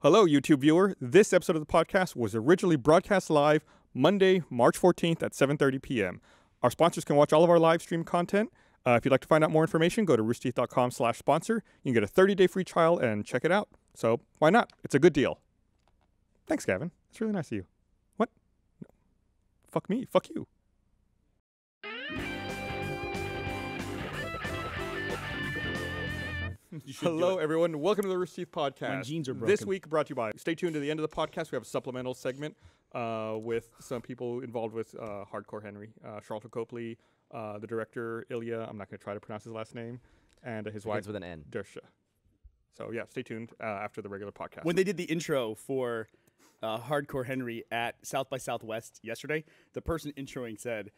Hello, YouTube viewer. This episode of the podcast was originally broadcast live Monday, March 14th at 7:30 p.m. Our sponsors can watch all of our live stream content. If you'd like to find out more information, go to roosterteeth.com/sponsor. You can get a 30-day free trial and check it out. So why not? It's a good deal. Thanks, Gavin. That's really nice of you. What? No. Fuck me. Fuck you. Hello, everyone. Welcome to the Rooster Teeth podcast. My jeans are broken. This week brought to you by. Stay tuned to the end of the podcast. We have a supplemental segment with some people involved with Hardcore Henry, Charlotte Copley, the director Ilya. I'm not going to try to pronounce his last name, and his wife with an N. Dersha. So yeah, stay tuned after the regular podcast. When they did the intro for Hardcore Henry at South by Southwest yesterday, the person introing said,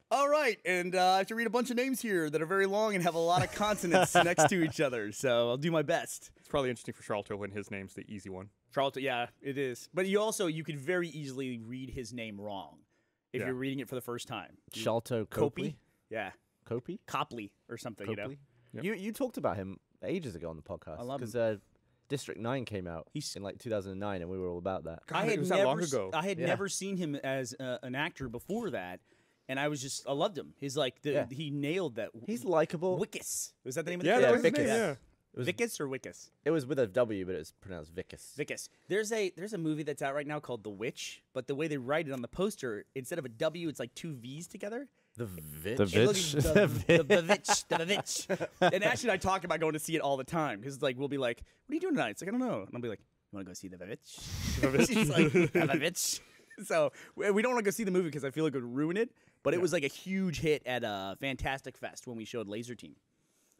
"All right, and I have to read a bunch of names here that are very long and have a lot of consonants next to each other, so I'll do my best." It's probably interesting for Charlotte when his name's the easy one. Charlotte, yeah, it is. But you could very easily read his name wrong if you're reading it for the first time. Shalto Copley? Yeah. Copley? Copley or something, Copley? Yep. You talked about him ages ago on the podcast. I love him. Because District 9 came out in like 2009, and we were all about that. God, it was that long ago. I had never seen him as an actor before that. And I loved him. He's like, he nailed that. He's likable. Wickus. Was that the name of Yeah, the that was his Vickus. name, yeah. Vickus or Wickus? It was with a W, but it was pronounced Vickus. Vickus. There's a movie that's out right now called The Witch, but the way they write it on the poster, instead of a W, it's like two V's together. The Vitch. The It looks- Vitch. The Vitch. The Vitch. And Ashley and I talk about going to see it all the time because like we'll be like, "What are you doing tonight?" It's like, "I don't know." And I'll be like, "You want to go see The Vitch?" She's like, "The Vitch." So we don't want to go see the movie because I feel like it would ruin it. But it was like a huge hit at Fantastic Fest when we showed Laser Team.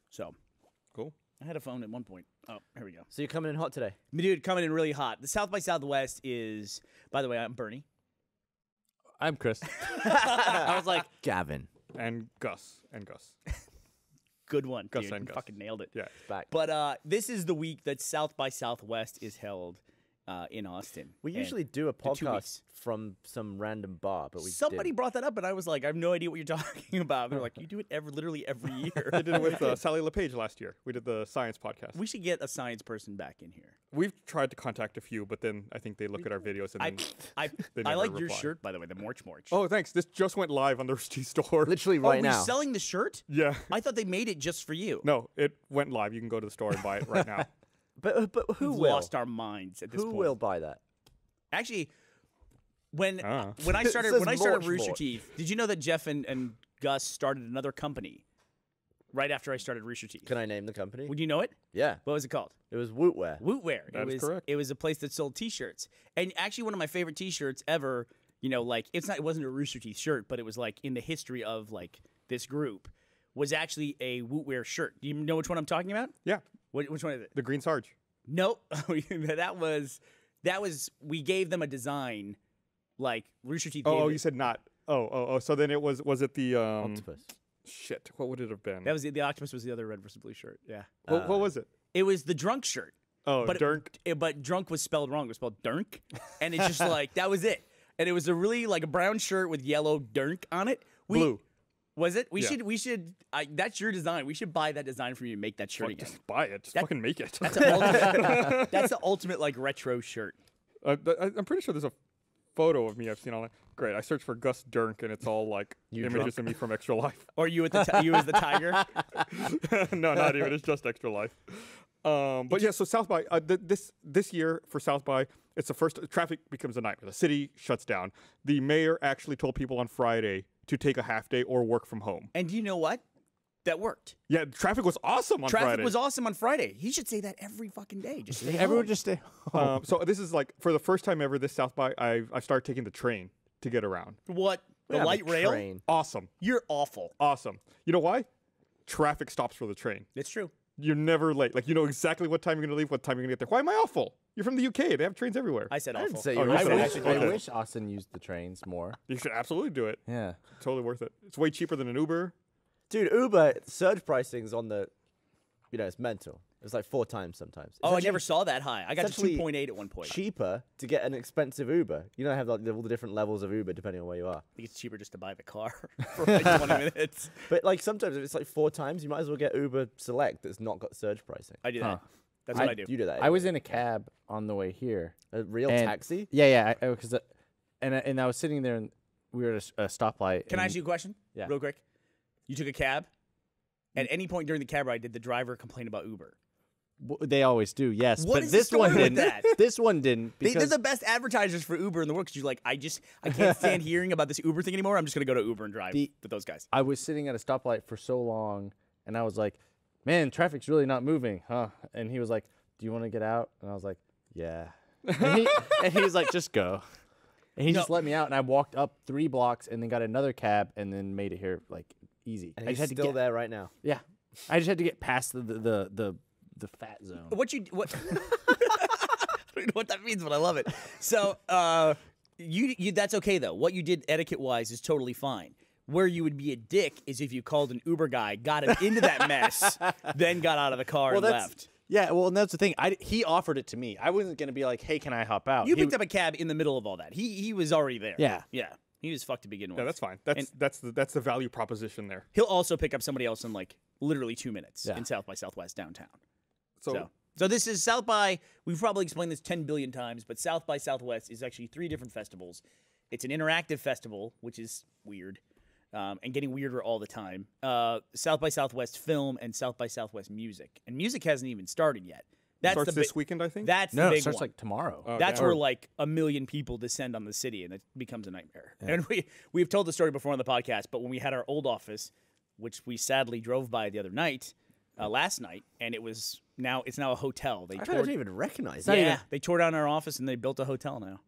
So Cool. I had a phone at one point. Oh, here we go. So you're coming in hot today? Dude, coming in really hot. The South by Southwest is, by the way, I'm Burnie. I'm Chris. I was like, Gavin. And Gus. good one, Gus dude. and You Gus. fucking nailed it. Yeah. Back. But this is the week that South by Southwest is held in Austin. We And usually do a 2 weeks. podcast from some random bar, but we Somebody didn't. brought that up, and I was like, I have no idea what you're talking about. They're like, you do it literally every year. I did it with Sally LePage last year. We did the science podcast. We should get a science person back in here. We've tried to contact a few, but then I think they look at our videos and then I they I never like your reply. shirt, by the way, the Morch Morch. Oh, thanks. This just went live on the Rooster Teeth store. Literally Oh, right we're now. selling the shirt? Yeah. I thought they made it just for you. No, it went live. You can go to the store and buy it right now. But who We've will? lost our minds at this Who point. will buy that? Actually, when I It started says Rooster Morch. Teeth, did you know that Jeff and Gus started another company right after I started Rooster Teeth? Can I name the company? Would you know it? Yeah. What was it called? It was Wootwear. Wootwear. That is correct. It was a place that sold T-shirts, and actually one of my favorite T-shirts ever. You know, like it wasn't a Rooster Teeth shirt, but it was like in the history of like this group was actually a Wootwear shirt. Do you know which one I'm talking about? Yeah. Which one is it? The Green Sarge. No, that was we gave them a design like Rooster Teeth. Oh, gave you it- said not. Oh. So then it was it the Octopus. Shit. What would it have been? that was the octopus was the other red versus blue shirt. Yeah, What was it? it was the drunk shirt. Oh, But Dirk. But drunk was spelled wrong. It was spelled Dunk, and it's just like that was it. And it was a really like a brown shirt with yellow Dunk on it. Blue. Was it? We Yeah. should. That's your design. We should buy that design from you and make that shirt Fuck, again. just buy it. Just That- fucking make it. That's the ultimate. That's the ultimate like retro shirt. I'm pretty sure there's a photo of me I've seen online. Great. I searched for Gus Dirk and it's all like You images drunk? of me from Extra Life. Or you at the you as the tiger. No, not even. It's just Extra Life. But yeah, so South by this year for South by, it's the first. Traffic becomes a nightmare. The city shuts down. The mayor actually told people on Friday to take a half day or work from home. And you know what? That worked. Yeah, traffic was awesome on Traffic Friday. was awesome on Friday. He should say that every fucking day. Just stay Everyone home. just stay. So this is like for the first time ever this South by, I started taking the train to get around. What? The Yeah, light rail? train. Awesome. You're awful. Awesome. You know why? Traffic stops for the train. It's true. You're never late. Like, you know exactly what time you're going to leave, what time you're going to get there. Why am I awful? You're from the UK. They have trains everywhere. I said I didn't awful. say Oh, you you were said racist. awful. I Okay. wish Austin used the trains more. You should absolutely do it. Yeah. Totally worth it. It's way cheaper than an Uber. Dude, Uber surge pricing's on the, it's mental. It's like 4 times sometimes. It's Oh, I actually never saw that high. I got to actually 2.8 at one point. cheaper to get an expensive Uber. You know, have like all the different levels of Uber depending on where you are. I think it's cheaper just to buy the car for like 20 minutes. But like sometimes if it's like 4 times, you might as well get Uber Select that's not got surge pricing. I do that. That's what I do. You do that. I was in a cab on the way here. A real and- taxi? Yeah, because and I was sitting there and we were at a stoplight. Can I ask you a question? Yeah. Real quick. You took a cab. At any point during the cab ride, did the driver complain about Uber? They always do, yes. What but is the this one story with didn't. that? This one didn't. They're Because the best advertisers for Uber in the world because you're like, I can't stand hearing about this Uber thing anymore. I'm just going to go to Uber and drive with those guys. I was sitting at a stoplight for so long, and I was like, man, traffic's really not moving, huh? And he was like, do you want to get out? And I was like, yeah. And he was like, just go. And he just let me out, and I walked up 3 blocks and then got another cab and then made it here, like, easy. And I he's just had still to get, there right now. Yeah. I just had to get past the fat zone. What? I don't know what that means, but I love it. So, you that's okay though. What you did etiquette wise is totally fine. Where you would be a dick is if you called an Uber guy, got him into that mess, then got out of the car and left. Yeah, well, and that's the thing. He offered it to me. I wasn't gonna be like, hey, can I hop out? You picked up a cab in the middle of all that. He was already there. Yeah. He was fucked to begin with. Yeah, that's fine. That's the value proposition there. He'll also pick up somebody else in like literally 2 minutes Yeah. in South by Southwest downtown. So this is South by. We've probably explained this 10 billion times, but South by Southwest is actually 3 different festivals. It's an interactive festival, which is weird, and getting weirder all the time. South by Southwest film and South by Southwest music, and music hasn't even started yet. That's starts the this weekend, I think. That's No, the it big starts one. like tomorrow. That's Okay. where like 1 million people descend on the city, and it becomes a nightmare. And we've told the story before on the podcast, but when we had our old office, which we sadly drove by the other night, last night, and it's now a hotel. I don't even recognize it. Yeah, they tore down our office and they built a hotel now.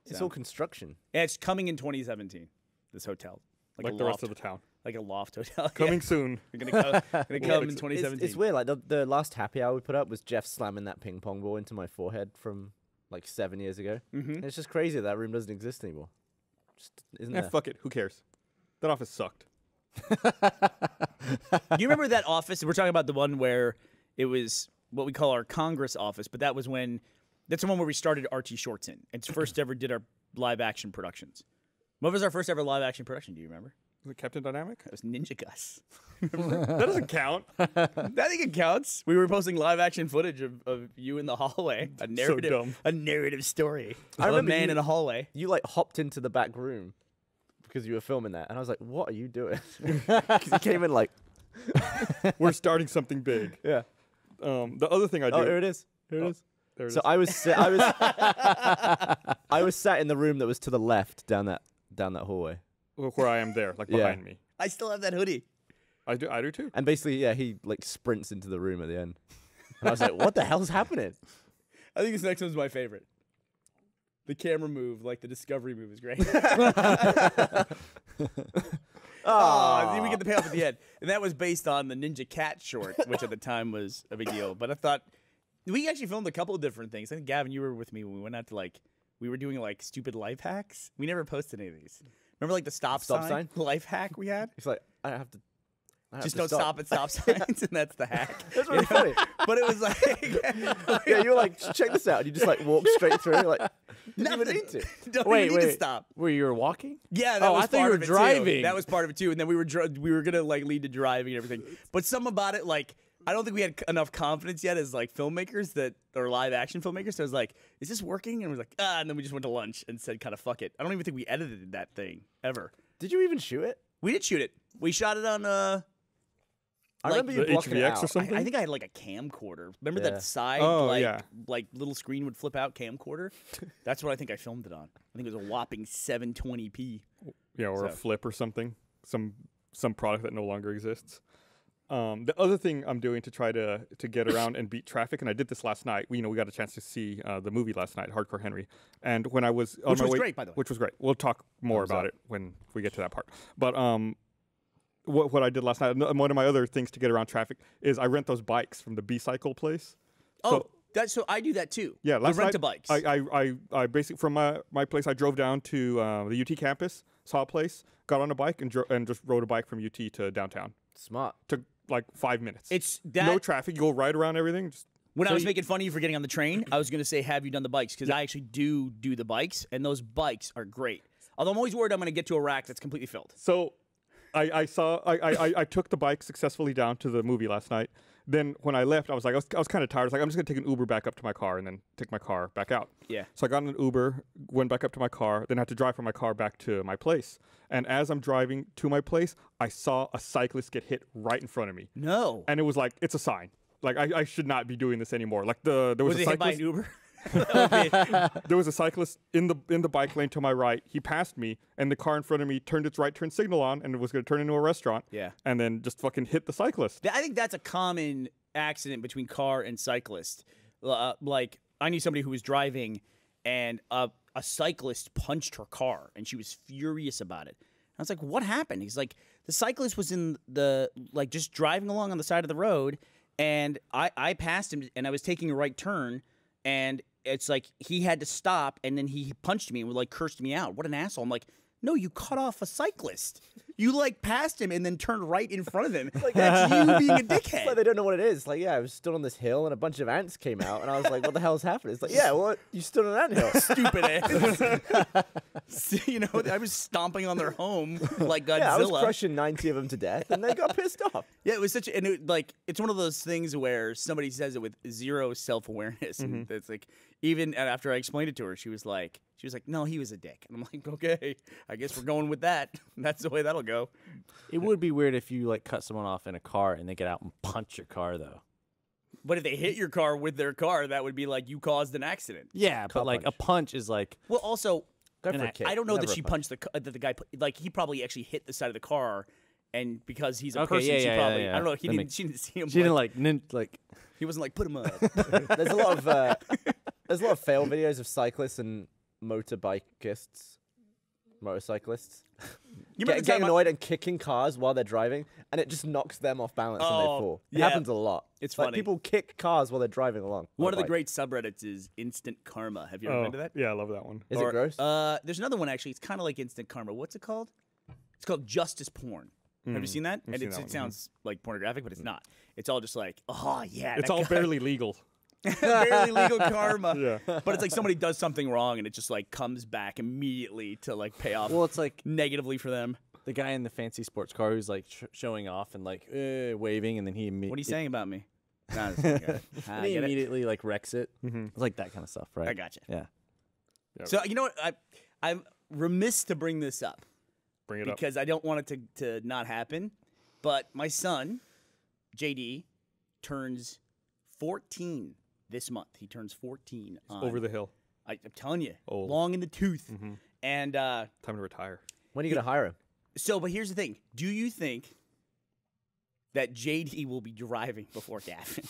It's all construction. Yeah, it's coming in 2017. This hotel, like a the loft, rest of the town. like a loft hotel. Coming soon. We're gonna come in 2017. It's weird. Like the last happy hour we put up was Jeff slamming that ping pong ball into my forehead from like 7 years ago. Mhm. It's just crazy that room doesn't exist anymore. Just isn't there? Fuck it. Who cares? That office sucked. You remember that office? We're talking about the one where it was what we call our Congress office, but that's the one where we started RT Shorts in. It's first ever did our live action productions. What was our first ever live action production? Do you remember? Was it Captain Dynamic? It was Ninja Gus. That doesn't count. I think it counts. We were posting live action footage of you in the hallway. A narrative, dumb. a narrative story. I of a remember man you- in a hallway. You like hopped into the back room because you were filming that, and I was like, "What are you doing?" Because you came in like, We're starting something big. "Yeah." The other thing I do. Oh, here it is. Here it is. There it So is. I was sat in the room that was to the left down that hallway, Where I am there, like Yeah. behind me. I still have that hoodie. I do too. and basically, yeah, he like sprints into the room at the end, and I was like, "What the hell's happening?" I think this next one's my favorite. The camera move, like the discovery move, is great. We get the payoff at the end. And that was based on the Ninja Cat short, which at the time was a big deal. But I thought, we actually filmed a couple of different things. I think, Gavin, you were with me when we went out to we were doing stupid life hacks. We never posted any of these. Remember the stop sign life hack we had? He's like, "I have to." Just don't stop at stop signs, and that's the hack. That's really funny. But it was Yeah, you were like, "Check this out." And you just like walk straight through. Like, didn't even nothing. need to. Don't Wait, even need to wait. stop. Where you were walking? Yeah, that Oh, was I thought you part were of it, too. driving. That was part of it too, and then we were gonna lead to driving and everything. But some about it, I don't think we had enough confidence yet as filmmakers or live action filmmakers. So I was like, "Is this working?" And we was like, "Ah," and then we just went to lunch and said, "Kind of fuck it." I don't even think we edited that thing ever. Did you even shoot it? We did shoot it. We shot it on I remember you the blocking it HVX out. or something? I think I had a camcorder. Remember Yeah. that side Oh, yeah. little screen would flip out camcorder? That's what I think I filmed it on. I think it was a whopping 720p. Yeah, or a So- flip or something. Some product that no longer exists. The other thing I'm doing to try to get around and beat traffic, and I did this last night. We got a chance to see the movie last night, Hardcore Henry. And when I was on Which my was way, great, by the way. which was great. We'll talk more about it when we get to that part. But what I did last night, and one of my other things to get around traffic is I rent those bikes from the B-Cycle place. Oh, so I do that too. Yeah, last the night rent-a-bikes. I basically from my place I drove down to the UT campus, saw a place, got on a bike and just rode a bike from UT to downtown. Smart. Took 5 minutes. It's that. No traffic. You go right around everything. Just When I was making fun of you for getting on the train, I was going to say, have you done the bikes? Because I actually do the bikes, and those bikes are great. Although I'm always worried I'm going to get to a rack that's completely filled. so I took the bike successfully down to the movie last night, Then when I left, I was kind of tired. I was like, I'm just gonna take an Uber back up to my car and then take my car back out. Yeah. So I got in an Uber, went back up to my car, then had to drive from my car back to my place. And as I'm driving to my place, I saw a cyclist get hit right in front of me. No. And it was like, it's a sign. Like I should not be doing this anymore. Like there was a it hit by cyclist. an Uber? There was a cyclist in the bike lane to my right. He passed me, and the car in front of me turned its right turn signal on, and it was going to turn into a restaurant. Yeah. And then just fucking hit the cyclist. I think that's a common accident between car and cyclist. Like, I knew somebody who was driving, and a cyclist punched her car, and she was furious about it. I was like, what happened? He's like, the cyclist was in just driving along on the side of the road, and I passed him, and I was taking a right turn, and it's like he had to stop, and then he punched me and like cursed me out. What an asshole. I'm like, no, you cut off a cyclist. You like passed him and then turned right in front of him. Like, that's you being a dickhead. It's like they don't know what it is. Like, yeah, I was stood on this hill and a bunch of ants came out, and I was like, what the hell's happening? It's like, yeah, what? You stood on an anthill. Stupid ants. You know, I was stomping on their home like Godzilla. Yeah, I was crushing 90 of them to death, and they got pissed off. Yeah, it was it's one of those things where somebody says it with zero self-awareness. And it's like, even after I explained it to her, she was like, no, he was a dick. And I'm like, okay, I guess we're going with that. That's the way that'll go. It would be weird if you like cut someone off in a car and they get out and punch your car, though. But if they hit your car with their car, that would be like you caused an accident. Yeah, but like a punch is like. Well, also, Go for a kick. I don't know Never that a she punch. punched that the guy, like he probably actually hit the side of the car, and because he's a Okay, person, she yeah, probably, yeah. I don't know, That she didn't see him. She didn't like. He wasn't like, put him up. There's a lot of fail videos of cyclists and motocyclists You remember the getting time annoyed and kicking cars while they're driving, and it just knocks them off balance and they Oh, fall. It yeah. happens a lot. It's Like, funny. people kick cars while they're driving along. One of the Bike. great subreddits is Instant Karma. Have you ever been to that? Yeah, I love that one. Is it gross? There's another one actually. It's kind of like Instant Karma. What's it called? It's called Justice Porn. Have you seen that? I've And seen that one, it sounds like pornographic, but it's not. It's all just like, oh yeah, It's that all guy- barely legal. barely legal karma. Yeah. But it's like somebody does something wrong, and it just like comes back immediately to like pay off Well, it's like negatively for them. the guy in the fancy sports car who's like showing off and like waving, and then he What are you saying about me? Nah, I get it. I And he get it. immediately like wrecks it. It's like that kind of stuff, right? I gotcha. Yeah. So you know what? I'm remiss to bring this up Bring it up. because I don't want it to not happen. But my son, JD, turns 14 this month. He turns 14. Over the hill. I'm telling you, Old. long in the tooth. And Time to retire. When are you going to hire him? so, but here's the thing. Do you think that JD will be driving before Gavin?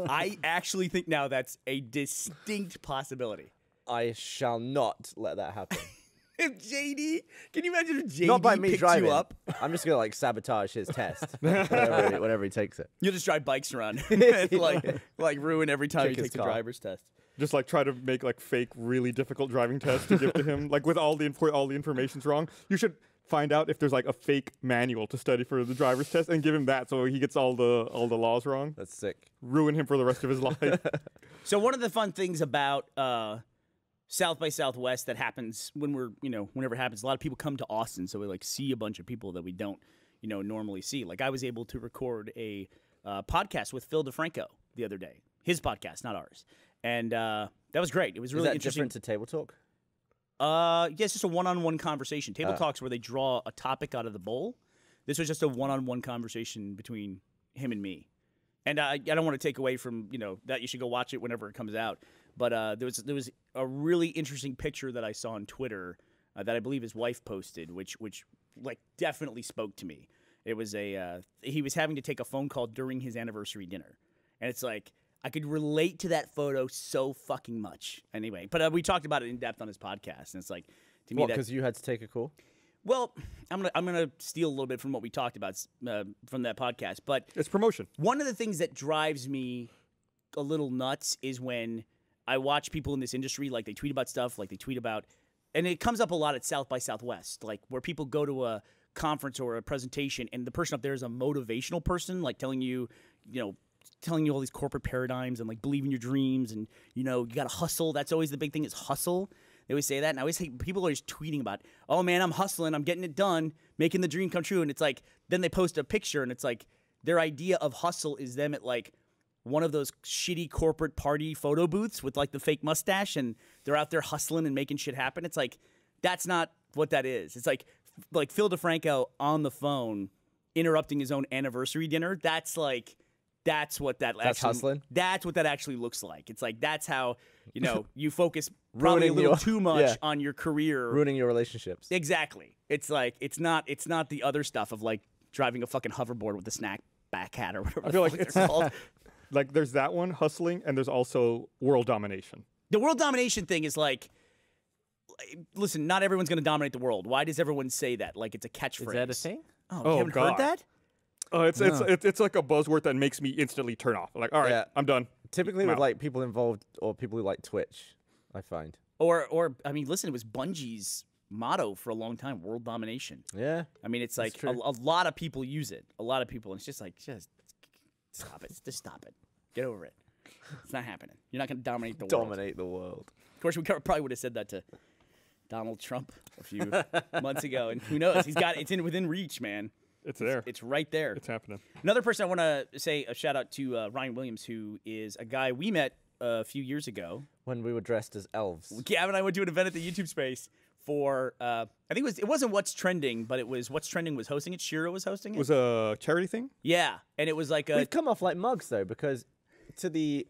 I actually think now that's a distinct possibility. I shall not let that happen. If JD, can you imagine if JD Not by me picked driving. you up? I'm just going to like sabotage his test whenever he takes it. You'll just drive bikes around and like ruin every time Kick he his takes a car. driver's test. Just like try to make like fake, really difficult driving tests to give to him, like with all the information's wrong. You should find out if there's like a fake manual to study for the driver's test and give him that so he gets all the laws wrong. That's sick. Ruin him for the rest of his life. So one of the fun things about South by Southwest that happens whenever it happens, a lot of people come to Austin, so we like see a bunch of people that we don't, normally see. Like I was able to record a podcast with Phil DeFranco the other day, his podcast, not ours, and that was great. It was really Is that interesting. different to Table Talk? Yeah, it's just a one-on-one conversation. Table Talks where they draw a topic out of the bowl. This was just a one-on-one conversation between him and me. And I don't want to take away from that. You should go watch it whenever it comes out. But there was a really interesting picture that I saw on Twitter that I believe his wife posted, which like definitely spoke to me. It was he was having to take a phone call during his anniversary dinner, and it's like I could relate to that photo so fucking much. Anyway, but we talked about it in depth on his podcast, and it's like to me What, that because you had to take a call? well, I'm gonna steal a little bit from what we talked about from that podcast, but It's promotion. one of the things that drives me a little nuts is when I watch people in this industry, like they tweet about stuff, like they tweet about, and it comes up a lot at South by Southwest, like where people go to a conference or a presentation, and the person up there is a motivational person, like telling you all these corporate paradigms and like believe in your dreams and you got to hustle. That's always the big thing is hustle. They always say that, and I always think people are just tweeting about, oh man, I'm hustling, I'm getting it done, making the dream come true, and it's like then they post a picture and it's like their idea of hustle is them at like one of those shitty corporate party photo booths with like the fake mustache, and they're out there hustling and making shit happen. It's like, that's not what that is. It's like Phil DeFranco on the phone interrupting his own anniversary dinner. That's like, that's what that That's actually, hustling? That's what that actually looks like. It's like, that's how, you know, you focus probably a little too much on your career. Ruining your relationships. Exactly. It's like, it's not the other stuff of like driving a fucking hoverboard with a snack back hat or whatever. I feel like it's it's called. like there's that one, hustling, and there's also world domination. The world domination thing is like, listen, not everyone's going to dominate the world. Why does everyone say that? Like it's a catchphrase. Is that a thing? Oh, you haven't heard that? It's like a buzzword that makes me instantly turn off. Like, all right, I'm done. Typically I'm with out. like people involved or people who like Twitch, I find. Or I mean, listen, it was Bungie's motto for a long time, world domination. Yeah. I mean, it's like a true. lot of people use it. A lot of people, and it's just like, just stop it. Just stop it. Get over it. It's not happening. You're not going to dominate the world. Dominate the world. Of course, we probably would have said that to Donald Trump a few months ago, and who knows? It's within reach, man. It's there. It's right there. It's happening. Another person I want to say a shout out to Ryan Williams, who is a guy we met a few years ago. When we were dressed as elves. Gavin and I went to an event at the YouTube space for I think it wasn't What's Trending, but it was What's Trending was hosting it. Shiro was hosting it. It was a charity thing? Yeah, and it was like a We've come off like mugs though, because to the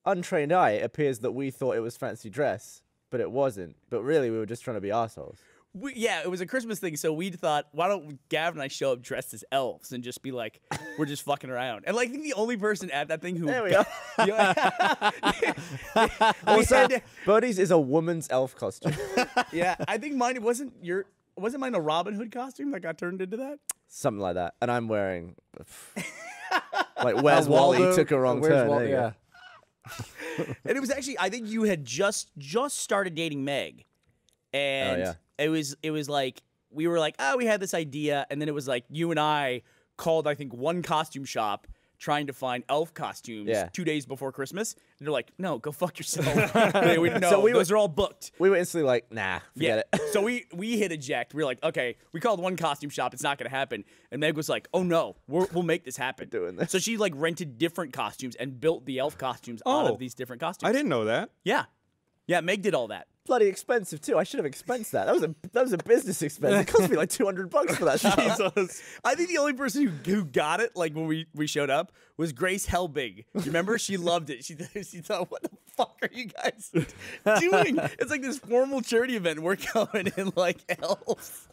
untrained eye, it appears that we thought it was fancy dress, but it wasn't. But really, we were just trying to be assholes. it was a Christmas thing, so we thought, why don't Gavin and I show up dressed as elves and just be like, we're just fucking around. And like, I think the only person at that thing who There we are. Also, Birdie's is a woman's elf costume. yeah, I think mine wasn't mine a Robin Hood costume that got turned into that? Something like that. And I'm wearing like Where's Wally took a wrong turn. There you go. And it was actually, I think you had just started dating Meg, and it was like we were like, we had this idea, and then it was like you and I called, I think, one costume shop trying to find elf costumes 2 days before Christmas, and they're like, no, go fuck yourself. Those are all booked. We were instantly like, nah, forget it. So we hit eject. We were like, okay, we called one costume shop. It's not going to happen. And Meg was like, oh no, we'll make this happen. Doing this. So she like rented different costumes and built the elf costumes out of these different costumes. I didn't know that. Yeah. Yeah, Meg did all that. Bloody expensive too. I should have expensed that. That was a business expense. It cost me like $200 for that stuff. Jesus. I think the only person who got it, like when we showed up, was Grace Helbig. You remember? She loved it. She thought, what the fuck are you guys doing? It's like this formal charity event. We're going in like elves.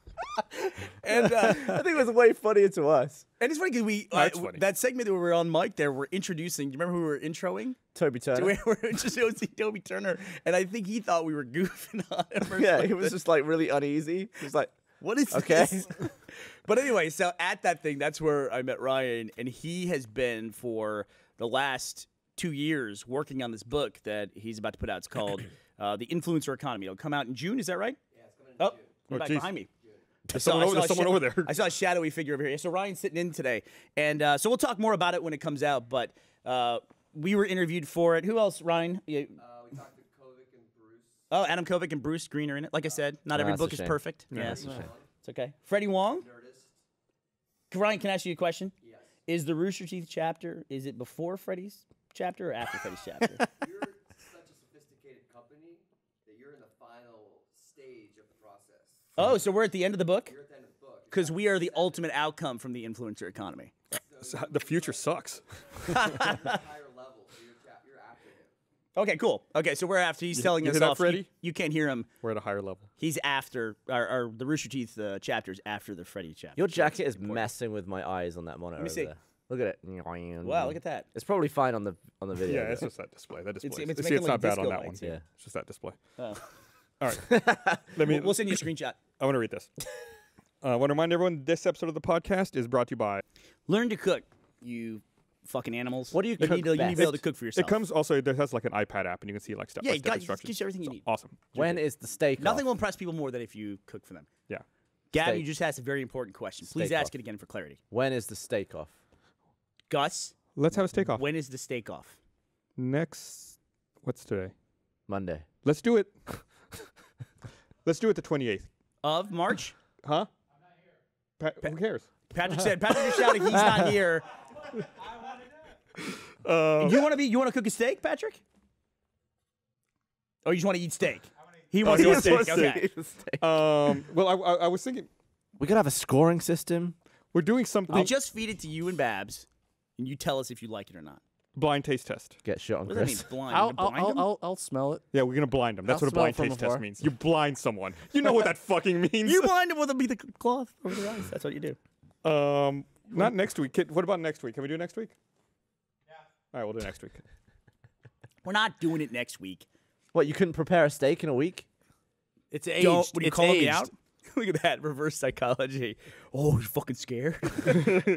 And I think it was way funnier to us. And it's funny because that segment that we were on mic there, we're introducing. Do you remember who we were introing? Toby Turner. We were introducing Toby Turner, and I think he thought we were goofing on him. Or Yeah, something. he was just like really uneasy. He was like, What is okay. this? But anyway, so at that thing, that's where I met Ryan, and he has been for the last 2 years working on this book that he's about to put out. It's called The Influencer Economy. It'll come out in June. Is that right? Yeah, it's coming in June. Oh, Back geez. behind me. There's someone over there. I saw a shadowy figure over here. So Ryan's sitting in today. And so we'll talk more about it when it comes out. But we were interviewed for it. Who else, Ryan? We talked to Kovic and Bruce. Oh, Adam Kovic and Bruce Green are in it. Like I said, not every that's book a is shame. perfect. Yeah, Yeah, that's a shame. it's okay. Freddie Wong? Nerdist. Ryan, can I ask you a question? Yes. Is the Rooster Teeth chapter, is it before Freddie's chapter or after Freddie's chapter? You're such a sophisticated company that you're in the final stage of the process. Oh, so we're at the end of the book? You're at the end of the book. Because we are the ultimate outcome from the influencer economy. So the future sucks. Higher level, so you're after him. Okay, cool. Okay, so we're after. He's telling you us hear that, off. Freddie? You can't hear him. We're at a higher level. He's after, or the Rooster Teeth chapters after the Freddie chapter. Your jacket is messing with my eyes on that monitor. Let me see. Over there. Look at it. Wow, look at that. It's probably fine on the video. Yeah, but- it's just that display. That display. it's See, making it's like not bad on disco that one. lights, yeah. It's just that display. Oh. All right. We'll send you a screenshot. I want to read this. I want to remind everyone this episode of the podcast is brought to you by. Learn to cook, you fucking animals. What do you you cook need to be best? able to cook for yourself. It comes also, it has like an iPad app and you can see like step Yeah, by you step got instructions. gives you everything you need. Awesome. When is the steak Nothing off? will impress people more than if you cook for them. Yeah. Gavin, Steak. you just asked a very important question. Please Steak ask off. it again for clarity. When is the steak off? Gus, Let's have a steak off. when is the steak off? Next, what's today? Monday. Let's do it. Let's do it the 28th. Of March? Huh? I'm not here. Who cares? Patrick said, Patrick is shouting, he's not here. You want to cook a steak, Patrick? Or you just want to eat steak? He wants he to eat wants to steak. eat Okay. Well, I was thinking We could have a scoring system. we're doing something I'll just feed it to you and Babs, and you tell us if you like it or not. blind taste test. Get shit on What does that Chris. mean, blind? You gonna blind him? I'll smell it. Yeah, we're gonna blind them. That's I'll what a blind smell it taste from test afar. means. You blind someone. You know what that fucking means. You blind him with the cloth over their eyes. That's what you do. Not next week. What about next week? Can we do it next week? Yeah. All right, we'll do it next week. We're not doing it next week. What, you couldn't prepare a steak in a week? It's aged. What are you It's calling aged. me out? Look at that reverse psychology. Oh, you're fucking scared.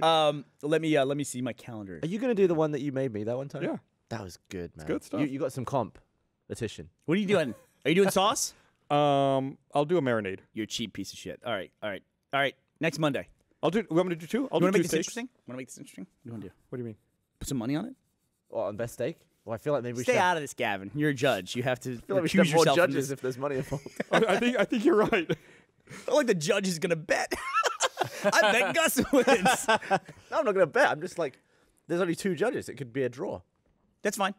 Let me see my calendar. Are you going to do the one that you made me that one time? Yeah. That was good, man. good stuff. You got some competition. What are you doing? Are you doing sauce? I'll do a marinade. You're a cheap piece of shit. All right. Next Monday. I'll do. We want me to do two? I'll You do want to two make this steaks. interesting? Want to make this interesting? What do you want to do? What do you mean? Put some money on it? What, on best steak? Well, I feel like maybe we Stay should out of this, Gavin. You're a judge. You have to I feel like we should recuse have more yourself from judges this. if there's money involved. I think you're right. I feel like the judge is gonna bet. I bet Gus wins. No, I'm not going to bet. I'm just like, there's only 2 judges. It could be a draw. That's fine.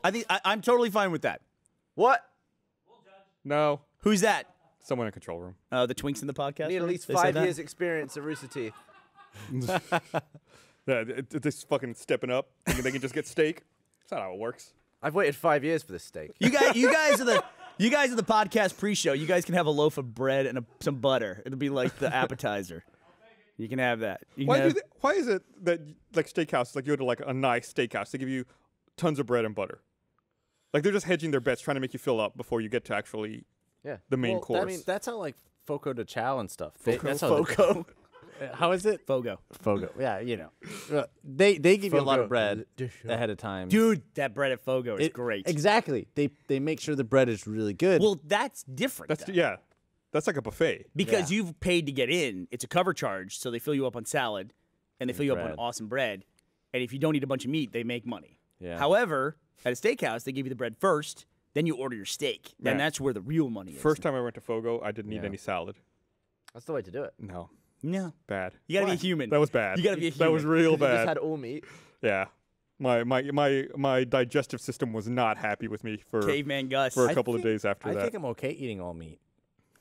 I think I'm totally fine with that. What? No, Who's that? someone in control room. The twinks in the podcast. Need at room? least They said 5 that? years experience at Rooster Teeth. Yeah, this fucking stepping up. Thinking they can just get steak. That's not how it works. I've waited 5 years for this steak. You guys are the podcast pre-show. You guys can have a loaf of bread and some butter. It'll be like the appetizer. You can have that. You can have- Why is it that like steakhouse, like you go to like a nice steakhouse, they give you tons of bread and butter? Like they're just hedging their bets, trying to make you fill up before you get to actually Yeah. the main Well, course. I mean, that's how like Foco de Chao and stuff. That's how Foco. How is it? Fogo. Fogo. Yeah, you know. They give you a lot Fogo. of bread ahead of time. Dude, that bread at Fogo is great. Exactly. They make sure the bread is really good. Well, that's different. That's though. yeah, that's like a buffet. Because you've paid to get in. It's a cover charge, so they fill you up on salad, and they fill you up on bread. awesome bread. And if you don't eat a bunch of meat, they make money. Yeah. However, at a steakhouse, they give you the bread first, then you order your steak. Man. And that's where the real money is. First time I went to Fogo, I didn't eat any salad. That's the way to do it. No, No. bad. You gotta be a human. That was bad. You gotta be a human. That was real You just bad. had all meat. Yeah, my digestive system was not happy with me for Caveman Gus. for a couple of days after I that. think I'm okay eating all meat.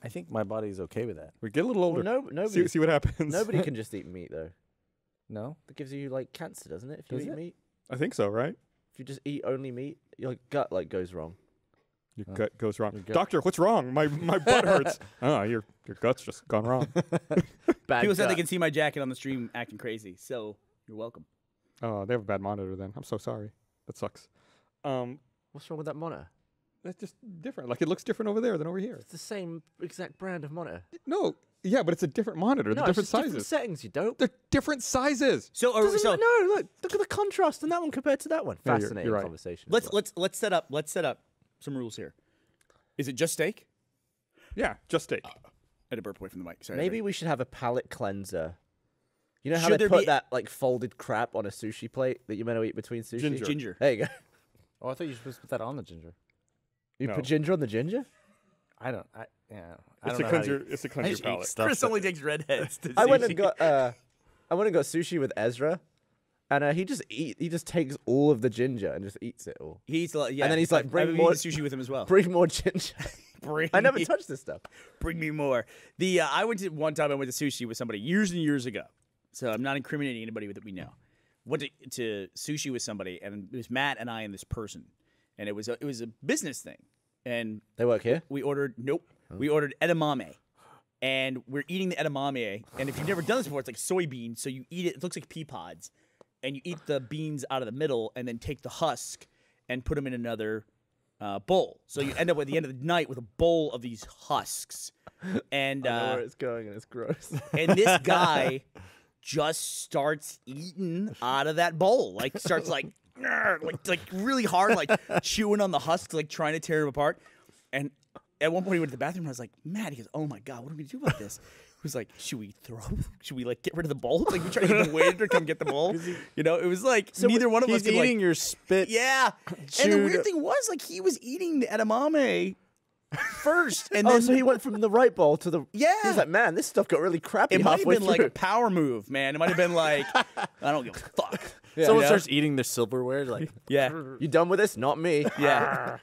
I think my body's okay with that. We get a little older. Well, nobody, see what happens. nobody can just eat meat, though. No? That gives you, like, cancer, doesn't it? If you Does eat it? meat. I think so, right? If you just eat only meat, your gut, like, goes wrong. Your gut goes wrong. gut. Doctor, what's wrong? My butt hurts. Oh, your gut's just gone wrong. Bad People said they gut. can see my jacket on the stream acting crazy, so you're welcome. Oh, they have a bad monitor then. I'm so sorry. That sucks. What's wrong with that monitor? That's just different. Like it looks different over there than over here. It's the same exact brand of monitor. No, yeah, but it's a different monitor. They're No, it's different just sizes. different settings, you don't. They're different sizes. So, Doesn't no, look at the contrast in that one compared to that one. Yeah, you're Fascinating right. conversation. let's set up some rules here. Is it just steak? Yeah, just steak. I had to burp away from the mic. Sorry. Maybe we should have a palate cleanser. You know how Should they there put be- that like folded crap on a sushi plate that you're meant to eat between sushi? Ginger. There you go. Oh, I thought you were supposed to put that on the ginger. You No. put ginger on the ginger? I don't It's know. to how you- cleanse your. It's to I cleanse just your eat palate. stuff Chris that- only takes redheads to I went and sushi. got sushi with Ezra, and he just takes all of the ginger and just eats it all. He eats a lot, yeah. And then he's like, I've bring eaten more- sushi with him as well. Bring more ginger. I never me- touched this stuff. Bring me more. I went to sushi with somebody years and years ago. So I'm not incriminating anybody that we know. Went to sushi with somebody, and it was Matt and I and this person, and it was a business thing, and They work here. we ordered we ordered edamame, and we're eating the edamame, and if you've never done this before, it's like soybean, so you eat it. It looks like pea pods, and you eat the beans out of the middle, and then take the husk and put them in another bowl. So you end up at the end of the night with a bowl of these husks, and I know where it's going, and it's gross. and this guy just starts eating out of that bowl, like starts like really hard, like chewing on the husks, like trying to tear them apart. And at one point he went to the bathroom and I was like, Matt, he goes, oh my God, what are we gonna do about this? He was like, should we like get rid of the bowl? Like we try to get the waiter to come get the bowl. You know, it was like neither one of us He's could eating like, your spit. yeah. And the chewed- weird thing was like he was eating the edamame first, and Oh, then so he went from the right ball to the. Yeah. He's like, man, this stuff got really crappy it might have halfway been like through. a power move, man. It might have been like, I don't give a fuck. Someone You know? starts eating their silverware, like, Yeah, You done with this? Not me. yeah.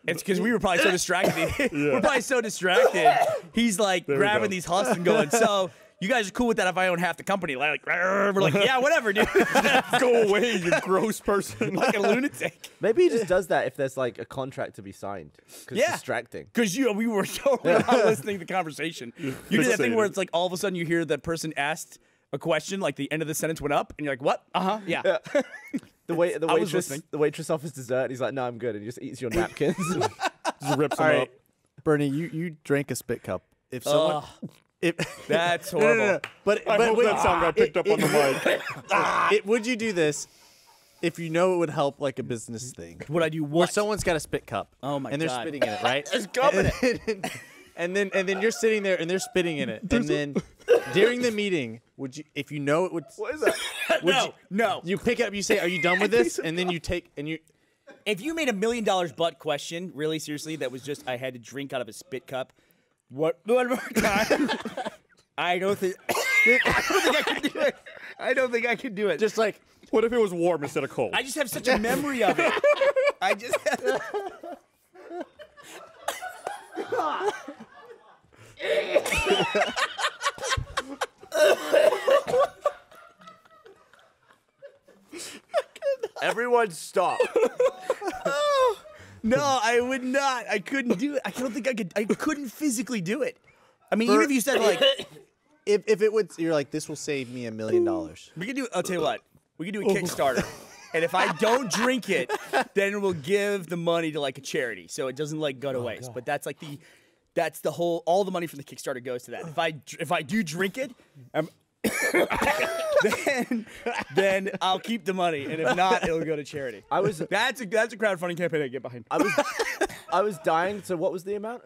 It's because we were probably so distracted. We're probably so distracted. He's like grabbing these husks and going, so you guys are cool with that if I own half the company? Like, we're like, yeah, whatever, dude. Go away, you gross person. Like a lunatic. Maybe he just does that if there's like a contract to be signed. Because Yeah. it's distracting. Because we were totally not listening to the conversation. You do that thing where it's like all of a sudden you hear the person asked a question, like the end of the sentence went up, and you're like, what? Yeah. The I was listening. waitress offers dessert. And he's like, no, I'm good. And he just eats your napkins. Just rips all them right, up. Bernie, you drank a spit cup. If someone, if That's horrible. But I hope wait, that sound got picked up on the mic. would you do this if you know it would help like a business thing? Would I do Where what? someone's got a spit cup. Oh my and they're God. spitting in it, right? There's gum in it. And then you're sitting there and they're spitting in it. And then during the meeting, would you, if you know it would, What is that? No. you pick it up, you say, "Are you done with this?" And then you take and you. If you made $1 million butt question, really seriously, that was just I had to drink out of a spit cup. One more time. I don't think I can do it. I don't think I can do it. Just like, What if it was warm instead of cold? I just have such a memory of it. I just. Everyone stop. No, I would not. I couldn't do it. I don't think I could. I couldn't physically do it. I mean, even if you said like, if it would, you're like, this will save me $1 million. we could do. I'll tell you what. We could do a Kickstarter, and if I don't drink it, then we'll give the money to like a charity, so it doesn't like go to waste. But that's like that's the whole. All the money from the Kickstarter goes to that. If I do drink it, then I'll keep the money, and if not, it'll go to charity. That's a crowdfunding campaign I get behind. I was dying. So what was the amount?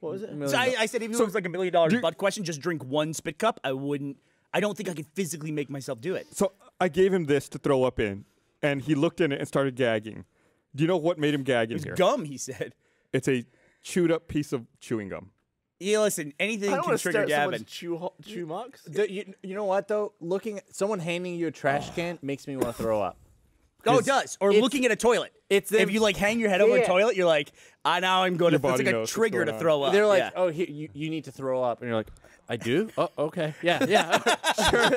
What was it? So I said if it was like $1 million butt question, just drink one spit cup. I don't think I could physically make myself do it. So I gave him this to throw up in, and he looked in it and started gagging. Do you know what made him gag in It was here? gum, he said. It's a chewed up piece of chewing gum. Yeah, listen, anything I don't can want to trigger stare at Gavin. someone's chew marks. You know what though? Looking at someone handing you a trash can makes me want to throw up. Oh, it does. Or it's- looking at a toilet. it's them- if you like hang your head over a Yeah. toilet, you're like, now I'm going to. Your It's body like a knows what's trigger to going on. throw up. They're like, Yeah. oh, here, you need to throw up, and you're like, I do. Oh, okay, yeah. Sure.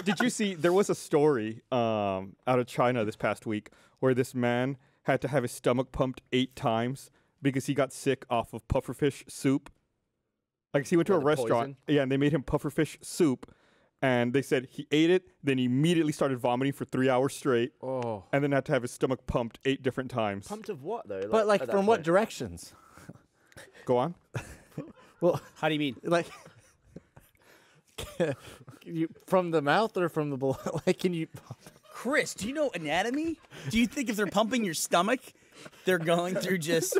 Did you see there was a story out of China this past week where this man had to have his stomach pumped 8 times because he got sick off of pufferfish soup. Like he went to a the restaurant, poison? and they made him pufferfish soup, and they said he ate it, then he immediately started vomiting for 3 hours straight, Oh, and then had to have his stomach pumped 8 different times. Pumped of what though? but like at that from what point? directions? Go on. Well, How do you mean? like, from the mouth or from the below? Like, can you? Chris, do you know anatomy? Do you think if they're pumping your stomach, they're going through just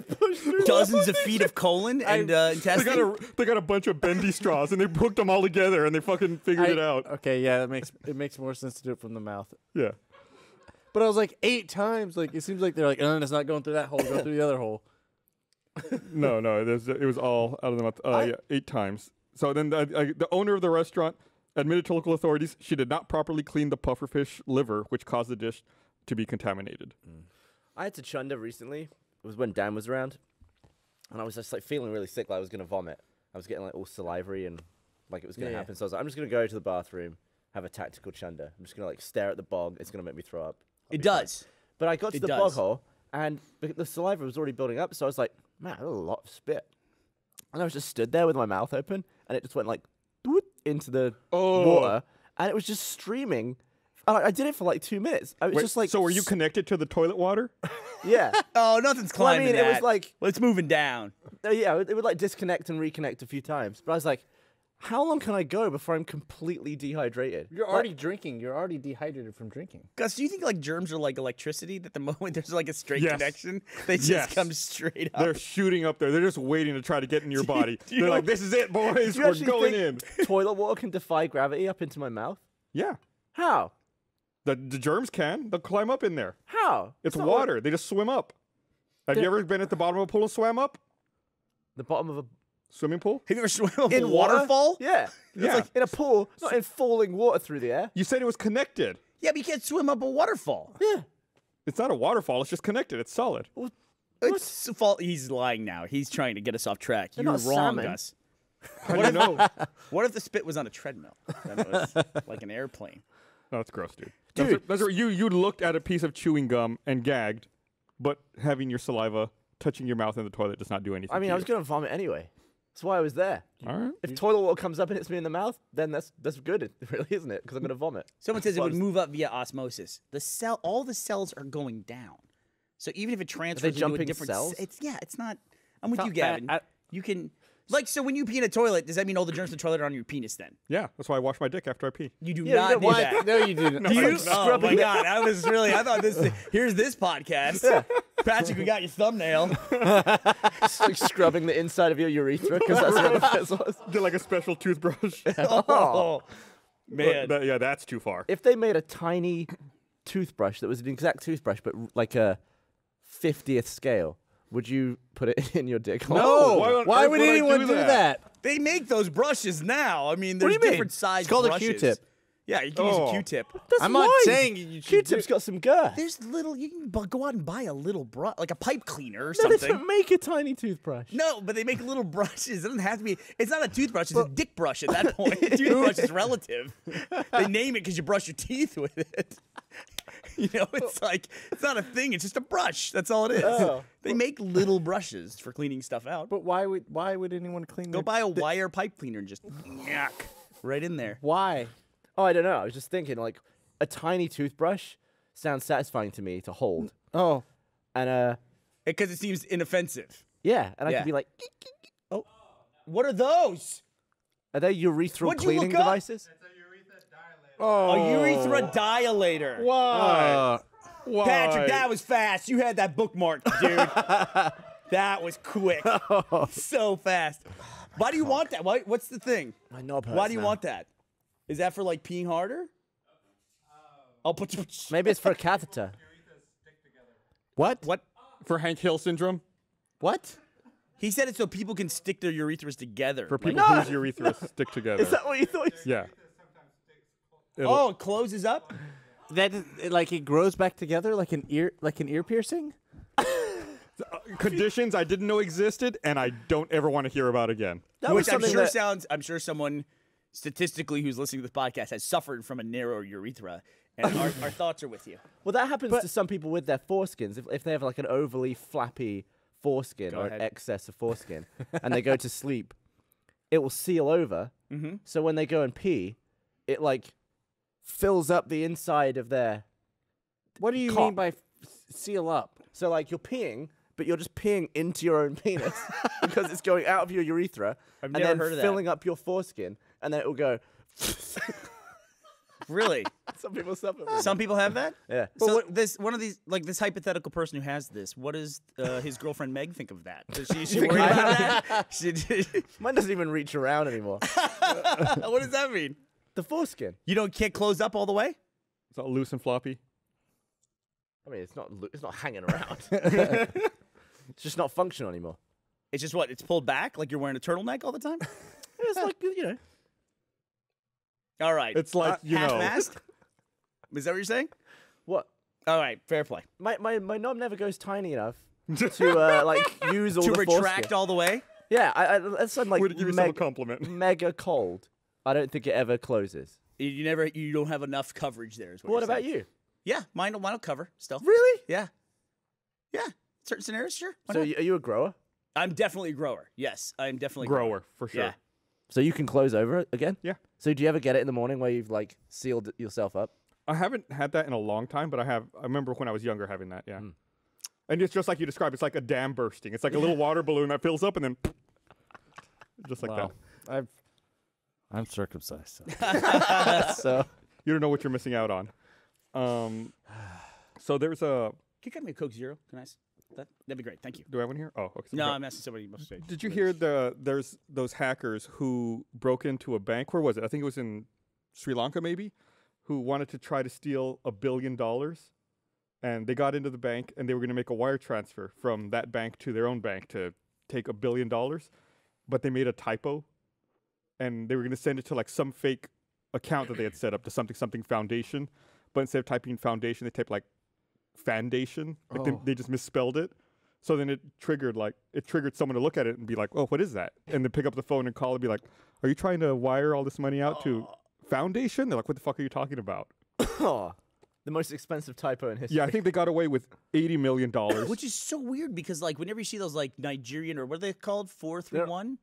dozens of feet of colon and They intestine? got a bunch of bendy straws, and they hooked them all together, and they fucking figured it out. Okay, yeah, it makes more sense to do it from the mouth. Yeah. But I was like 8 times. Like it seems like they're like, it's not going through that hole. Go through the other hole. No, it was all out of the mouth. Yeah, 8 times. So then the owner of the restaurant admitted to local authorities she did not properly clean the pufferfish liver, which caused the dish to be contaminated. I had to chunder recently. It was when Dan was around, and I was just like feeling really sick, like I was gonna vomit. I was getting like all salivary and like it was gonna happen. So I was like, I'm just gonna go to the bathroom, have a tactical chunder. I'm just gonna like stare at the bog. It's gonna make me throw up. It does. But I got to It the does. bog hole, and the saliva was already building up. So I was like, man, that's a lot of spit. And I was just stood there with my mouth open, and it just went like doot into the water, and it was just streaming. And I did it for like 2 minutes. I was Wait, just like, so were you connected to the toilet water? yeah. Oh, nothing's Well, I climbing mean, it was that. like- Well, it's moving down. Yeah, it would like disconnect and reconnect a few times. But I was like, how long can I go before I'm completely dehydrated? You're already drinking. You're already dehydrated from drinking. Gus, do you think like germs are like electricity? That the moment there's like a straight Yes. connection, they just Yes. come straight up. They're shooting up there. They're just waiting to try to get in your body. do you They're know- like, this is it, boys. Do you We're actually going in. think toilet water can defy gravity up into my mouth? Yeah. How? The germs can. They'll climb up in there. How? It's not water. They just swim up. Have you ever been at the bottom of a pool and swam up? The bottom of a Swimming pool? Have you ever swum up in a water? waterfall? Yeah. It's Yeah. like in a pool, not in falling water through the air. You said it was connected. Yeah, but you can't swim up a waterfall. Yeah. It's not a waterfall. It's just connected. It's solid. It's He's lying now. He's trying to get us off track. They're You're not wrong, salmon. Gus. How do you know? What if the spit was on a treadmill? Then it was like an airplane. No, that's gross, dude. Dude. You looked at a piece of chewing gum and gagged, but having your saliva touching your mouth in the toilet does not do anything. I mean, to I was going to vomit anyway. That's why I was there. you. All right. If toilet water comes up and hits me in the mouth, then that's good, really, isn't it? Because I'm going to vomit. Someone says it would Well, move up via osmosis. All the cells are going down. So even if it transfers into a jumping different cells? it's not. I'm with not you, Gavin. bad. You can so when you pee in a toilet, does that mean all the germs in the toilet are on your penis then? Yeah, that's why I wash my dick after I pee. You do Yeah, not you do don't- that. No, you didn't. Do you? like Oh scrubbing my it. god! I thought here's this podcast. Patrick, we got your thumbnail. Just like scrubbing the inside of your urethra, because that's what the first was. Get like a special toothbrush. Oh man. Yeah, that's too far. If they made a tiny toothbrush that was an exact toothbrush, but like a 50th scale, would you put it in your dick hole? No. Why on Why earth would would I anyone do do that? that? They make those brushes now. I mean, do there's you mean? different size It's called a brushes. Q-tip. Yeah, you can use a Oh. Q-tip. That's I'm not why. saying you should Q-tip's got some girth. There's little. You can go out and buy a little brush, like a pipe cleaner or No, they something. don't make a tiny toothbrush. No, but they make little brushes. It doesn't have to be. It's not a toothbrush. It's a dick brush at that point. Toothbrush is relative. They name it because you brush your teeth with it. You know, it's like it's not a thing. It's just a brush. That's all it is. Oh. They make little brushes for cleaning stuff out. But why would anyone clean Go their buy a wire pipe cleaner and just yuck right in there. Why? Oh, I don't know. I was just thinking, like, a tiny toothbrush sounds satisfying to me to hold. Oh, And, Because it seems inoffensive. yeah, and I Yeah. could be like, What are those? are they urethral What'd you cleaning look up? devices? Oh, A urethra dilator. Why? Why? Patrick, that was fast. You had that bookmark, dude. That was quick. So fast. Why do you want that? What's the thing? My knob hurts Why do you now. want that? Is that for like peeing harder? I'll put you. Maybe it's for a catheter. what? What? For Hank Hill syndrome? What? He said it so people can stick their urethras together. For Like- people whose urethras stick together. Is that what you thought? Yeah. oh, it closes up? That is, like it grows back together like an ear piercing? Conditions I didn't know existed and I don't ever want to hear about again. That was Which I'm something sure that- I'm sure someone statistically who's listening to this podcast has suffered from a narrow urethra. And our thoughts are with you. Well, that happens to some people with their foreskins. If they have like an overly flappy foreskin or ahead. an excess of foreskin, and they go to sleep, it will seal over. Mm-hmm. So when they go and pee, it like fills up the inside of their. What do you Cock. mean by seal up? So like you're peeing, but you're just peeing into your own penis because it's going out of your urethra I've and never then heard of that. filling up your foreskin, and then it will go. Really? Some people suffer. from Some people have that? Yeah. So this this hypothetical person who has this, what does his girlfriend Meg think of that? Does she worry about that? Mine doesn't even reach around anymore. What does that mean? The foreskin. You can't close up all the way? It's not loose and floppy. I mean, it's not hanging around. It's just not functional anymore. It's just what? It's pulled back like you're wearing a turtleneck all the time? It's like, you know. All right. It's like, you know. half-mast? Is that what you're saying? What? All right, fair play. My knob never goes tiny enough to like use all To the retract foreskin. all the way? Yeah, unless I'm like Way to give yourself a compliment. mega cold, I don't think it ever closes. You don't have enough coverage there. Is what What you're about saying. you? Yeah, mine will cover still. Really? Yeah. Yeah. Certain scenarios, sure. Why So not? are you a grower? I'm definitely a grower. Yes, I'm definitely a Grower, for sure. Yeah. So you can close over it again? Yeah. So do you ever get it in the morning where you've like sealed yourself up? I haven't had that in a long time, but I remember when I was younger having that, yeah. And it's just like you described. It's like a dam bursting. It's like a little water balloon that fills up and then just like that. I'm circumcised. So You don't know what you're missing out on. So there's a... Can you cut me a Coke Zero? Can I? That'd be great. Thank you. Do I have one here? Oh, okay. No, I'm asking somebody upstairs. Did you hear there's those hackers who broke into a bank? Where was it? I think it was in Sri Lanka, maybe, who wanted to try to steal $1 billion. And they got into the bank and they were going to make a wire transfer from that bank to their own bank to take $1 billion, but they made a typo, and they were going to send it to like some fake account that they had set up, to something foundation, but instead of typing foundation, they typed like Fandation. Like they just misspelled it. So then it triggered someone to look at it and be like, oh, what is that? And then pick up the phone and call and be like, are you trying to wire all this money out to Foundation? They're like, what the fuck are you talking about? The most expensive typo in history. Yeah, I think they got away with $80 million. Which is so weird because, like, whenever you see those, like, Nigerian or what are they called? 431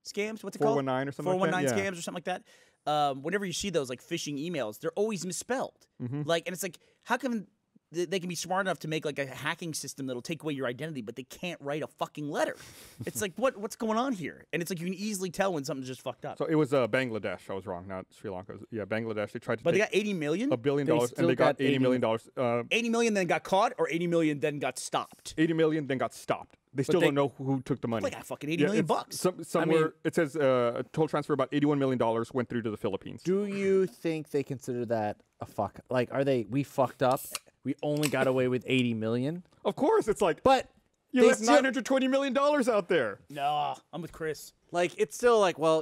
scams? What's it called? 419 or something like that. 419 Yeah. scams or something like that. Whenever you see those, like, phishing emails, they're always misspelled. Like, and it's like, how come they can be smart enough to make, like, a hacking system that'll take away your identity, but they can't write a fucking letter? It's like, what's going on here? And it's like, you can easily tell when something's just fucked up. So it was Bangladesh. I was wrong, not Sri Lanka. Yeah, Bangladesh. They tried to But they take got $80 million? $1 billion, They and still they got got $80 million. 80 million then got caught, or 80 million then got stopped? 80 million, then got stopped. They still they- don't know who took the money. Like, fucking 80 million bucks. Somewhere it says a total transfer about $81 million went through to the Philippines. Do you think they consider that a fuck? Like, we fucked up? We only got away with 80 million? Of course, it's like, But you they left still- $920 million out there. No, I'm with Chris. like, it's still like, well,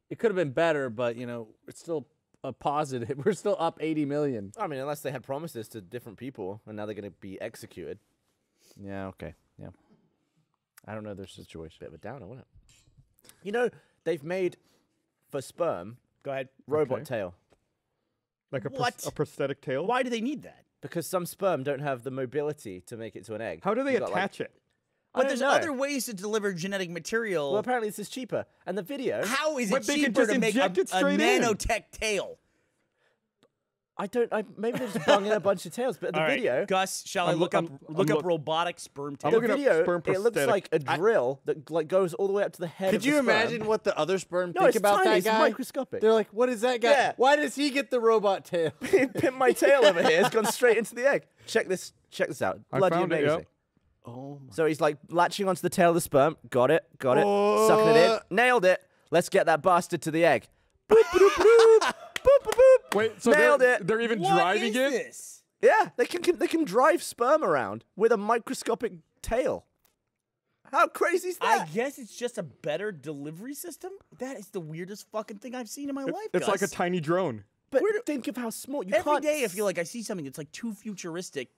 it could have been better, but, it's still a positive. We're still up 80 million. I mean, unless they had promises to different people, and now they're going to be executed. Yeah, okay. Yeah. I don't know their situation. Bit of a downer, wasn't it? They've made, for sperm, Go ahead. robot Okay. tail. Like What? a prosthetic tail. Why do they need that? Because some sperm don't have the mobility to make it to an egg. How do they You've got, like- attach it? I But don't there's know. other ways to deliver genetic material. Well, apparently this is cheaper. And the video... How is But it they could cheaper just to make a inject it straight in. nanotech tail? Maybe they just bung in a bunch of tails, but the All right, video... Gus, shall I I'm look loo- up I'm look up look- robotic sperm tail? The looking up video, sperm it looks prosthetic. like a drill that like goes all the way up to the head Could of the you sperm. imagine what the other sperm No, think it's about tiny, that it's guy? microscopic. They're like, what is that guy? Yeah. Why does he get the robot tail? Pimp my tail over here. It's gone straight into the egg. Check this out. I Bloody found it, amazing. yep. Oh my. So he's like latching onto the tail of the sperm. Got it. Sucking it in. Nailed it. Let's get that bastard to the egg. Boop, boop, boop, boop, boop, boop. Wait, so Nailed it. they're even What driving is it? this? Yeah, they can drive sperm around with a microscopic tail. How crazy is I that? guess it's just a better delivery system. That is the weirdest fucking thing I've seen in my life. It's like a Gus. tiny drone. But think of how small. You Every can't day I feel like I see something that's like too futuristic.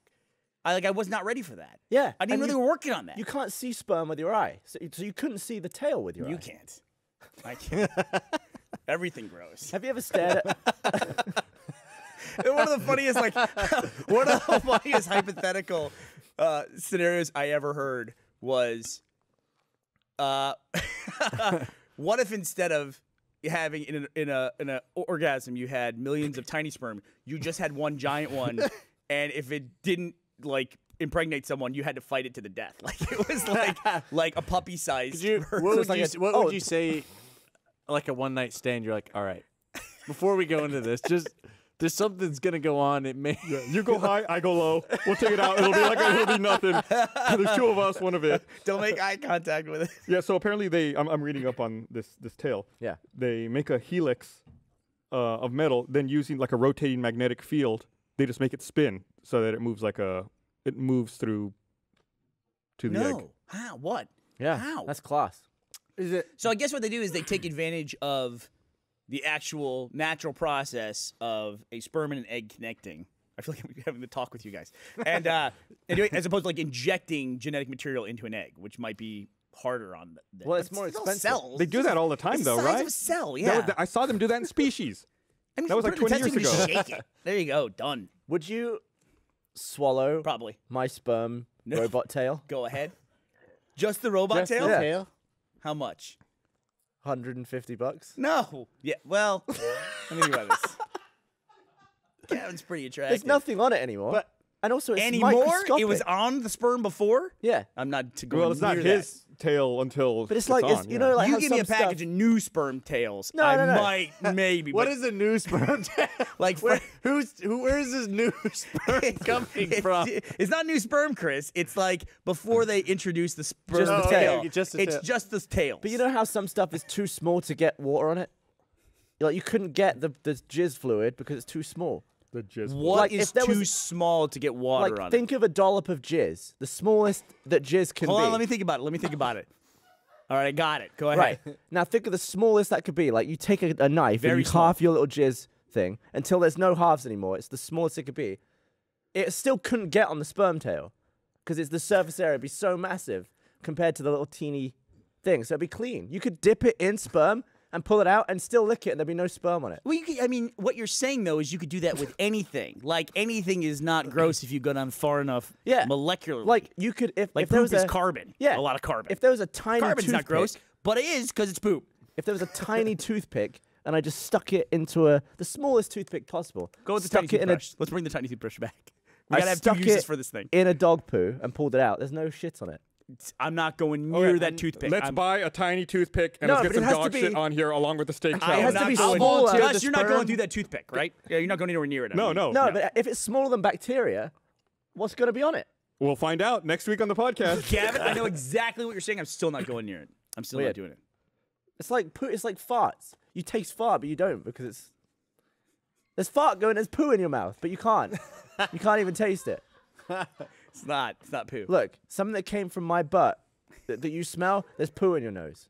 I was not ready for that. Yeah, I didn't and know they were working on that. You can't see sperm with your eye, so you couldn't see the tail with your You eye. can't. I can't. Everything grows. Have you ever stared at? One of the funniest, one of the funniest hypothetical scenarios I ever heard was, what if instead of having in a orgasm you had millions of tiny sperm, you just had one giant one, and if it didn't impregnate someone, you had to fight it to the death. Like it was like a puppy sized. What would you say? Like a one night stand, you're like, all right. Before we go into this, just there's something's gonna go on. It may. Yeah, you go high, I go low. We'll take it out. It'll be nothing. There's two of us, one of it. Don't make eye contact with it. Yeah. So apparently I'm reading up on this tail. Yeah. They make a helix of metal, then using like a rotating magnetic field, they just make it spin so that it moves through to the egg. How? What? Yeah, How? that's class. Is it? So I guess what they do is they take advantage of the actual natural process of a sperm and an egg connecting. I feel like I'm having to talk with you guys. And anyway, as opposed to injecting genetic material into an egg, which might be harder on them. Well, it's more still expensive. Cells. They do that all the time, It's though, the size right? of a cell, That yeah. was I saw them do that in Species. I mean, that was put like it in the 20 years test tube, ago. you Shake it. There you go. Done. Would you swallow Probably. my sperm No. robot tail? Go ahead. Just the robot Just tail? the Yeah. tail? How much? $150. No. Yeah. Well, let me think about this. Gavin's pretty attractive. There's nothing on it anymore. And also, it's anymore. microscopic. It was on the sperm before. Yeah, I'm not to go. Well, it's not near his tail until. but it's like on, you know, like You how give me a some package stuff- of new sperm tails. No, I no, no. might, maybe. What but is a new sperm tail? like Where is this new sperm coming from? It's not new sperm, Chris. It's like before they introduced the sperm Just the tail. tail. Just the it's tail. just the tail. But you know how some stuff is too small to get water on it? Like you couldn't get the jizz fluid because it's too small. The jizz. what like, is if there too was- small to get water Like on think of a dollop of jizz, the smallest that jizz it? can Hold be. on, let me think about it. All right, I got it. Go ahead. Right. Now think of the smallest that could be. Like you take a knife Very and you small. half your little jizz thing until there's no halves anymore. It's the smallest it could be. It still couldn't get on the sperm tail because it's the surface area would be so massive compared to the little teeny thing. So it'd be clean. You could dip it in sperm and pull it out and still lick it and there'd be no sperm on it. Well, I mean, what you're saying, though, is you could do that with anything. Like, anything is not gross if you go down far enough molecularly. Like, you could, if Like there poop was is a, carbon. Yeah. A lot of carbon. If there was a tiny Carbon's toothpick, not gross, but it is because it's poop. If there was a tiny toothpick and I just stuck it into the smallest toothpick possible. Go with the stuck tiny it in a, toothbrush. Let's bring the tiny toothbrush back. We I gotta have two stuck uses it for this thing. in a dog poo and pulled it out. There's no shits on it. I'm not going near Okay, that toothpick. Let's buy a tiny toothpick and No, let's but get it some has to dog shit be- on here along with the steak I challenge. am has to not be going. smaller. Gus, The you're not going sperm- through that toothpick, right? Yeah, you're not going anywhere near it. I No, mean. no. No, but if it's smaller than bacteria, what's going to be on it? We'll find out next week on the podcast. Gavin, I know exactly what you're saying. I'm still not going near it. I'm still not Weird. doing it. It's like poo. It's like farts. You taste fart, but you don't because there's fart going. There's poo in your mouth, but you can't. You can't even taste it. It's not. It's not poo. Look, something that came from my butt that you smell. There's poo in your nose.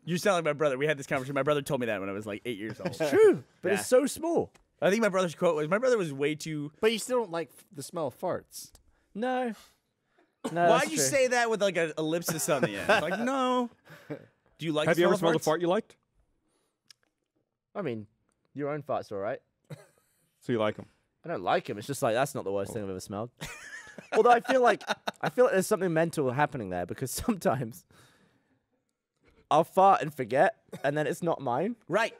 You sound like my brother. We had this conversation. My brother told me that when I was like 8 years old. True, but Yeah. it's so small. I think my brother's quote was, "My brother was way too." But you still don't like the smell of farts. No. Why'd that's you true. say that with like an ellipsis on the end? Like, no. Do you like? Have the you ever smell smelled a of farts? fart you liked? I mean, your own fart's all right. So you like them? I don't like him. It's just like that's not the worst thing I've ever smelled. Although I feel like there's something mental happening there because sometimes I'll fart and forget, and then it's not mine, Right.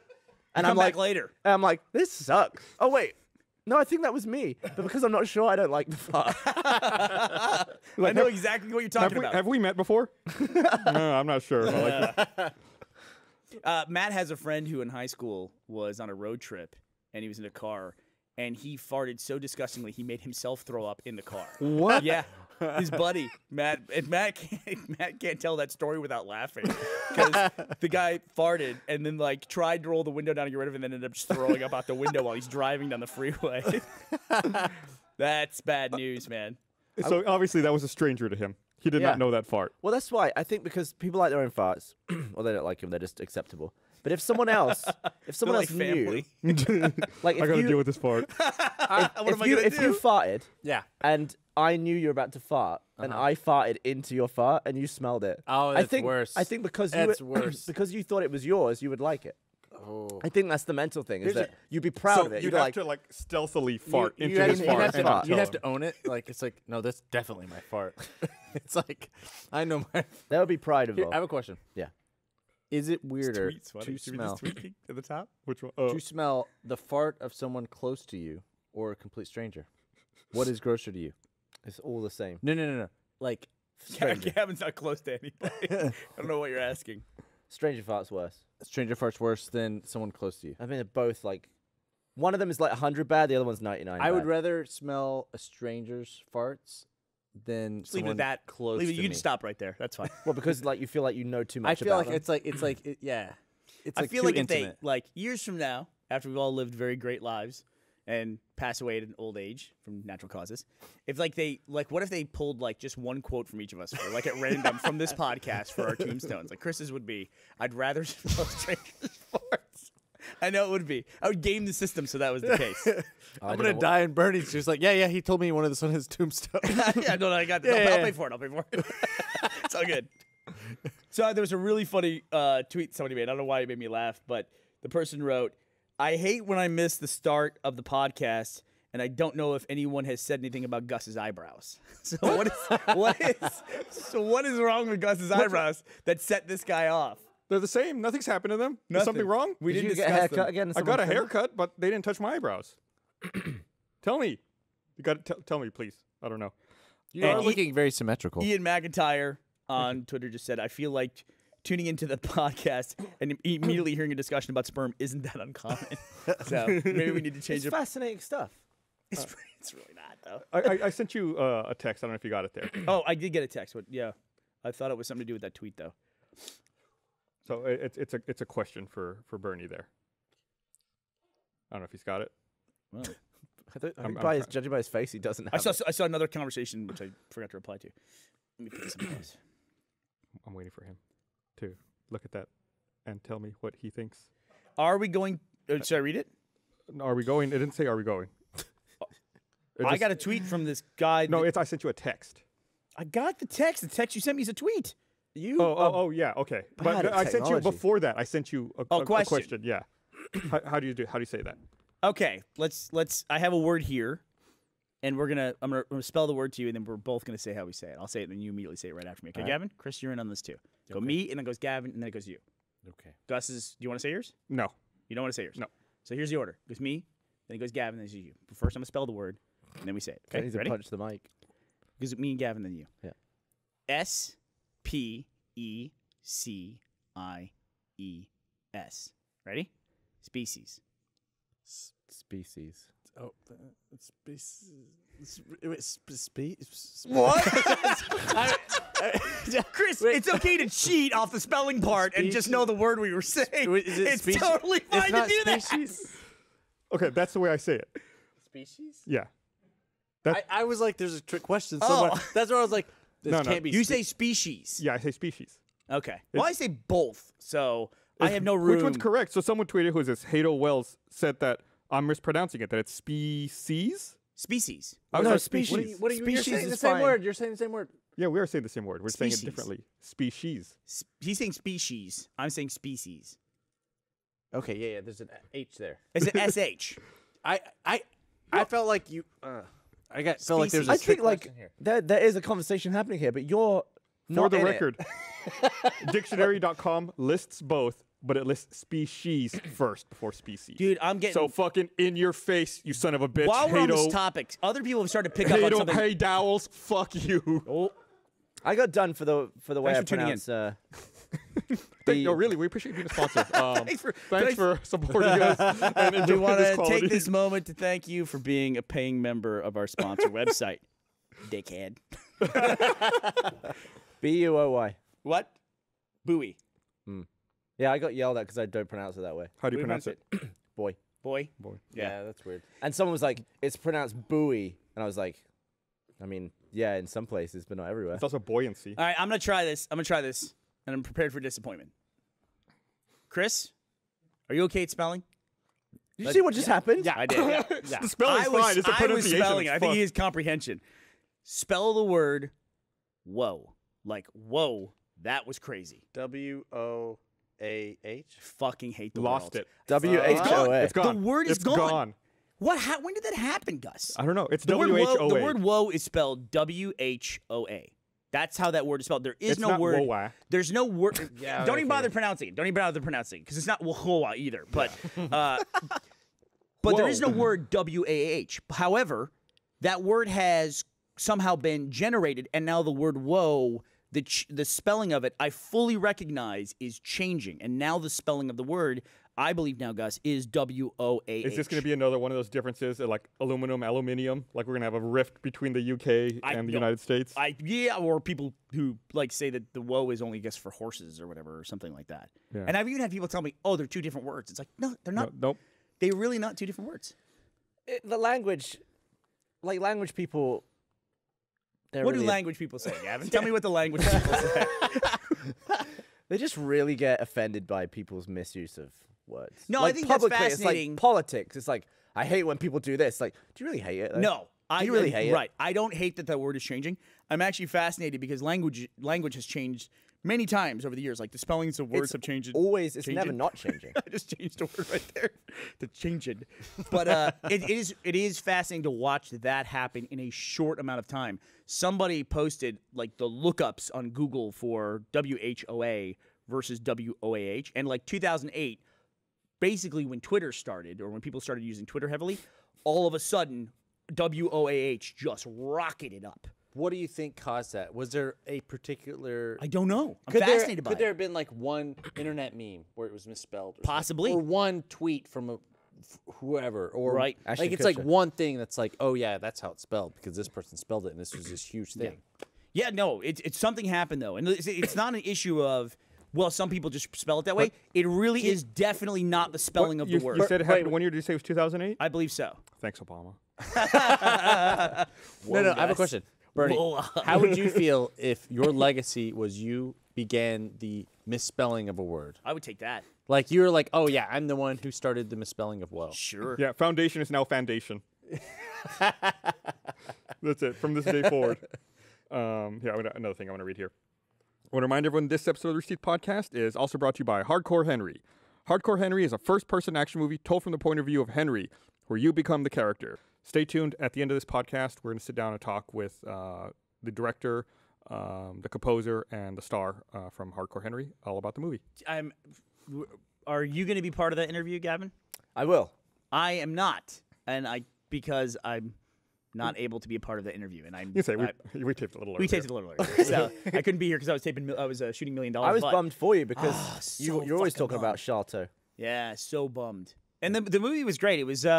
and Come I'm back like, later. and I'm like, this sucks. Oh wait, no, I think that was me, but because I'm not sure, I don't like the fart. I know exactly what you're talking about. Have we met before? No, I'm not sure. I like Matt has a friend who in high school was on a road trip and he was in a car and he farted so disgustingly he made himself throw up in the car. What? Yeah. His buddy, Matt, and Matt can't tell that story without laughing because the guy farted and then like tried to roll the window down to get rid of it and then ended up just throwing up out the window while he's driving down the freeway. That's bad news, man. So obviously that was a stranger to him. He did Yeah. not know that fart. Well, that's why I think because people like their own farts, or they don't like them, they're just acceptable. But if someone else, They're like family. knew, like if I gotta you, deal with this fart. What am I gonna if you do? farted Yeah. and I knew you were about to fart, and I farted into your fart, and you smelled it. Oh, I that's think, worse. I think because That's you worse. because you thought it was yours, you would like it. Oh. I think that's the mental thing, is Here's that a- you'd be proud So of it. you'd You'd be have like, to like stealthily fart you into have his to- fart. have to and not fart. tell You'd have him. to own it. Like it's like, no, that's definitely my fart. It's like, I know my. there would be pride Here, involved. I have a question. Yeah. Is it weirder Tweets, what? to Should we just smell tweet at the top? Which one? to smell the fart of someone close to you or a complete stranger? What is grosser to you? It's all the same. No. Like stranger. Gavin's not close to anybody. I don't know what you're asking. Stranger farts worse. Stranger farts worse than someone close to you. I mean, they're both like, one of them is like 100 bad, the other one's 99 I would bad. rather smell a stranger's farts than Just leave it someone at that. close Leave it, to you me. can stop right there. That's fine. Well, because like you feel like you know too I much feel about like them. it's like yeah. It's I like feel too like if intimate. they like years from now, after we've all lived very great lives and pass away at an old age from natural causes, if like they like, what if they pulled like just one quote from each of us, for, like at random from this podcast for our tombstones? Like Chris's would be, "I'd rather smell strangers' farts." I know it would be. I would game the system so that was the case. I I'm don't gonna know die, and Bernie's just like, yeah. He told me he wanted this on his tombstone. Yeah, no, I got this. Yeah, I'll yeah. pay for it. I'll pay for it. It's all good. So there was a really funny tweet somebody made. I don't know why it made me laugh, but the person wrote, "I hate when I miss the start of the podcast, and I don't know if anyone has said anything about Gus's eyebrows." So what is wrong with Gus's eyebrows that set this guy off? They're the same. Nothing's happened to them. Is Nothing. something wrong? We Did didn't you get a discuss haircut them. again? I got a haircut, but they didn't touch my eyebrows. Tell me. You got to tell me, please. I don't know. You And are looking very symmetrical. Ian McIntyre on Twitter just said, "I feel like tuning into the podcast and immediately hearing a discussion about sperm isn't that uncommon." So maybe we need to change It's it. fascinating stuff. It's really not though. I sent you a text. I don't know if you got it there. Oh, I did get a text. But yeah, I thought it was something to do with that tweet though. So it's a question for Burnie there. I don't know if he's got it. Well, I'm Judging by his face, he doesn't have I saw another conversation which I forgot to reply to. Let me put this in place. I'm waiting for him to look at that and tell me what he thinks. Are we going? Should I read it? Are we going? It didn't say, are we going? I got a tweet from this guy. No, I sent you a text. I got the text. The text you sent me is a tweet. You. Oh, yeah, okay. bad But at I sent you technology. before that. I sent you a question. Yeah. How do you say that? Okay, let's. I have a word here, and I'm gonna spell the word to you, and then we're both gonna say how we say it. I'll say it, and then you immediately say it right after me. Okay, Gavin? Chris, you're in on this too. Go me, and then goes Gavin, and then it goes you. Okay. Gus is. Do you want to say yours? No. You don't want to say yours. No. So here's the order. It goes me, then it goes Gavin, then it's you. But first, I'm gonna spell the word, and then we say it. I Okay, need to ready? punch the mic. It goes me and Gavin, then you. Yeah. SPECIES. Ready? Species. Species. Oh, it's What? Chris, it's okay to cheat off the spelling part and just know the word we were saying. Is it It's species? totally fine It's to not do that. species. Okay, that's the way I say it. Species? Yeah. I was like, there's a trick question. Oh. Somewhere. That's where I was like, this No, no. can't be. You say species. Yeah, I say species. Okay. Well, I say both, so I have no room. Which one's correct? So someone tweeted, who is this? Hato Wells said that I'm mispronouncing it, that it's species? Species. I was No, like, species. What are you? You're Species saying the is same fine. word. You're saying the same word. Yeah, we are saying the same word. We're saying Species. it differently. Species. He's saying species. I'm saying species. Okay, yeah. There's an H there. It's an SH. I felt like you. Felt like there's a I trick think like question here. there is a conversation happening here, but you're For not the in it. record, dictionary.com lists both, but it lists species first before species. Dude, I'm getting... So fucking in your face, you son of a bitch. While we're on this Hato. topic, other people have started to pick up on Hato, something. hey dowels, fuck you. Oh, I got done for the way Thanks I for tuning in. pronounce. No, really, we appreciate you being a sponsor. Thanks Thanks for supporting us and we enjoying want this to quality. take this moment to thank you for being a paying member of our sponsor website, dickhead. BUOY. What? Buoy. Yeah, I got yelled at because I don't pronounce it that way. How do you pronounce it? Boy. Boy. Yeah, that's weird. And someone was like, "It's pronounced buoy," and I was like, "I mean, yeah, in some places, but not everywhere." It's also buoyancy. All right, I'm going to try this. And I'm prepared for disappointment. Chris, are you okay at spelling? Did you see what just happened? Yeah, I did. Yeah. The spelling's fine. It's the I was pronunciation. spelling. It's I think fucked. he has comprehension. Spell the word whoa. Like, whoa, that was crazy. WOAH. Fucking hate the Lost world. it. WHOA. It's gone. The word is It's gone. When did that happen, Gus? I don't know. It's The word WHOA. the word woe is spelled WHOA. That's how that word is spelled. There is It's no not word. woa. There's no word. Yeah, Don't even okay. bother pronouncing it. Don't even bother pronouncing it because it's not whoa either. But but there is no word WAH. However, that word has somehow been generated, and now the word woe, the spelling of it, I fully recognize is changing, and now the spelling of the word, I believe now, Gus, is WOAH. Is this going to be another one of those differences, like aluminium? Like we're going to have a rift between the UK and the United States? Or people who like say that the woe is only, I guess, for horses or whatever, or something like that. Yeah. And I've even had people tell me, "Oh, they're two different words." It's like, no, they're not. Nope. They're really not two different words. The language, like language people. What do language people say, Gavin? Tell me what the language people say. They just really get offended by people's misuse of words. No, I like think that's publicly, fascinating. It's like politics. It's like, I hate when people do this. Like, do you really hate it? though? No. Do you really hate it? Right. I don't hate that that word is changing. I'm actually fascinated because language has changed many times over the years. Like the spellings of words It's have changed. It's never changing. not changing. I just changed a word right there. The changing. But it is fascinating to watch that happen in a short amount of time. Somebody posted like the lookups on Google for WHOA versus WOAH, and like 2008, basically when Twitter started or when people started using Twitter heavily, all of a sudden WOAH just rocketed up. What do you think caused that? Was there a particular? I don't know. I'm Could fascinated by Could there it. have been like one internet meme where it was misspelled? Or Possibly. something? Or one tweet from whoever. Or Right. Ashton like it's like Kutcher. one thing that's like, oh yeah, that's how it's spelled because this person spelled it and this was this huge thing. Yeah, no, it's something happened though, and it's not an issue of well, some people just spell it that way. It really is definitely not the spelling of the word. You said it happened 1 year. Did you say it was 2008? I believe so. Thanks, Obama. No, I have a Gus. question. Bernie, Whoa. how would you feel if your legacy was you began the misspelling of a word. I would take that. Like you're like, oh yeah, I'm the one who started the misspelling of woe. Sure. Yeah, foundation is now foundation. That's it from this day forward. Another thing I want to read here. I want to remind everyone this episode of the Rooster Teeth podcast is also brought to you by Hardcore Henry. Hardcore Henry is a first-person action movie told from the point of view of Henry, where you become the character. Stay tuned. At the end of this podcast, we're going to sit down and talk with the director, the composer, and the star from Hardcore Henry all about the movie. Are you going to be part of that interview, Gavin? I will. I am not, because I'm not able to be a part of the interview, and You say we taped a little earlier. we taped it a little earlier, so I couldn't be here because I was shooting $1 Million. I was bummed for you because so you're always fucking talking about Sharto. Yeah, so bummed. And the movie was great. It was it's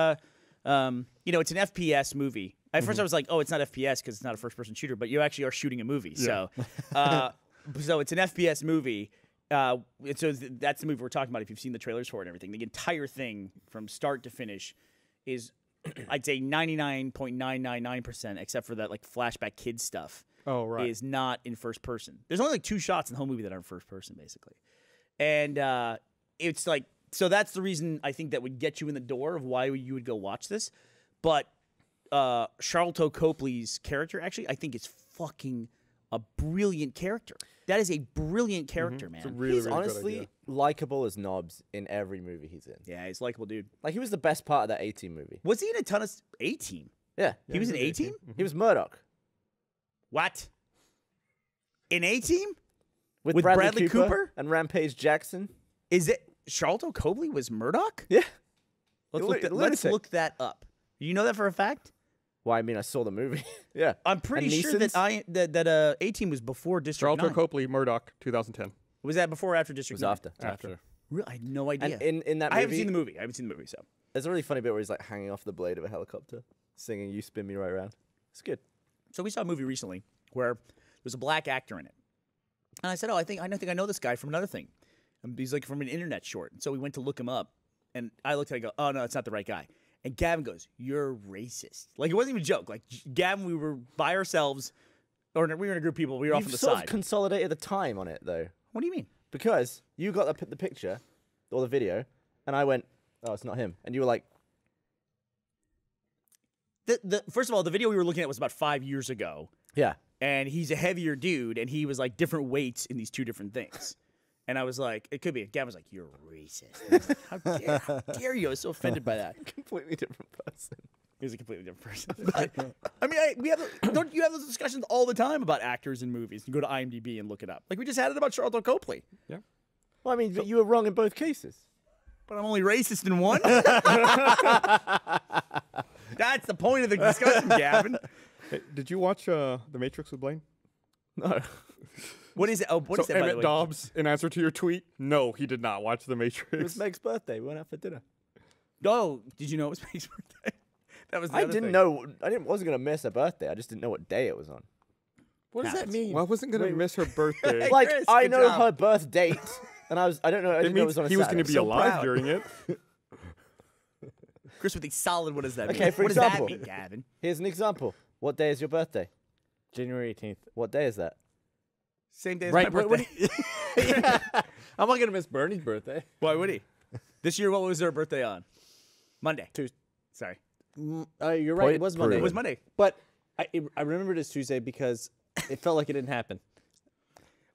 an FPS movie. At first I was like, oh, it's not FPS because it's not a first-person shooter, but you actually are shooting a movie. Yeah. So it's an FPS movie. And so that's the movie we're talking about. If you've seen the trailers for it and everything, the entire thing from start to finish is, I'd say 99.999%, except for that like flashback kid stuff. Oh, right. Is not in first person. There's only like 2 shots in the whole movie that are in first person, basically. And it's like, so that's the reason I think that would get you in the door of why you would go watch this. But Charlton Copley's character, actually, I think is fucking a brilliant character. That is a brilliant character, man. It's a really, He's really good honestly idea. likable as knobs in every movie he's in. Yeah, he's a likable dude. Like, he was the best part of that A-Team movie. Was he in a ton of A-Team? Yeah. He was in A-Team? He was Murdoch. What? In A-Team? With Bradley Cooper? and Rampage Jackson. Is it Charlton Copley was Murdoch? Yeah. Let's look that up. You know that for a fact? Well, I mean, I saw the movie. Yeah. I'm pretty And sure Neeson's? that A-Team was before District Charlton 9. Copley, Murdoch, 2010. Was that before or after It District was 9? after. After. Really? I had no idea. And in that movie, I haven't seen the movie. So there's a really funny bit where he's like hanging off the blade of a helicopter, singing "You Spin Me Right Round." It's good. So we saw a movie recently where there's a black actor in it. And I said, oh, I think I know this guy from another thing. And he's like from an internet short. And so we went to look him up. And I looked at it and go, oh, no, it's not the right guy. And Gavin goes, you're racist. Like, it wasn't even a joke. Like, Gavin, we were by ourselves. Or we were in a group of people. We were off on You've the sort side. of consolidated the time on it, though, What do you mean? because you got the picture or the video, and I went, "Oh, it's not him," and you were like, First of all, the video we were looking at was about 5 years ago. "Yeah." And he's a heavier dude. And he was like different weights in these 2 different things. And I was like, it could be. Gavin was like, you're racist. And I was like, how dare you? I was so offended by that. Completely different person. He was a completely different person. I mean, don't you have those discussions all the time about actors in movies? You go to IMDb and look it up. Like we just had it about Charlton Copley. Yeah. Well, I mean, but you were wrong in both cases. But I'm only racist in one? That's the point of the discussion, Gavin. Hey, did you watch The Matrix with Blaine? No. What is it? Oh, what is that, by the Emmett way? Dobbs, in answer to your tweet, no, he did not watch The It Matrix. was Meg's birthday. We went out for dinner. Oh, did you know it was Meg's birthday? That was the I other didn't thing. know. Wasn't gonna miss her birthday. I just didn't know what day it was on. What does that Happens. mean? Well, I wasn't going to miss her birthday. Hey, Like Chris, I good know job. her birth date, and I don't know. I it didn't know it means was on a he was going to be Saturday. So alive proud. during it. Chris with a solid, what does that mean? Okay, for what example. does that mean, Gavin? Here's an example. What day is your birthday? January 18th. What day is that? Same day as Right. my What, birthday. yeah. I'm not gonna miss Bernie's birthday. Why would he? This year, what was their birthday on? Monday. Tuesday. Sorry. You're right. Point It was Monday. It was Monday. But I remembered it's Tuesday because it felt like it didn't happen.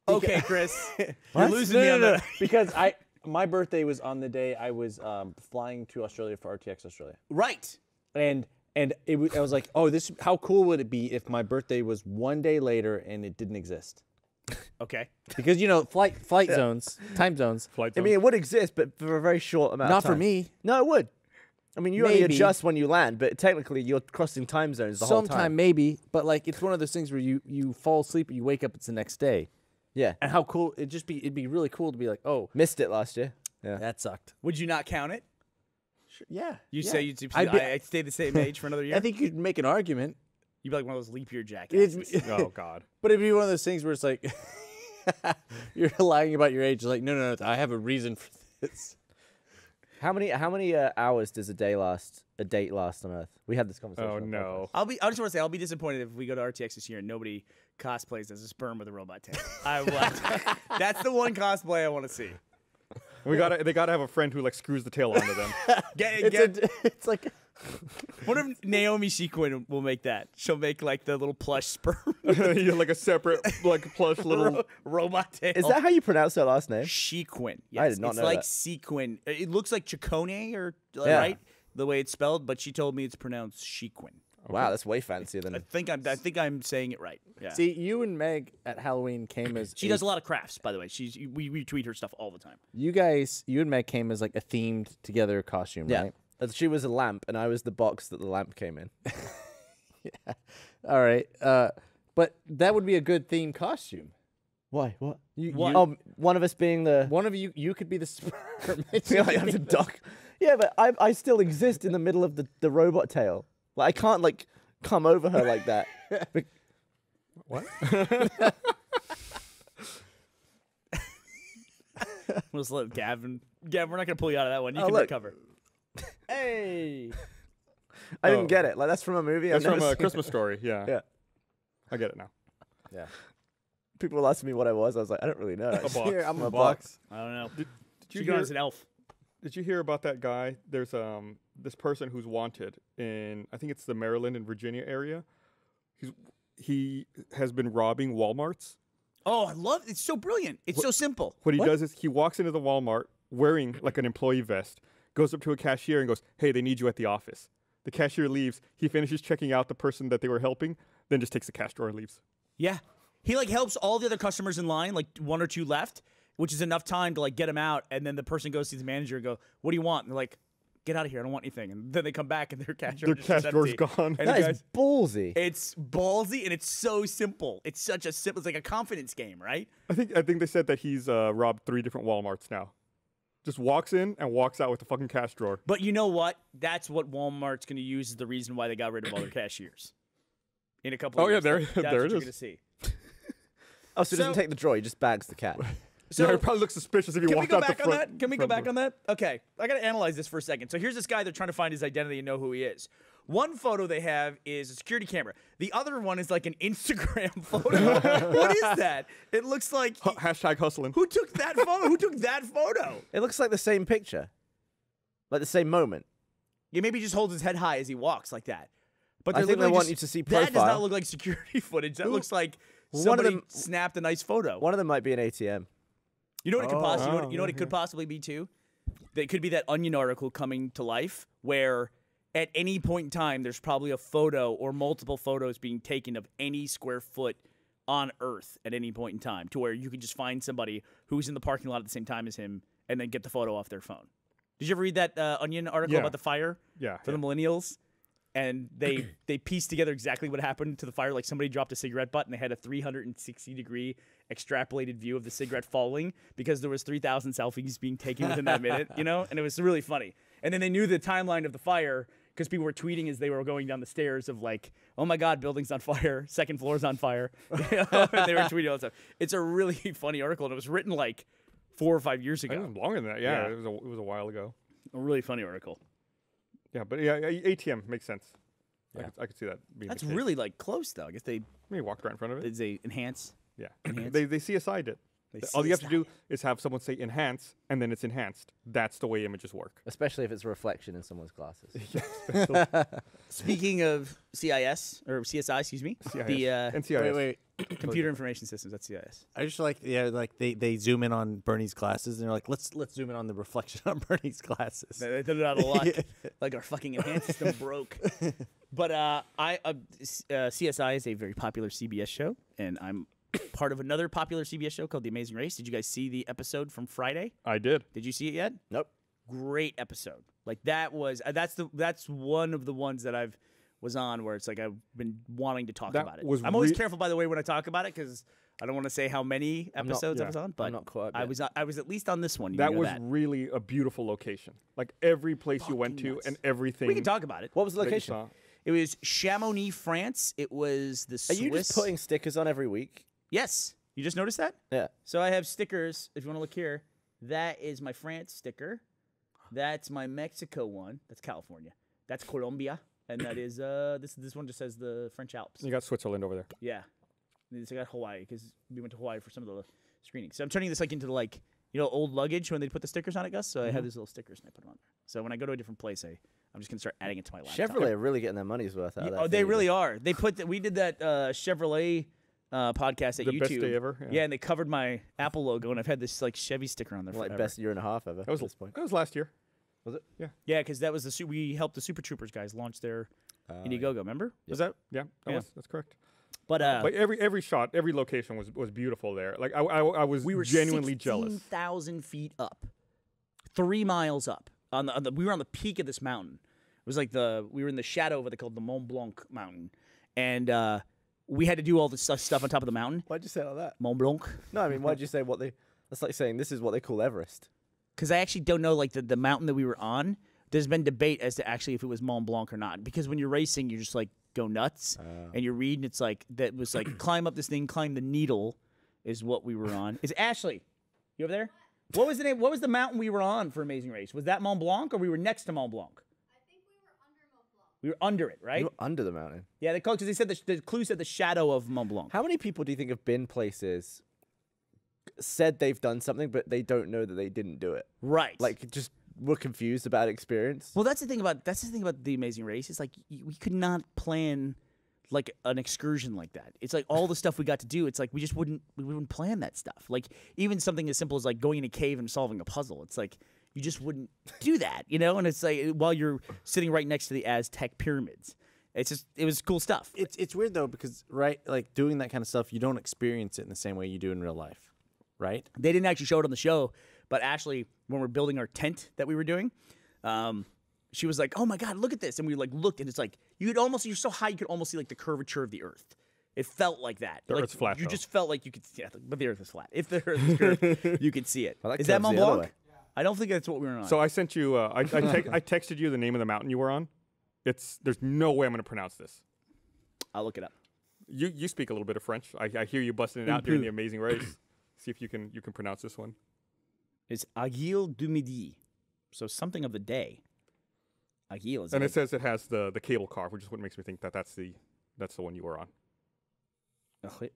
Okay, Chris. You're What? losing me on that. Because my birthday was on the day I was flying to Australia for RTX Australia, Right. and I was like, oh, how cool would it be if my birthday was one day later and it didn't exist? Okay. Because flight zones, time zones. Flight I zone. mean, it would exist, but for a very short amount Not of time. for me. No, it would. I mean, you only Maybe. adjust when you land, but technically you're crossing time zones the whole Sometime time. maybe, but like it's one of those things where you fall asleep and you wake up, it's the next day. Yeah. And how cool it'd be really cool to be like, oh, Missed it last year. Yeah. that sucked. Would you not count it? Yeah. You yeah. say you'd I'd I stay the same age for another year? I think you'd make an argument. You'd be like one of those leap year jackasses. Oh, God. But it'd be one of those things where it's like you're lying about your age. It's like, no, I have a reason for this. How many hours does a date last on Earth? We had this conversation. Oh, on the no. I just want to say I'll be disappointed if we go to RTX this year and nobody cosplays as a sperm with a robot tail. I want. That's the one cosplay I want to see. They gotta have a friend who like screws the tail onto them. It's like What if Naomi Sequin will make that? She'll make like the little plush sperm You're like a separate like plush little. robot tail. Is that how you pronounce her last name? Sequin? Yes, I did not it's know like that. sequin. It looks like Chacone or Yeah. right the way it's spelled, but she told me it's pronounced Sequin. Wow, that's way fancier than. I think I'm saying it right. Yeah. see, you and Meg at Halloween came as She does a lot of crafts, by the way. We retweet her stuff all the time. you and Meg came as like a themed together costume, Yeah. right? She was a lamp, and I was the box that the lamp came in. All right. But that would be a good themed costume. Why? What? What? Oh, one of us being the. One of you could be the sperm. I feel like I'm the doc. Yeah, but I still exist in the middle of the robot tail. Like I can't like come over her like that. What? We'll just let Gavin. Gavin, we're not gonna pull you out of that one. You Oh, can look. recover. Hey. I didn't get it. Like that's from a movie. That's I've from never A seen Christmas Story. Yeah. Yeah. I get it now. Yeah. People were asking me what I was. I was like, I don't really know. A box. Here, I'm a box. I don't know. Did you She hear? goes as an elf. Did you hear about that guy? There's this person who's wanted in I think it's the Maryland and Virginia area. He has been robbing Walmarts. Oh, I love it. It's so brilliant. It's so simple. What he does is he walks into the Walmart wearing like an employee vest, goes up to a cashier and goes, "Hey, they need you at the office." The cashier leaves. He finishes checking out the person that they were helping, then just takes the cash drawer and leaves. Yeah. He like helps all the other customers in line, like one or two left, which is enough time to like get them out. And then the person goes to the manager and go, "What do you want?" And they're like, "Get out of here. I don't want anything." And then they come back and their cash drawer Their cash drawer's gone. And That the is guy's, ballsy. it's ballsy and it's so simple. It's such a simple. It's like a confidence game, right? I think they said that he's robbed 3 different Walmarts now. Just walks in and walks out with the fucking cash drawer. But you know what? That's what Walmart's going to use as the reason why they got rid of all their cashiers. In a couple of Oh, yeah, years. there- That's there what it you're is. going to see. Oh, so he doesn't So- take the drawer. He just bags the cat. So yeah, it probably looks suspicious if you Can we walked go out the back on front. that? Can we go front back door. on that? Okay, I got to analyze this for a second. So here's this guy. They're trying to find his identity and know who he is. One photo they have is a security camera. The other one is like an Instagram photo. What is that? It looks like Hashtag hustling. who took that photo? Who took that photo? It looks like the same picture, like the same moment. Yeah, maybe he just holds his head high as he walks like that. But I they're think they literally want just- you to see That does not profile. look like security footage. That looks like One of somebody them- snapped a nice photo. One of them might be an ATM. You know what it could possibly? Oh, You know what it could possibly be too? That it could be that Onion article coming to life, where at any point in time, there's probably a photo or multiple photos being taken of any square foot on Earth at any point in time, to where you can just find somebody who's in the parking lot at the same time as him, and then get the photo off their phone. Did you ever read that Onion article Yeah. about the fire Yeah. for the millennials? And they pieced together exactly what happened to the fire. Like somebody dropped a cigarette butt and they had a 360-degree extrapolated view of the cigarette falling because there was 3,000 selfies being taken within that minute, you know? And it was really funny. And then they knew the timeline of the fire because people were tweeting as they were going down the stairs of like, "Oh my God, building's on fire. Second floor's on fire." You know? And they were tweeting all that stuff. It's a really funny article. And it was written like 4 or 5 years I think ago. it was longer than that. Yeah, Yeah. it was a while ago. A really funny article. Yeah, but yeah, ATM makes sense. Yeah. I could see that being That's the case. really like close though. I guess they Maybe walked right in front of it. they enhance. Yeah. Enhance? they CSI'd it. They All you have to do CSI'd is have someone say enhance, and then it's enhanced. That's the way images work. Especially if it's a reflection in someone's glasses. Speaking of CIS or CSI, excuse me, CIS. the NCIS. Wait. Computer Information Systems. That's CIS. I just like they zoom in on Bernie's glasses and they're like, let's zoom in on the reflection on Bernie's glasses. They did it out of luck. Like our fucking enhanced system broke. But CSI is a very popular CBS show, and I'm part of another popular CBS show called The Amazing Race. Did you guys see the episode from Friday? I did. Did you see it yet? Nope. Great episode. Like that was that's one of the ones that I've was on where it's like I've been wanting to talk That about it. was I'm always re- careful, by the way, when I talk about it because I don't want to say how many episodes I was on, but not caught up I yet. was at least on this one. You That know was that. really a beautiful location. Like every place you went Fucking to nuts. and everything. We can talk about it. What was the that you location? saw. It was Chamonix, France. It was the Are Swiss. you just putting stickers on every week? Yes. You just noticed that? Yeah. So I have stickers. If you want to look here, that is my France sticker. That's my Mexico one. That's California. That's Colombia. And that is this one just says the French Alps. You got Switzerland over there. Yeah. It's got Hawaii because we went to Hawaii for some of the screenings. So I'm turning this like into like old luggage when they put the stickers on it, Gus. So I have these little stickers and I put them on there. So when I go to a different place, I'm just gonna start adding it to my laptop. Chevrolet are really getting their money's worth out of that. Oh, they really are. They we did that Chevrolet podcast at The YouTube. best day ever. Yeah, and they covered my Apple logo, and I've had this like Chevy sticker on there Like forever. best year and a half ever. That was at this point. That was last year. Was it? Yeah, because that was we helped the Super Troopers guys launch their Indiegogo. Remember? Was that? Yeah, that's correct. But Like every shot, every location was beautiful there. Like I was genuinely jealous. 16,000 feet up, 3 miles up. We were on the peak of this mountain. It was like we were in the shadow of what they called the Mont Blanc mountain, and we had to do all this stuff on top of the mountain. Why'd you say it like that? Mont Blanc. No, I mean, why'd you say what they? That's like saying this is what they call Everest. Because I actually don't know, like, the mountain that we were on, there's been debate as to actually if it was Mont Blanc or not. Because when you're racing, you're just, like, go nuts. And you're reading, it's like, that was like, climb up this thing, climb the needle is what we were on. Is Ashley, you over there? What was the name? What was the mountain we were on for Amazing Race? Was that Mont Blanc or we were next to Mont Blanc? I think we were under Mont Blanc. We were under it, right? You were under the mountain. Yeah, because they said the clue said the shadow of Mont Blanc. How many people do you think have been places, said they've done something, but they don't know that they didn't do it? Right. Like, just were confused about experience? Well, that's the thing about the Amazing Race. It's like we could not plan like an excursion like that. It's like all the stuff we got to do. It's like we wouldn't plan that stuff. Like even something as simple as like going in a cave and solving a puzzle. It's like you just wouldn't do that, you know. And it's like while you're sitting right next to the Aztec pyramids. It was cool stuff. It's weird though because right, like doing that kind of stuff, you don't experience it in the same way you do in real life, right? They didn't actually show it on the show, but Ashley, when we're building our tent that we were doing, she was like, "Oh my God, look at this!" And we like looked, and it's like you're so high you could almost see like the curvature of the Earth. It felt like that. The like, Earth's flat, You though. just felt like you could, but the Earth is flat. If the Earth is curved, you could see it. Well, that Is that curves Mont the other Blanc? way. I don't think that's what we were on. So I sent you. I texted you the name of the mountain you were on. There's no way I'm going to pronounce this. I'll look it up. You speak a little bit of French. I hear you busting it out during the Amazing Race. See if you can pronounce this one. It's Aiguille du Midi, so something of the day. Aiguille is. And it says it has the cable car, which is what makes me think that's the one you were on. I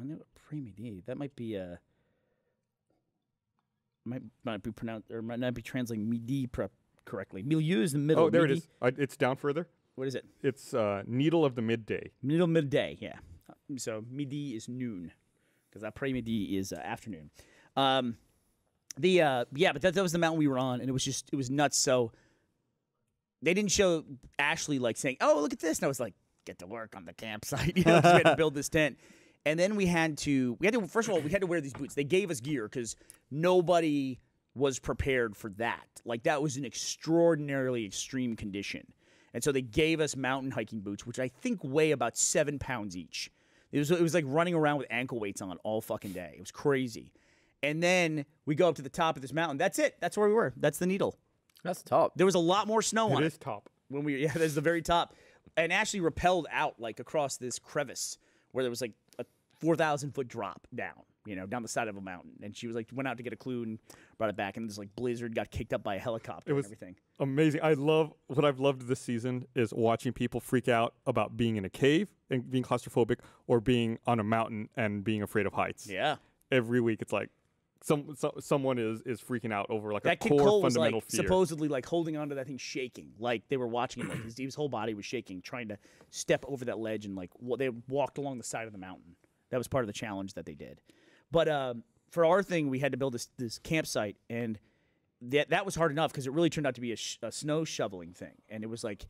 know Pre-Midi. That might be might be pronounced or might not be translating midi correctly. Milieu is the middle. Oh, there midi. it is. It's down further. What is it? It's needle of the midday. Middle midday. Yeah. So midi is noon, because après-midi is afternoon. But that was the mountain we were on, and it was nuts. So they didn't show Ashley like saying, "Oh, look at this," and I was like, "Get to work on the campsite." You know, 'cause we had to build this tent. And then we had to first of all, we had to wear these boots. They gave us gear because nobody was prepared for that. Like that was an extraordinarily extreme condition. And so they gave us mountain hiking boots, which I think weigh about 7 pounds each. It was like running around with ankle weights on all fucking day. It was crazy. And then we go up to the top of this mountain. That's it. That's where we were. That's the needle. That's top. There was a lot more snow on It it. is top. That's the very top. And Ashley rappelled out like across this crevice where there was like a 4,000-foot drop down, down the side of a mountain. And she was like, went out to get a clue and brought it back. And this like blizzard got kicked up by a helicopter It was and everything. amazing. What I've loved this season is watching people freak out about being in a cave and being claustrophobic or being on a mountain and being afraid of heights. Yeah. Every week it's like someone is freaking out over like That a kid core Cole was fundamental like fear. supposedly like holding onto that thing shaking. Like they were watching him, like his whole body was shaking, trying to step over that ledge and like they walked along the side of the mountain. That was part of the challenge that they did. But for our thing, we had to build this campsite, and that was hard enough because it really turned out to be a snow shoveling thing. And it was like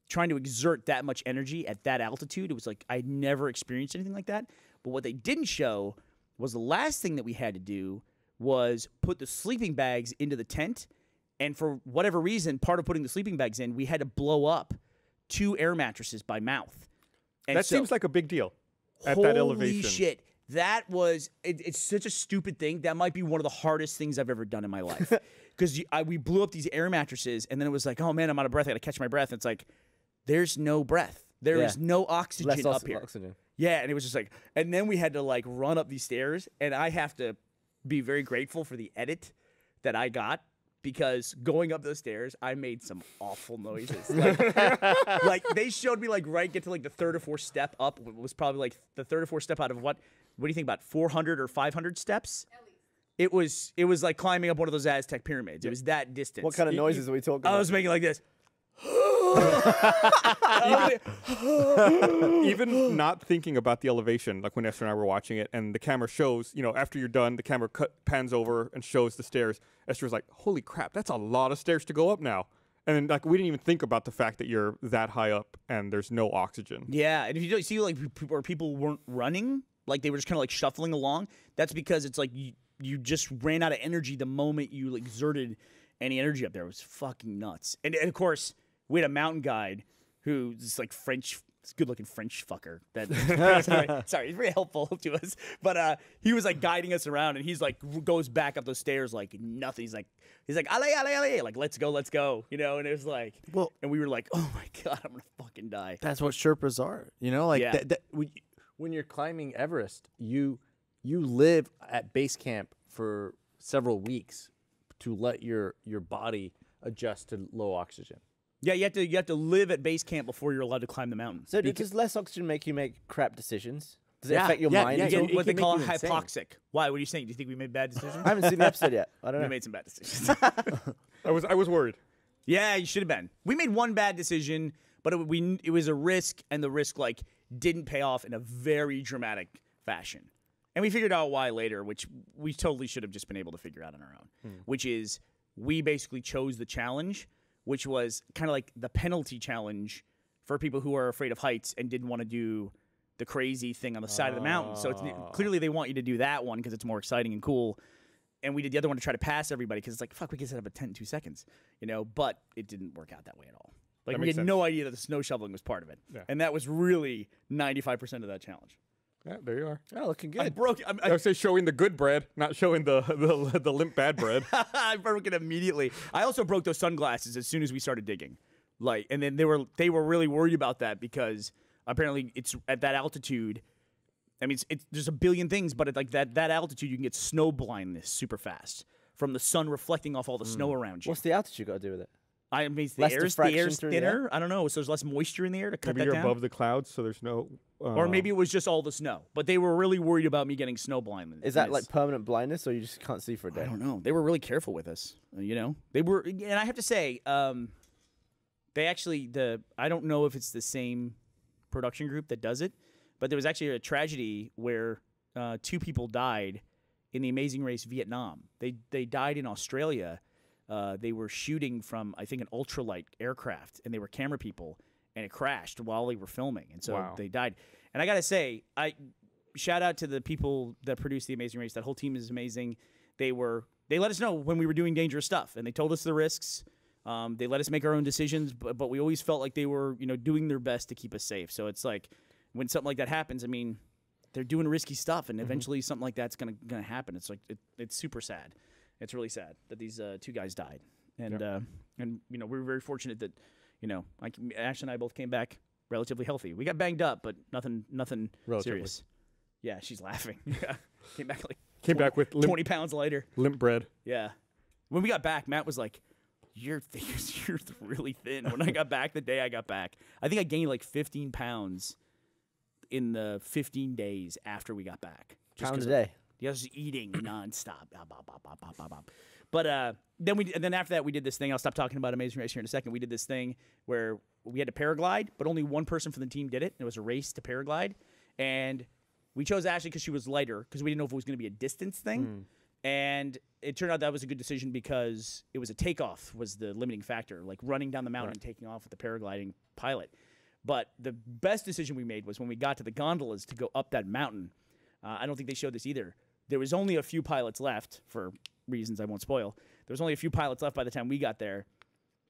trying to exert that much energy at that altitude. It was like I'd never experienced anything like that. But what they didn't show was the last thing that we had to do was put the sleeping bags into the tent. And for whatever reason, part of putting the sleeping bags in, we had to blow up 2 air mattresses by mouth. And that seems like a big deal at that elevation. Holy shit. That was, it's such a stupid thing. That might be one of the hardest things I've ever done in my life. Because we blew up these air mattresses, and then it was like, oh man, I'm out of breath. I got to catch my breath. And it's like, there's no breath. There is no oxygen Less up here. oxygen. Yeah, and it was just like, and then we had to like run up these stairs, and I have to be very grateful for the edit that I got because going up those stairs, I made some awful noises. Like they showed me get to the third or fourth step up was probably like the third or fourth step out of what do you think about 400 or 500 steps? At least. It was like climbing up one of those Aztec pyramids. It was that distance. What kind of noises are we talking about? I was making like this. Even not thinking about the elevation, like when Esther and I were watching it, and the camera shows, after you're done, the camera pans over and shows the stairs. Esther was like, "Holy crap, that's a lot of stairs to go up now." And then, we didn't even think about the fact that you're that high up and there's no oxygen. Yeah, and if you don't see where people weren't running, like they were just kind of shuffling along, that's because it's like you just ran out of energy the moment you exerted any energy up there. It was fucking nuts. And of course, we had a mountain guide who's French, good-looking French fucker. Sorry, he's very helpful to us. But he was guiding us around, and he's goes back up those stairs like nothing. He's like, allez, allez, allez, let's go, And it was and we were like, oh my god, I'm gonna fucking die. That's what Sherpas are. When you're climbing Everest, you live at base camp for several weeks to let your body adjust to low oxygen. Yeah, you have to live at base camp before you're allowed to climb the mountain. So does less oxygen make you make crap decisions? Does it affect your mind? You get what they call insane. hypoxic. Why? What are you saying? Do you think we made bad decisions? I haven't seen the episode yet. I don't know. We made some bad decisions. I was worried. Yeah, you should have been. We made one bad decision, but it was a risk, and the risk didn't pay off in a very dramatic fashion. And we figured out why later, which we totally should have just been able to figure out on our own, which is we basically chose the challenge, which was kind of like the penalty challenge for people who are afraid of heights and didn't want to do the crazy thing on the side of the mountain. So clearly they want you to do that one because it's more exciting and cool. And we did the other one to try to pass everybody because it's fuck, we can set up a tent in 2 seconds, but it didn't work out that way at all. We had no idea that the snow shoveling was part of it. Yeah. And that was really 95% of that challenge. Yeah, there you are. Oh, looking good. I would say showing the good bread, not showing the limp bad bread. I broke it immediately. I also broke those sunglasses as soon as we started digging. And then they were really worried about that because apparently it's at that altitude. I mean, there's a billion things, but at that altitude, you can get snow blindness super fast from the sun reflecting off all the snow around you. What's the altitude got to do with it? I mean, the air's thinner. I don't know. So there's less moisture in the air to cut that down. Maybe you're above the clouds, so there's no... or maybe it was just all the snow. But they were really worried about me getting snow blindness. Is that permanent blindness, or you just can't see for a day? I don't know. They were really careful with us. They were... And I have to say, they actually... I don't know if it's the same production group that does it, but there was actually a tragedy where 2 people died in the Amazing Race Vietnam. They died in Australia. They were shooting from, I think, an ultralight aircraft, and they were camera people, and it crashed while they were filming, and so they died. And I gotta say, shout out to the people that produced the Amazing Race. That whole team is amazing. They let us know when we were doing dangerous stuff, and they told us the risks. They let us make our own decisions, but we always felt like they were, doing their best to keep us safe. So it's like when something like that happens, I mean, they're doing risky stuff, and eventually something like that's gonna happen. It's it's super sad. It's really sad that these 2 guys died, and we were very fortunate that Ash and I both came back relatively healthy. We got banged up, but nothing serious. Yeah, she's laughing. Yeah, came back with 20 pounds lighter, limp bread. Yeah, when we got back, Matt was like, "You're really thin." When I got back, the day I got back, I think I gained 15 pounds in the 15 days after we got back. Pounds a day. Yeah, just eating nonstop. But then after that, we did this thing. I'll stop talking about Amazing Race here in a second. We did this thing where we had to paraglide, but only one person from the team did it. It was a race to paraglide, and we chose Ashley because she was lighter because we didn't know if it was going to be a distance thing. And it turned out that was a good decision because it was a takeoff was the limiting factor, running down the mountain and taking off with the paragliding pilot. But the best decision we made was when we got to the gondolas to go up that mountain. I don't think they showed this either. There was only a few pilots left, for reasons I won't spoil. There was only a few pilots left by the time we got there.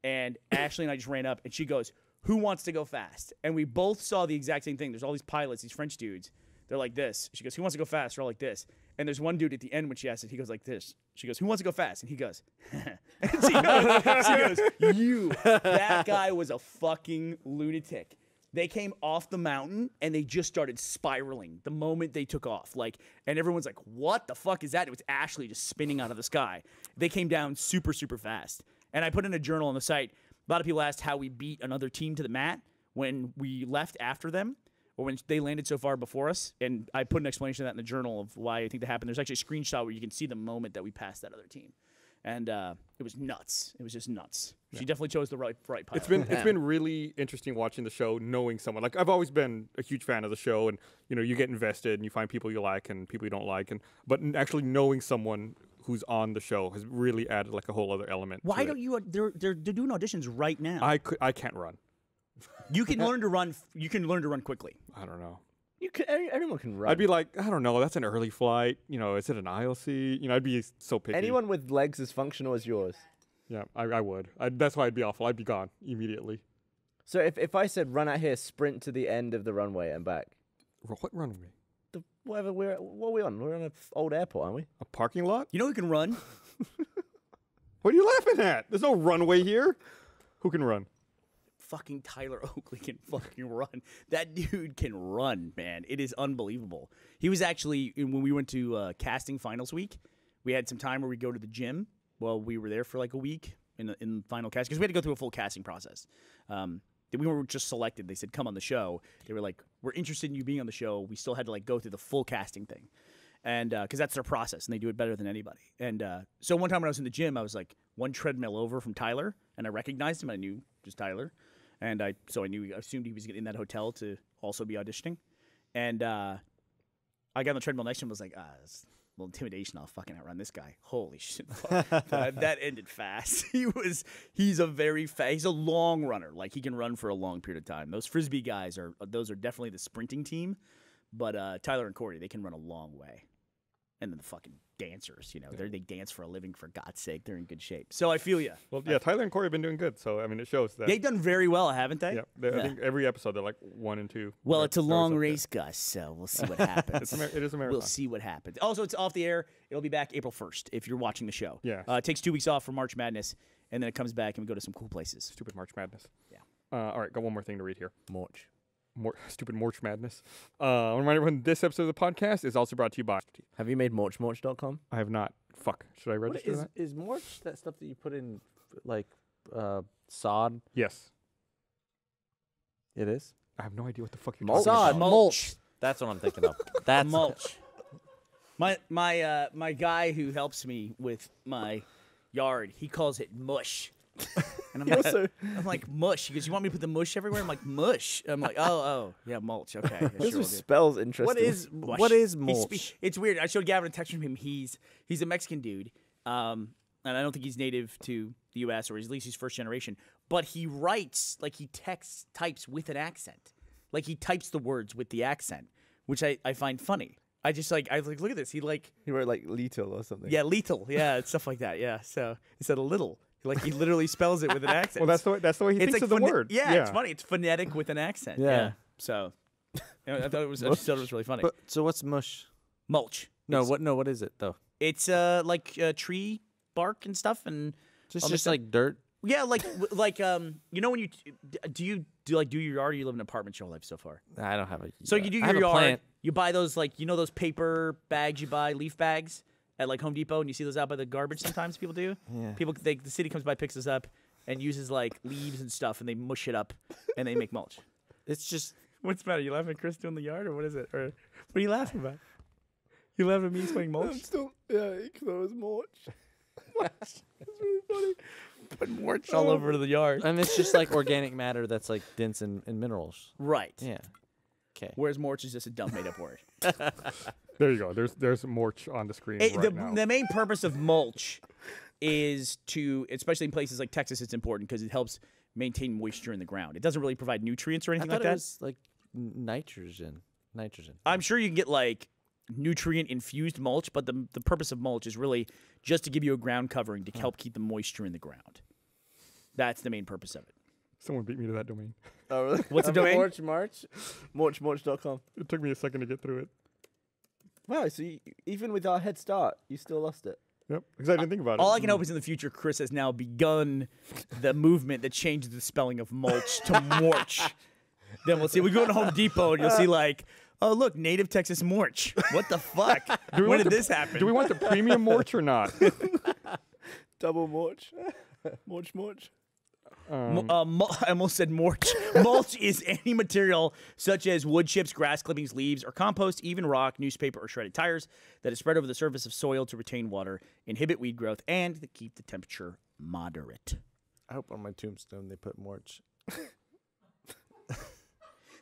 And Ashley and I just ran up, and she goes, "Who wants to go fast?" And we both saw the exact same thing. There's all these pilots, these French dudes. They're like this. She goes, "Who wants to go fast?" We're all like this. And there's one dude at the end when she asked it, he goes like this. She goes, "Who wants to go fast?" And he goes, and she goes, "You." That guy was a fucking lunatic. They came off the mountain and they just started spiraling the moment they took off. Like, and everyone's like, "What the fuck is that?" It was Ashley just spinning out of the sky. They came down super, super fast. And I put in a journal on the site. A lot of people asked how we beat another team to the mat when we left after them, or when they landed so far before us. And I put an explanation of that in the journal of why I think that happened. There's actually a screenshot where you can see the moment that we passed that other team. And it was nuts. It was just nuts. She definitely chose the right pilot. It's been really interesting watching the show, knowing someone. Like, I've always been a huge fan of the show, and you get invested and you find people you like and people you don't like, but actually knowing someone who's on the show has really added like a whole other element. Why don't you? They're doing auditions right now. I can't run. You can learn to run. You can learn to run quickly. I don't know. Anyone can run. I'd be like, I don't know. That's an early flight. Is it an aisle seat? I'd be so picky. Anyone with legs as functional as yours. Yeah, I would. That's why I'd be awful. I'd be gone immediately. So if I said run out here, sprint to the end of the runway and back. What runway? What are we on? We're on an old airport, aren't we? A parking lot? You know who can run? What are you laughing at? There's no runway here. Who can run? Fucking Tyler Oakley can fucking run. That dude can run, man. It is unbelievable. He was actually, when we went to casting finals week, we had some time where we go to the gym. Well, we were there for like a week in final cast because we had to go through a full casting process. We weren't just selected. They said, come on the show. They were like, we're interested in you being on the show. We still had to like go through the full casting thing. And because that's their process and they do it better than anybody. And so one time when I was in the gym, I was like one treadmill over from Tyler and I recognized him. I knew just Tyler. And I assumed he was in that hotel to also be auditioning. And I got on the treadmill next to him and was like, that's a little intimidation. I'll fucking outrun this guy. Holy shit. That ended fast. He's a long runner. Like, he can run for a long period of time. Those Frisbee guys those are definitely the sprinting team. But Tyler and Corey, they can run a long way. And then the fucking dancers, they dance for a living, for God's sake. They're in good shape. So I feel you. Well, yeah, Tyler and Corey have been doing good. So, it shows that. They've done very well, haven't they? Yeah. I think every episode they're like 1 and 2. Well, it's a long race, Gus, so we'll see what happens. It is a marathon. We'll see what happens. Also, it's off the air. It'll be back April 1st if you're watching the show. Yeah. It takes 2 weeks off for March Madness, and then it comes back and we go to some cool places. Stupid March Madness. Yeah. All right, got one more thing to read here. Stupid March Madness. I want to remind everyone this episode of the podcast is also brought to you by. Have you made morchmorch.com? I have not. Fuck. Should I register that? Is morch that stuff that you put in, like, sod? Yes. It is? I have no idea what the fuck you're Mulch. talking about. Mulch. That's what I'm thinking of. That's Mulch. My guy who helps me with my yard, he calls it mush. And I'm like, mush. He goes, you want me to put the mush everywhere? I'm like, mush. I'm like, oh, yeah, mulch. Okay. Yeah, This sure, was spells interesting. what is mulch? It's weird. I showed Gavin a text from him. He's a Mexican dude, and I don't think he's native to the U.S. or at least he's first generation. But he writes like he types with an accent, like he types the words with the accent, which I find funny. I look at this. He wrote like lethal or something. Yeah, lethal. Yeah, stuff like that. Yeah. So instead of little. Like, he literally spells it with an accent. Well, that's the way he thinks of the word. Yeah, it's funny. It's phonetic with an accent. Yeah. So, I thought it was really funny. So what's mush? Mulch. What is it though? It's like tree bark and stuff, and just like dirt. Yeah, like when you do your yard, or you live in an apartment your whole life so far? I don't have a. So you do your yard. Plant. You buy those those paper bags you buy, leaf bags. At like Home Depot, and you see those out by the garbage sometimes people do. Yeah. The city comes by, picks this up, and uses like leaves and stuff, and they mush it up, and they make mulch. It's just. What's the matter? You laughing at Chris doing the yard, or what is it? Or what are you laughing about? You laughing at me playing mulch? I'm still, because I was mulch. That's really funny. Put mulch all over the yard. And it's just like organic matter that's like dense in minerals. Right. Yeah. Okay. Whereas mulch is just a dumb made up word. There you go. There's Morch on the screen now. The main purpose of mulch is to, especially in places like Texas, it's important because it helps maintain moisture in the ground. It doesn't really provide nutrients or anything like that. It was like nitrogen. I'm sure you can get like nutrient infused mulch, but the purpose of mulch is really just to give you a ground covering to help keep the moisture in the ground. That's the main purpose of it. Someone beat me to that domain. Oh, really? What's the domain? Morchmorch.com. It took me a second to get through it. Wow, so even with our head start, you still lost it. Yep, because I didn't think about it. All I can hope is in the future, Chris has now begun the movement that changes the spelling of mulch to morch. Then we'll see. We go to Home Depot and you'll see like, oh look, native Texas Morch. What the fuck? When did this happen? Do we want the premium Morch or not? Double Morch. Morch. I almost said mulch. Mulch is any material such as wood chips, grass clippings, leaves, or compost, even rock, newspaper, or shredded tires that is spread over the surface of soil to retain water, inhibit weed growth, and to keep the temperature moderate. I hope on my tombstone they put Morch.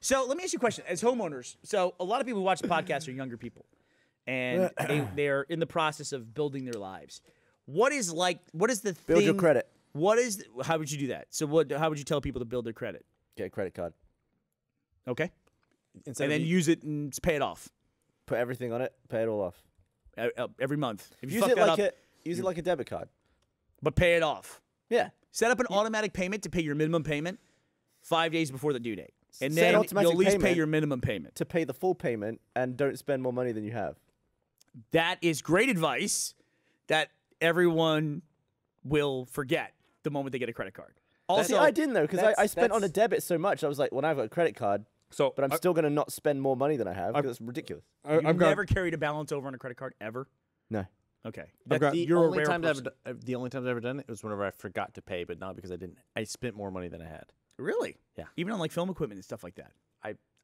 So let me ask you a question. As homeowners, so a lot of people who watch the podcast are younger people, and they're in the process of building their lives. What is the thing? Build your credit. How would you do that? So how would you tell people to build their credit? Get a credit card. Okay. And then use it and pay it off Put everything on it. Pay it all off. every month. If you Use fuck it that like up, use it like a debit card. but pay it off. Yeah. Set up an automatic payment to pay your minimum payment 5 days before the due date. And Set then automatic you'll at least pay payment. your minimum payment. To pay the full payment and don't spend more money than you have. That is great advice that everyone will forget the moment they get a credit card. Also, I didn't though, because I that's- spent on a that's- debit so much. I was like, when I've got a credit card, So, but I'm still going to not spend more money than I have because it's ridiculous. you've I've got never carried a balance over on a credit card ever? No. Okay. I've got- You're a rare person. The only times I've ever done it was whenever I forgot to pay, but not because I didn't. I spent more money than I had. Really? Yeah. Even on like film equipment and stuff like that.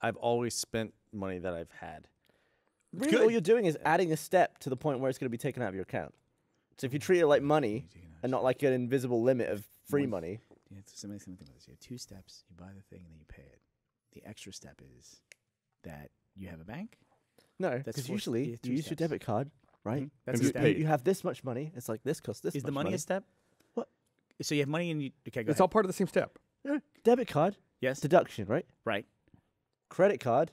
I've always spent money that I've had. Really, good. all you're doing is adding a step to the point where it's going to be taken out of your account. So if you treat it like money and not like an invisible limit of free money, Yeah, it's something about this. You have 2 steps. You buy the thing and then you pay it. The extra step is that you have a bank. no, That's because four- usually yeah, you 2 use your steps. debit card, right? That's And a you step. pay. You have this much money. It's like this costs this Is much the money money. a step? What? So you have money and you. Okay, go it's ahead. all part of the same step. No, debit card, Yes. deduction, right? Right. Credit card,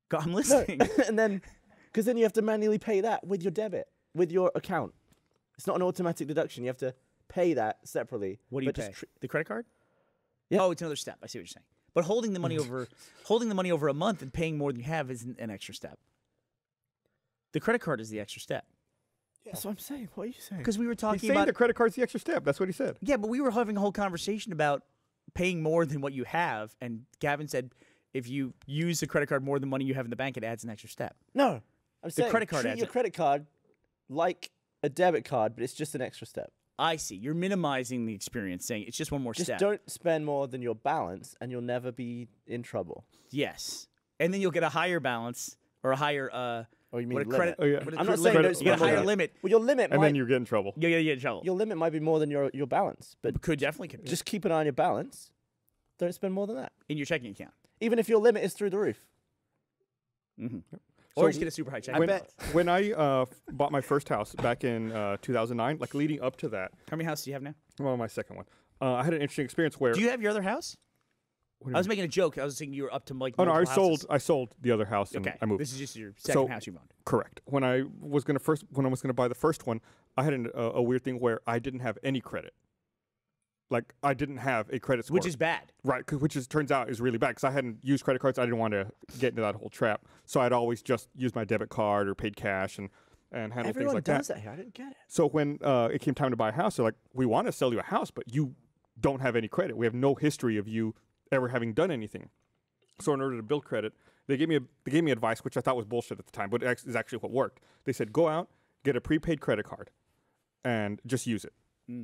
God, I'm no, listening. and then because then you have to manually pay that with your debit, with your account. It's not an automatic deduction. You have to pay that separately. What do you but just pay? The credit card? Yeah. Oh, it's another step. I see what you're saying. But holding the money over a month and paying more than you have isn't an extra step. The credit card is the extra step. That's what I'm saying. What are you saying? Because we were He's talking saying about the credit card's the extra step. That's what he said. yeah, but we were having a whole conversation about paying more than what you have, and Gavin said if you use the credit card more than money you have in the bank, it adds an extra step. No, I'm saying credit card treat adds your it. credit card like a debit card, but it's just an extra step. I see. You're minimizing the experience, saying it's just one more Just step. don't spend more than your balance, and you'll never be in trouble. Yes, and then you'll get a higher balance or a higher Or you mean what a limit? credit. Oh, yeah. what a I'm not credit saying limit. don't You spend get a more higher than- limit. Well, your limit And might then you get in trouble. You're gonna get in trouble. your limit might be more than your balance, but Could definitely could just keep an eye on your balance. Don't spend more than that, in your checking account, even if your limit is through the roof. or just get a super high checking. When, balance. when I bought my first house back in 2009, like leading up to that, How many houses do you have now? well, my second one, I had an interesting experience where. Do you have your other house? What do you I was mean? making a joke. I was thinking you were up to like. Oh no, I multiple houses. sold the other house and Okay, I moved. this is just your second So- house you've owned. Correct. When I was gonna buy the first one, I had a weird thing where I didn't have any credit. Like I didn't have a credit score, Which is bad. right. Which turns out is really bad because I hadn't used credit cards. I didn't want to get into that whole trap, so I'd always just used my debit card or paid cash and handle Everyone things like does that. that here. I didn't get it. So when it came time to buy a house, they're like, "We want to sell you a house, but you don't have any credit. We have no history of you ever having done anything." So in order to build credit, they gave me advice, which I thought was bullshit at the time, but it is actually what worked. They said, "Go out, get a prepaid credit card, and just use it."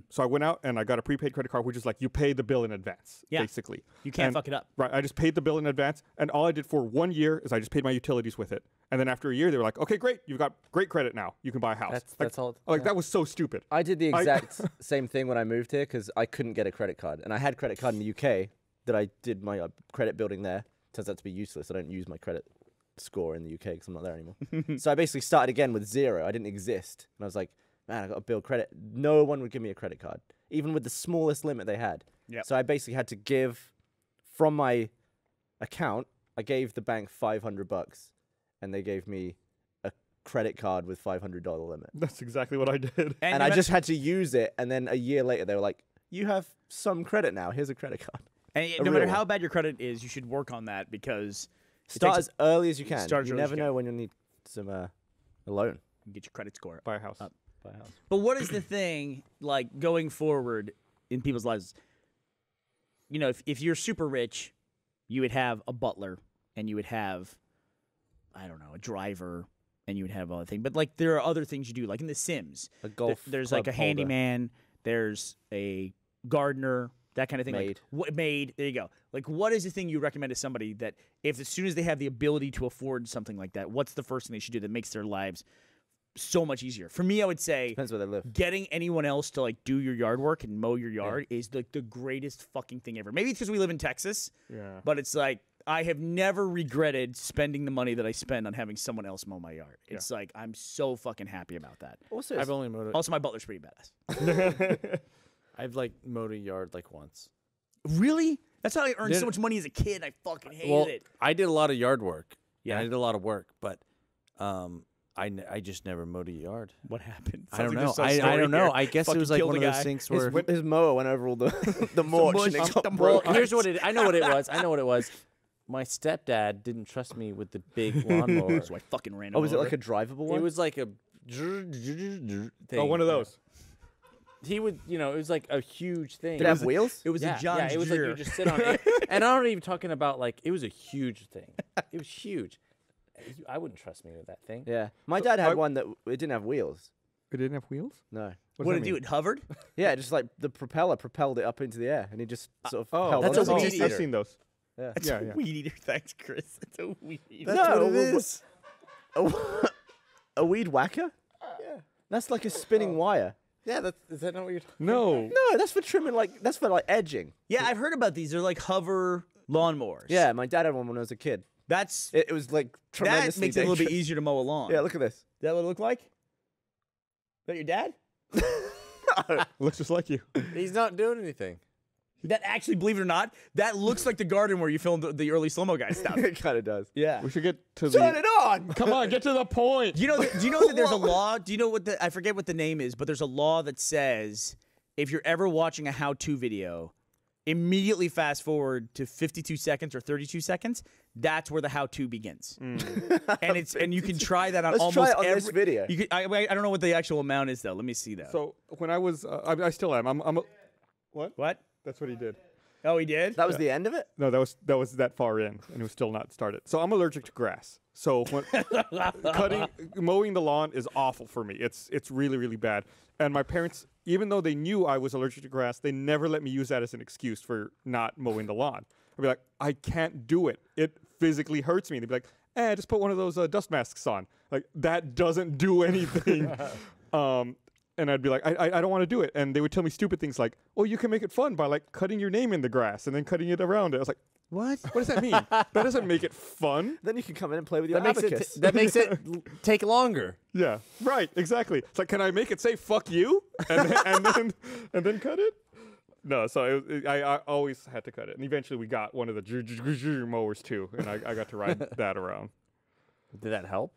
So I went out and I got a prepaid credit card, which is like you pay the bill in advance, Yeah. basically. You can't And- fuck it up. Right. I just paid the bill in advance, and all I did for 1 year is I just paid my utilities with it. And then after a year, they were like, "Okay, great, you've got great credit now. You can buy a house." That's all. Like that was so stupid. I did the I- exact same thing when I moved here because I couldn't get a credit card, and I had credit card in the UK that I did my credit building there. Turns out to be useless. I don't use my credit score in the UK because I'm not there anymore. So I basically started again with 0. I didn't exist, and I was like, "Man, I got to build credit." No one would give me a credit card, even with the smallest limit they had. Yep. So I basically had to give from my account. I gave the bank $500, and they gave me a credit card with $500 limit. That's exactly what I did. And I just had to use it, and then a year later they were like, "You have some credit now. Here's a credit card." And a no matter real how one. bad your credit is, you should work on that because it Start takes as early as you can. start as You early as never you know can. when you'll need some a loan. a, get your credit score. Buy a house. Up. Buy a house. But what is the thing like going forward in people's lives? you know, if you're super rich, you would have a butler and you would have, I don't know, a driver and you would have other things. But like there are other things you do, like in The Sims. A golf There's club like a holder. handyman. There's a gardener. That kind of thing. Maid. Like, maid. There you go. Like, what is the thing you recommend to somebody that if as soon as they have the ability to afford something like that, what's the first thing they should do that makes their lives so much easier? For me, I would say Depends where they live. getting anyone else to like do your yard work and mow your yard is like the greatest fucking thing ever. Maybe it's because we live in Texas, but it's like I have never regretted spending the money that I spend on having someone else mow my yard. It's like I'm so fucking happy about that. Also, I've only mowed. Also, my butler's pretty badass. I've like mowed a yard like once. Really? That's how I earned Did- so much money as a kid. I fucking hated Well, it. I did a lot of yard work. Yeah. Yeah, I did a lot of work, but I just never mowed a yard. What happened? I don't Sounds like know. there's some I story don't know. here. I guess it Fucking was like killed one of a those guy. things where. His mower went over all the mulch. bush, and it got the broke. bush. Here's what it. I know what it was. I know what it was. My stepdad didn't trust me with the big lawnmower. So I fucking ran Oh, was it over. like a drivable one? It was like a thing. Oh, one of those. He would, it was like a huge thing. Did it have wheels? It was yeah, a John yeah, it was like Deere. you just sit on it. And I'm not even talking about like it was a huge thing. It was huge. I wouldn't trust me with that thing. Yeah. My dad had my- one that it didn't have wheels. It didn't have wheels? No. What did it do? It hovered? Yeah, just like the propeller propelled it up into the air, and he just sort of. Oh, held that's on a to weed it. eater. I've seen those. Yeah. That's Yeah, a yeah. weed eater. Thanks, Chris. That's a weed eater. That's what it is. A weed whacker? Yeah. That's like a spinning wire. Yeah, is that not what you're talking No. No, that's for trimming. That's for like edging. Yeah, I've heard about these. They're like hover lawnmowers. Yeah, my dad had one when I was a kid. That's It was like that tremendously makes it a little bit dangerous. easier to mow a lawn. Yeah, look at this. Is that what it looked like? Is that your dad? Looks just like you. He's not doing anything. That actually, believe it or not, that looks like the garden where you filmed the early slow-mo guy stuff. It kind of does. Yeah. We should get to Turn the. it on. Come on, get to the point. Do you know that there's a law? Do you know what I forget what the name is, but there's a law that says if you're ever watching a how-to video, immediately fast forward to 52 seconds or 32 seconds. That's where the how-to begins. And you can try that on Let's almost try it on every this video. You could, I don't know what the actual amount is though. Let me see though. So when I was, I still am. I'm a, What? That's what he did. Oh, he did? That was the end of it. No, that was that far in, and it was still not started. So I'm allergic to grass. So when mowing the lawn is awful for me. It's really, really bad. And my parents, even though they knew I was allergic to grass, they never let me use that as an excuse for not mowing the lawn. I'd be like, I can't do it. It physically hurts me. They'd be like, just put one of those dust masks on. Like that doesn't do anything. And I'd be like, I don't want to do it. And they would tell me stupid things like, oh, you can make it fun by like cutting your name in the grass and then cutting it around it. I was like, what? What does that mean? That doesn't make it fun. Then you can come in and play with your That makes abacus. it. That makes it take longer. Yeah, right, exactly. It's like, can I make it say "fuck you" and then cut it? No, so I always had to cut it, and eventually we got one of the mowers too, and I got to ride that around. Did that help?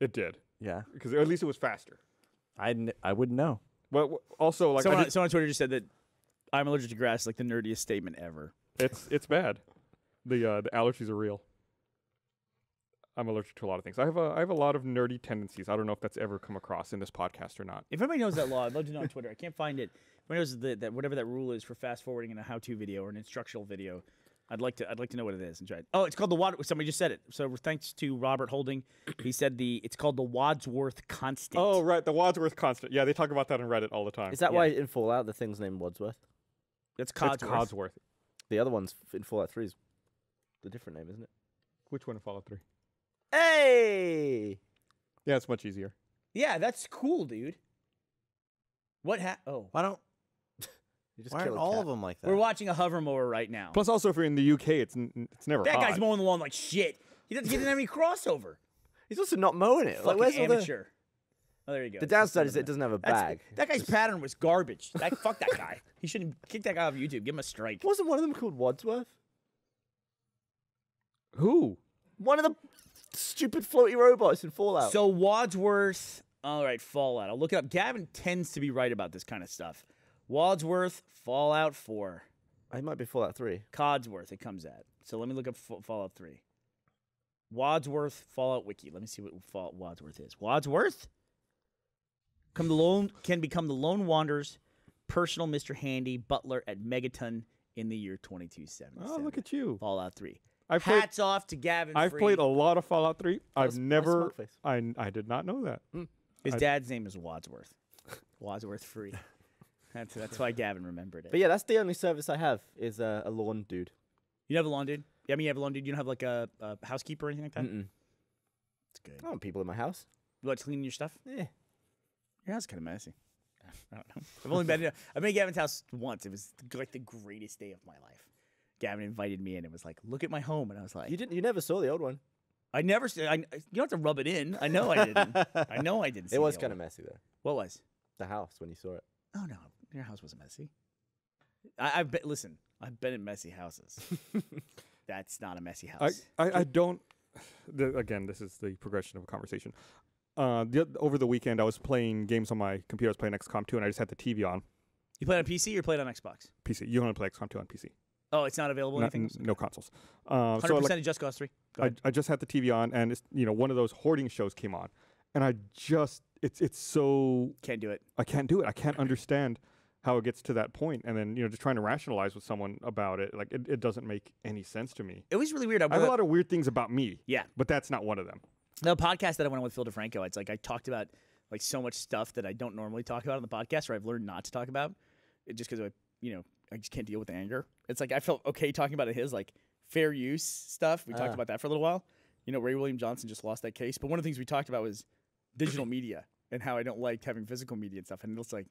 It did, Yeah. because at least it was faster. I wouldn't know. But also, like, Someone on Twitter just said that I'm allergic to grass, like the nerdiest statement ever. it's bad. The allergies are real. I'm allergic to a lot of things. I have a lot of nerdy tendencies. I don't know if that's ever come across in this podcast or not. If anybody knows that law, I'd love to know on Twitter. I can't find it. If anybody knows that whatever that rule is for fast forwarding in a how-to video or an instructional video, I'd like to know what it is and try it. Oh, it's called the Somebody just said it. So thanks to Robert Holding, he said it's called the Wadsworth constant. Oh, right, the Wadsworth constant. Yeah, they talk about that on Reddit all the time. Is that why in Fallout the thing's named Wadsworth? That's It's Codsworth. Codsworth. The other one's in Fallout 3 is the different name, isn't it? Which one in Fallout 3? Hey! Yeah, it's much easier. Yeah, that's cool, dude. Oh, Why don't? You just Why aren't kill a all cat. of them like that? we're watching a hover mower right now. Plus, also, if you're in the UK, it's never That hot. guy's mowing the lawn like shit. He didn't have any crossover. He's also not mowing it. Like, Fucking where's all the... amateur. Oh, there you go. The It's just downside is another- it doesn't have a That's- bag. That guy's pattern was garbage. Fuck that guy. He shouldn't kick that guy off YouTube. Give him a strike. Wasn't one of them called Wadsworth? Who? One of the stupid floaty robots in Fallout. So Wadsworth. All right, Fallout. I'll look it up. Gavin tends to be right about this kind of stuff. Wadsworth, Fallout 4. It might be Fallout 3. Codsworth, it comes at. So let me look up Fallout 3. Wadsworth, Fallout Wiki. Let me see what Fallout Wadsworth is. Wadsworth can become the lone wanderer's personal Mr. Handy butler at Megaton in the year 2277. Oh, look at you. Fallout 3. I've played, Hats off to Gavin. I've played a lot of Fallout 3. I've That's never. smug face. I did not know that. His dad's name is Wadsworth. Wadsworth Free. That's why Gavin remembered it. But yeah, that's the only service I have is a lawn dude. You have a lawn dude? Yeah, I mean, you have a lawn dude. You don't have like a housekeeper or anything like that? Mm-mm. It's good. I want people in my house. You like to clean your stuff? Yeah. Your house is kind of messy. I don't know. I've only been I've been to Gavin's house once. It was like the greatest day of my life. Gavin invited me in and was like, "Look at my home," and I was like, You never saw the old one. "I never. You don't have to rub it in. I know I didn't. I know I didn't." See It was the kind old of one. messy though. What was? The house when you saw it. Oh no, your house wasn't messy. I've been listen. I've been in messy houses. That's not a messy house. I don't. Again, this is the progression of a conversation. Over the weekend, I was playing games on my computer. I was playing XCOM 2, and I just had the TV on. You played on PC or played on Xbox? PC. You only play XCOM 2 on PC. Oh, it's not available. Anything? No consoles. 100% So like, of Just Cause 3. Go ahead. I just had the TV on, and it's, one of those hoarding shows came on, and I just it's so Can't do it. I can't do it. I can't understand how it gets to that point, and then just trying to rationalize with someone about it, like it doesn't make any sense to me. It was really weird. I have a lot of weird things about me. Yeah. but that's not one of them. The podcast that I went on with Phil DeFranco, it's like I talked about like so much stuff that I don't normally talk about on the podcast, or I've learned not to talk about, just because I just can't deal with the anger. It's like I felt okay talking about his like fair use stuff. We talked about that for a little while. Ray William Johnson just lost that case, but one of the things we talked about was digital media and how I don't like having physical media and stuff. And it's like,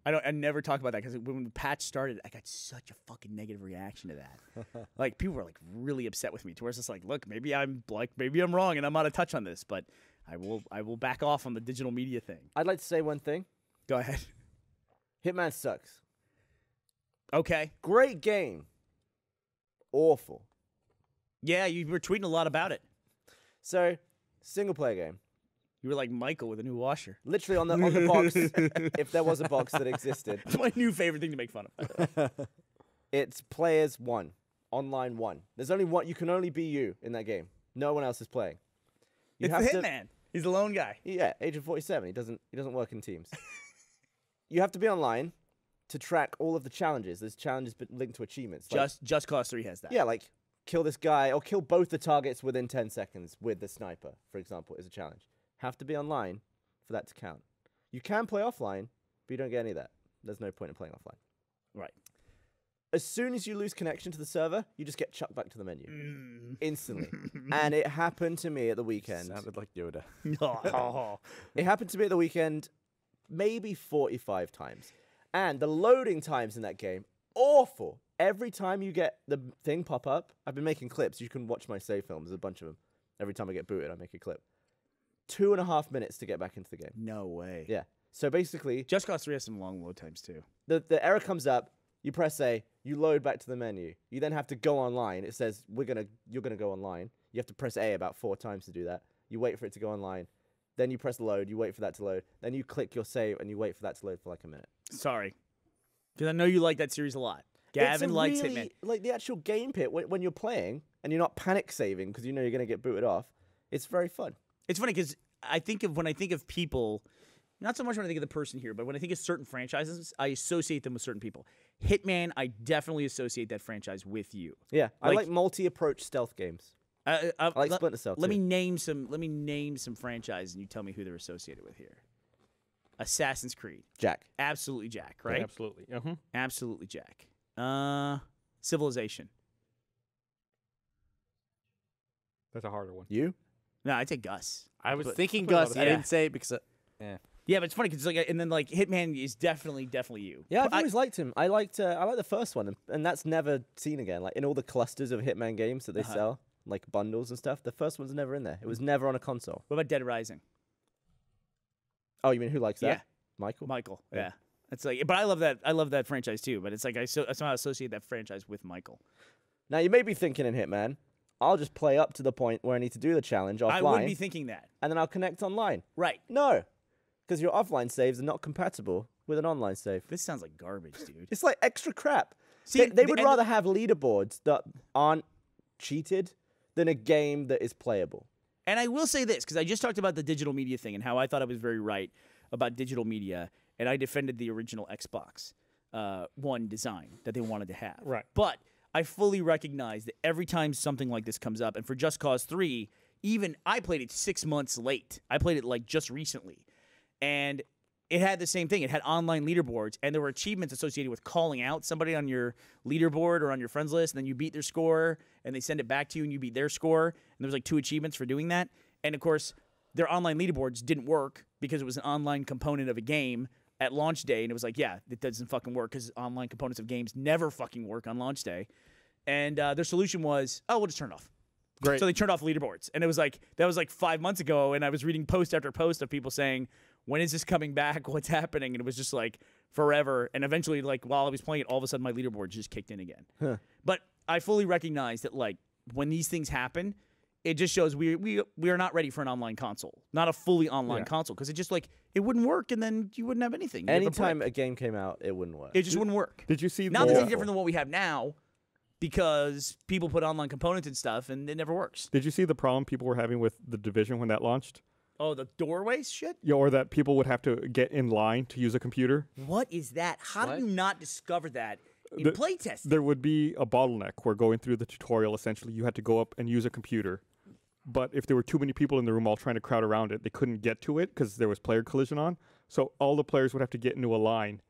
I never talk about that because when the patch started, I got such a fucking negative reaction to that. Like people were like really upset with me. To where it's just like, look, maybe I'm wrong and I'm out of touch on this, but I will back off on the digital media thing. I'd like to say one thing. Go ahead. Hitman sucks. Okay. Great game. Awful. Yeah, you were tweeting a lot about it. So, single player game. You were like Michael with a new washer. Literally on the box, if there was a box that existed. It's my new favorite thing to make fun of. It's players 1. Online 1. There's only one. You can only be you in that game. No one else is playing. You It's the Hitman. He's the lone guy. Yeah, Agent 47. He doesn't work in teams. You have to be online to track all of the challenges. There's challenges linked to achievements. Like, Just Cause 3 has that. yeah, like kill this guy or kill both the targets within 10 seconds with the sniper, for example, is a challenge. Have to be online for that to count. You can play offline, but you don't get any of that. There's no point in playing offline. Right. As soon as you lose connection to the server, you just get chucked back to the menu. Instantly. And it happened to me at the weekend. Sounded like Yoda. Oh. It happened to me at the weekend maybe 45 times. And the loading times in that game, awful. Every time you get the thing pop up, I've been making clips. You can watch my save films, there's a bunch of them. Every time I get booted, I make a clip. 2.5 minutes to get back into the game. No way. Yeah. So basically, Just Cause 3 has some long load times too. the error comes up, you press A, you load back to the menu. You then have to go online. It says you're gonna go online. You have to press A about 4 times to do that. You wait for it to go online. Then you press load, you wait for that to load. Then you click your save and you wait for that to load for like a minute. Sorry. Because I know you like that series a lot. Gavin likes really, Hitman. Like the actual game pit, when you're playing and you're not panic saving because you know you're going to get booted off, it's very fun. It's funny because when I think of people, not so much when I think of the person here, but when I think of certain franchises, I associate them with certain people. Hitman, I definitely associate that franchise with you. Yeah, I Like- like multi-approach stealth games. I like Splinter Cell, Let too. me name some franchises, and you tell me who they're associated with here. Assassin's Creed, Jack. absolutely Jack, right? Absolutely. Absolutely Jack. Civilization. That's a harder one. You? No, I take Gus. I was But- thinking put a lot Gus. of- I Yeah. didn't say it because. Yeah, but it's funny because and then like Hitman is definitely you. Yeah, I've But always liked him. I like the first one, and that's never seen again. Like in all the clusters of Hitman games that they sell, like bundles and stuff, the first one's never in there. It was never on a console. What about Dead Rising? Oh, you mean who likes that? Yeah. Michael? Michael. Yeah. It's like, but I love that franchise too. But it's like I somehow associate that franchise with Michael. Now, you may be thinking in Hitman, I'll just play up to the point where I need to do the challenge offline, I would be thinking that. and then I'll connect online. Right. No, because your offline saves are not compatible with an online save. This sounds like garbage, dude. It's like extra crap. See, they would and- rather have leaderboards that aren't cheated than a game that is playable. And I will say this, because I just talked about the digital media thing and how I thought I was very right about digital media, and I defended the original Xbox. one design that they wanted to have. Right. But I fully recognize that every time something like this comes up, and for Just Cause 3, even I played it 6 months late. I played it like just recently. And it had the same thing. It had online leaderboards, and there were achievements associated with calling out somebody on your leaderboard or on your friends list, and then you beat their score, and they send it back to you, and you beat their score. And there was like 2 achievements for doing that. And, of course, their online leaderboards didn't work because it was an online component of a game at launch day, and it was like, yeah, it doesn't fucking work because online components of games never fucking work on launch day. And their solution was, oh, we'll just turn it off. Great. So they turned off leaderboards. And it was like, that was like 5 months ago, and I was reading post after post of people saying, when is this coming back? What's happening? And it was just like forever. And eventually, like while I was playing it, all of a sudden my leaderboard just kicked in again. Huh. But I fully recognize that like when these things happen, it just shows we are not ready for an online console, not a fully online console, because it just like it wouldn't work, and then you wouldn't have anything. You'd have a Anytime break. a game came out, it wouldn't work. It just wouldn't work. Did you see? Now that's any different than what we have now, because people put online components and stuff, and it never works. Did you see the problem people were having with the Division when that launched? Oh, the doorways shit? Yeah, or that people would have to get in line to use a computer. What is that? How What? do you not discover that in The- playtesting? There would be a bottleneck where going through the tutorial, essentially, you had to go up and use a computer. But if there were too many people in the room all trying to crowd around it, they couldn't get to it because there was player collision on. So all the players would have to get into a line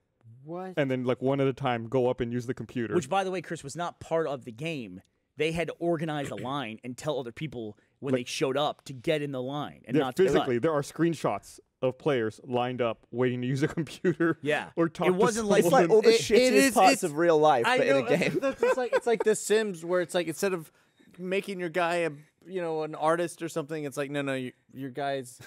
What? and then, like, one at a time, go up and use the computer. Which, by the way, Chris, was not part of the game. They had to organize a line and tell other people when they showed up to get in the line and yeah, not physically, there are screenshots of players lined up waiting to use a computer. Yeah. Or talk It to wasn't like- It's like all the It shittiest is- parts it's- of real life, I but know, in a game. it's like The Sims, where it's like instead of making your guy an artist or something, it's like no, your guy's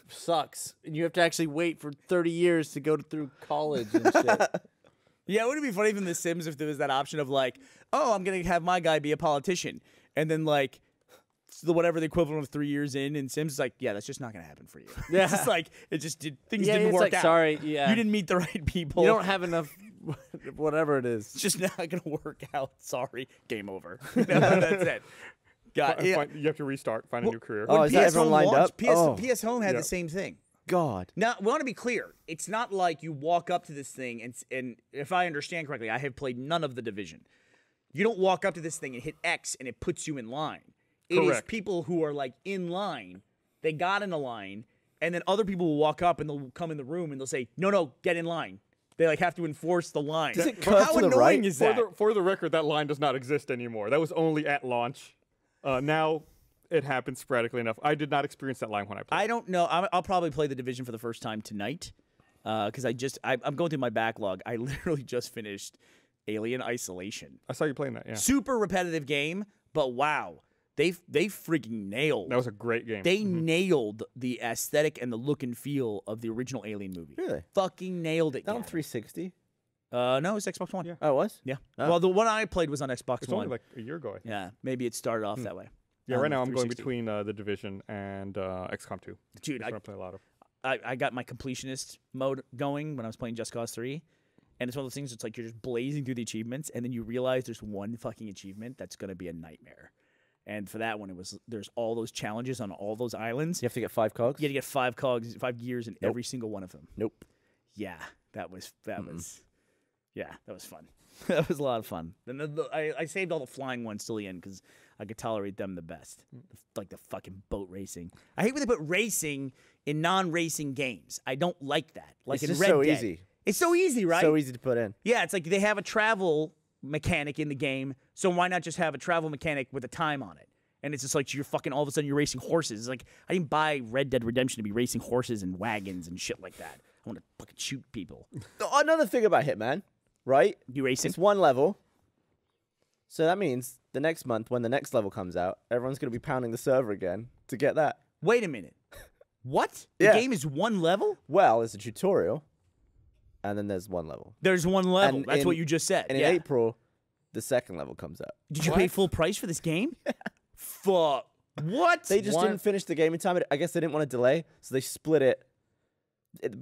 sucks, and you have to actually wait for 30 years to go through college and shit. Yeah, wouldn't it be funny from The Sims if there was that option of like, oh, I'm going to have my guy be a politician. And then like, whatever the equivalent of 3 years in Sims is like, yeah, that's just not going to happen for you. Yeah. It's just like, things Yeah, didn't it's work like, out. sorry, yeah. You didn't meet the right people. You don't have enough, whatever it is. It's just not going to work out. Sorry. Game over. You know, that's it. God, yeah. You have to restart, find a new career. Oh, When is that everyone Home lined launched, up? Oh. PS Home had Yeah. the same thing. God. Now, we want to be clear. It's not like you walk up to this thing, and if I understand correctly, I have played none of the Division. You don't walk up to this thing and hit X, and it puts you in line. It is Correct. people who are, like, in line. They got in a line, and then other people will walk up, and they'll come in the room, and they'll say, no, get in line. They, like, have to enforce the line. Does it curve How to the annoying right? is that? For the record, that line does not exist anymore. That was only at launch. Now it happens sporadically enough. I did not experience that line when I played. I don't know. I'll probably play the Division for the first time tonight because I'm going through my backlog. I literally just finished Alien Isolation. I saw you playing that, yeah. Super repetitive game, but wow, they freaking nailed. That was a great game. They nailed the aesthetic and the look and feel of the original Alien movie. Really? Fucking nailed it. That on Gavin. 360? No, it's Xbox One. Yeah. Oh, it was? Yeah. Oh. Well, the one I played was on Xbox it's One. only like a year ago, I think. Yeah, maybe it started off that way. Yeah, right now I'm going 360. between The Division and XCOM 2. Dude, That's what I play a lot of. I got my completionist mode going when I was playing Just Cause 3. And it's one of those things, it's like you're just blazing through the achievements, and then you realize there's one fucking achievement that's going to be a nightmare. And for that one, there's all those challenges on all those islands. You have to get 5 cogs? You had to get 5 cogs, 5 gears in every single one of them. Nope. Yeah, that was fun. That was a lot of fun. And I saved all the flying ones till the end because I could tolerate them the best. Like the fucking boat racing. I hate when they put racing in non-racing games. I don't like that. Like It's in just Red so Dead. easy. It's so easy, right? So easy to put in. Yeah, it's like they have a travel mechanic in the game, so why not just have a travel mechanic with a time on it? And it's just like you're fucking all of a sudden you're racing horses. It's like I didn't buy Red Dead Redemption to be racing horses and wagons and shit like that. I want to fucking shoot people. Another thing about Hitman, right? You racing? It's one level. So that means the next month, when the next level comes out, everyone's going to be pounding the server again to get that. Wait a minute. What? The Yeah. game is one level? Well, there's a tutorial, and then there's one level. There's one level. And That's in- what you just said. And yeah. in April, the second level comes out. Did you pay full price for this game? Fuck. What? They just didn't finish the game in time. I guess they didn't want to delay, so they split it.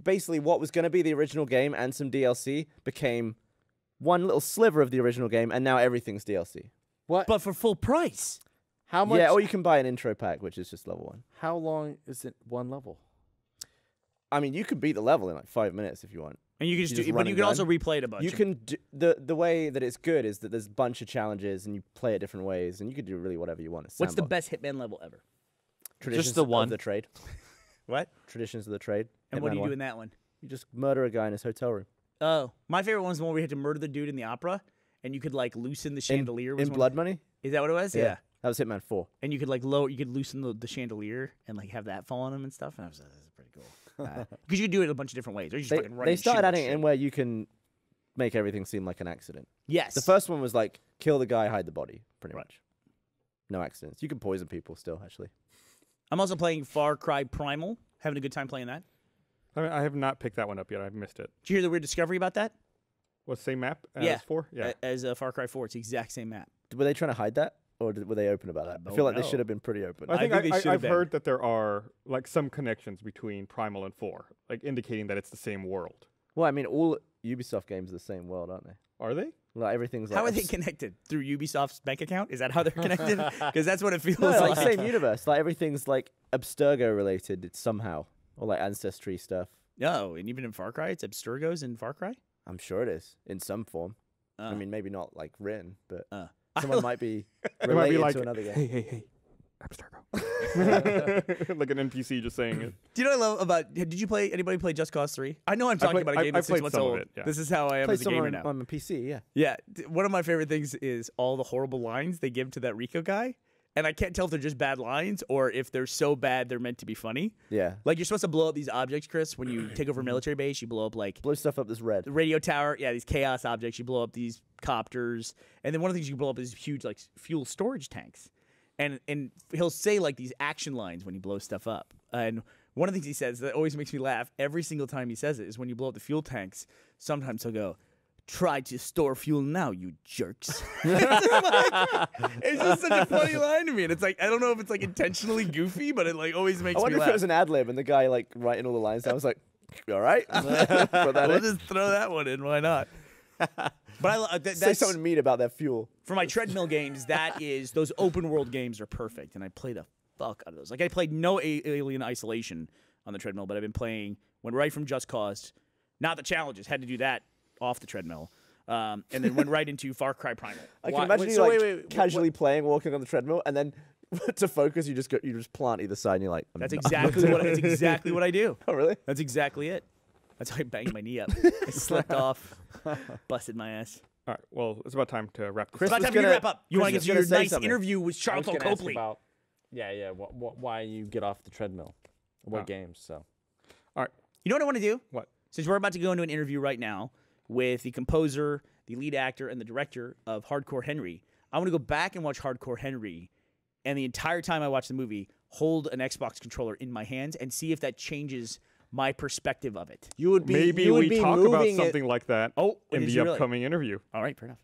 Basically, what was going to be the original game and some DLC became one little sliver of the original game, and now everything's DLC. What? But for full price. How much? Yeah, or you can buy an intro pack, which is just level 1. How long is it one level? I mean, you could beat the level in like 5 minutes if you want. And you can just You do, just but run you and can also gun. replay it a bunch. You can do, the way that it's good is that there's a bunch of challenges and you play it different ways and you can do really whatever you want. It's What's the sandbox. best Hitman level ever? Traditions the of one. the trade? What? Traditions of the trade. And what Hitman do you 1. do in that one? You just murder a guy in his hotel room. Oh, my favorite one was the one where you had to murder the dude in the opera, and you could like loosen the chandelier. was In one Blood of Money? the- Is that what it was? Yeah. That was Hitman 4. And you could like you could loosen the chandelier and like have that fall on him and stuff. And I was like, this is pretty cool. Because you could do it a bunch of different ways. Or you just fucking run They and shoot started a adding bunch it of in where you can make everything seem like an accident. shit. Yes. The first one was like, kill the guy, hide the body, pretty Right. much. No accidents. You can poison people still, actually. I'm also playing Far Cry Primal. Having a good time playing that. I mean, I have not picked that one up yet. I've missed it. Did you hear the weird discovery about that? What's the same map as Yeah. 4? Yeah. As Far Cry 4, it's the exact same map. Were they trying to hide that? Or were they open about that? I don't feel like they know. should have been pretty open. I think they should have I've been. heard that there are like some connections between Primal and 4, like indicating that it's the same world. Well, I mean, all Ubisoft games are the same world, aren't they? Are they? Like, everything's like... How are they connected? Through Ubisoft's bank account? Is that how they're connected? Because that's what it feels No, like. like same universe. Like, everything's like Abstergo related it's somehow. Or like Ancestry stuff. No, and even in Far Cry, it's Abstergo's in Far Cry? I'm sure it is, in some form. I Oh. mean, maybe not like written, but I someone might be It might be related like, to another game. hey, Abstergo. like an NPC just saying it. Do you know what I love about? Anybody play Just Cause 3? I know I'm talking about a game I that's 6 played months some of old. it, yeah. This is how I am Play as a some gamer on, now. on a PC, yeah. Yeah, one of my favorite things is all the horrible lines they give to that Rico guy. And I can't tell if they're just bad lines or if they're so bad they're meant to be funny. Yeah. Like, you're supposed to blow up these objects, Chris, when you take over a military base. You blow up, like, Blow stuff up this red. the radio tower. Yeah, these chaos objects. You blow up these copters. And then one of the things you blow up is huge, like, fuel storage tanks. And he'll say, like, these action lines when you blow stuff up. And one of the things he says that always makes me laugh every single time he says it is when you blow up the fuel tanks, sometimes he'll go, "Try to store fuel now, you jerks." It's just such a funny line to me. And it's like, I don't know if it's like intentionally goofy, but it like always makes I me wonder if laugh. it was an ad lib and the guy like writing all the lines down was like, all right. Put that We'll in. just throw that one in. Why not? But Say that's something mean about their fuel. for my treadmill games. That is, those open world games are perfect, and I play the fuck out of those. Like, I played no Alien Isolation on the treadmill, but I've been went right from Just Cause, not the challenges, had to do that off the treadmill, and then went right into Far Cry Primal. I can Why- imagine wait, you so like wait, casually playing, walking on the treadmill, and then to focus, you just plant either side, and you're like, That's exactly what I do. Oh, really? That's exactly it. That's how I banged my knee up. I slipped off, busted my ass. All right. Well, it's about time to wrap this Chris up. By the was time you gonna- wrap up, you Chris want to get was to gonna your say nice something. interview with I was Charles gonna ask Copley. about, why you get off the treadmill, what Oh. games? So You know what I want to do? What? Since we're about to go into an interview right now with the composer, the lead actor, and the director of Hardcore Henry, I want to go back and watch Hardcore Henry, and the entire time I watch the movie, hold an Xbox controller in my hands and see if that changes my perspective of it. You would be. Maybe you would we be talk about moving it- something like that Oh, in did the you really? upcoming interview. All right, fair enough.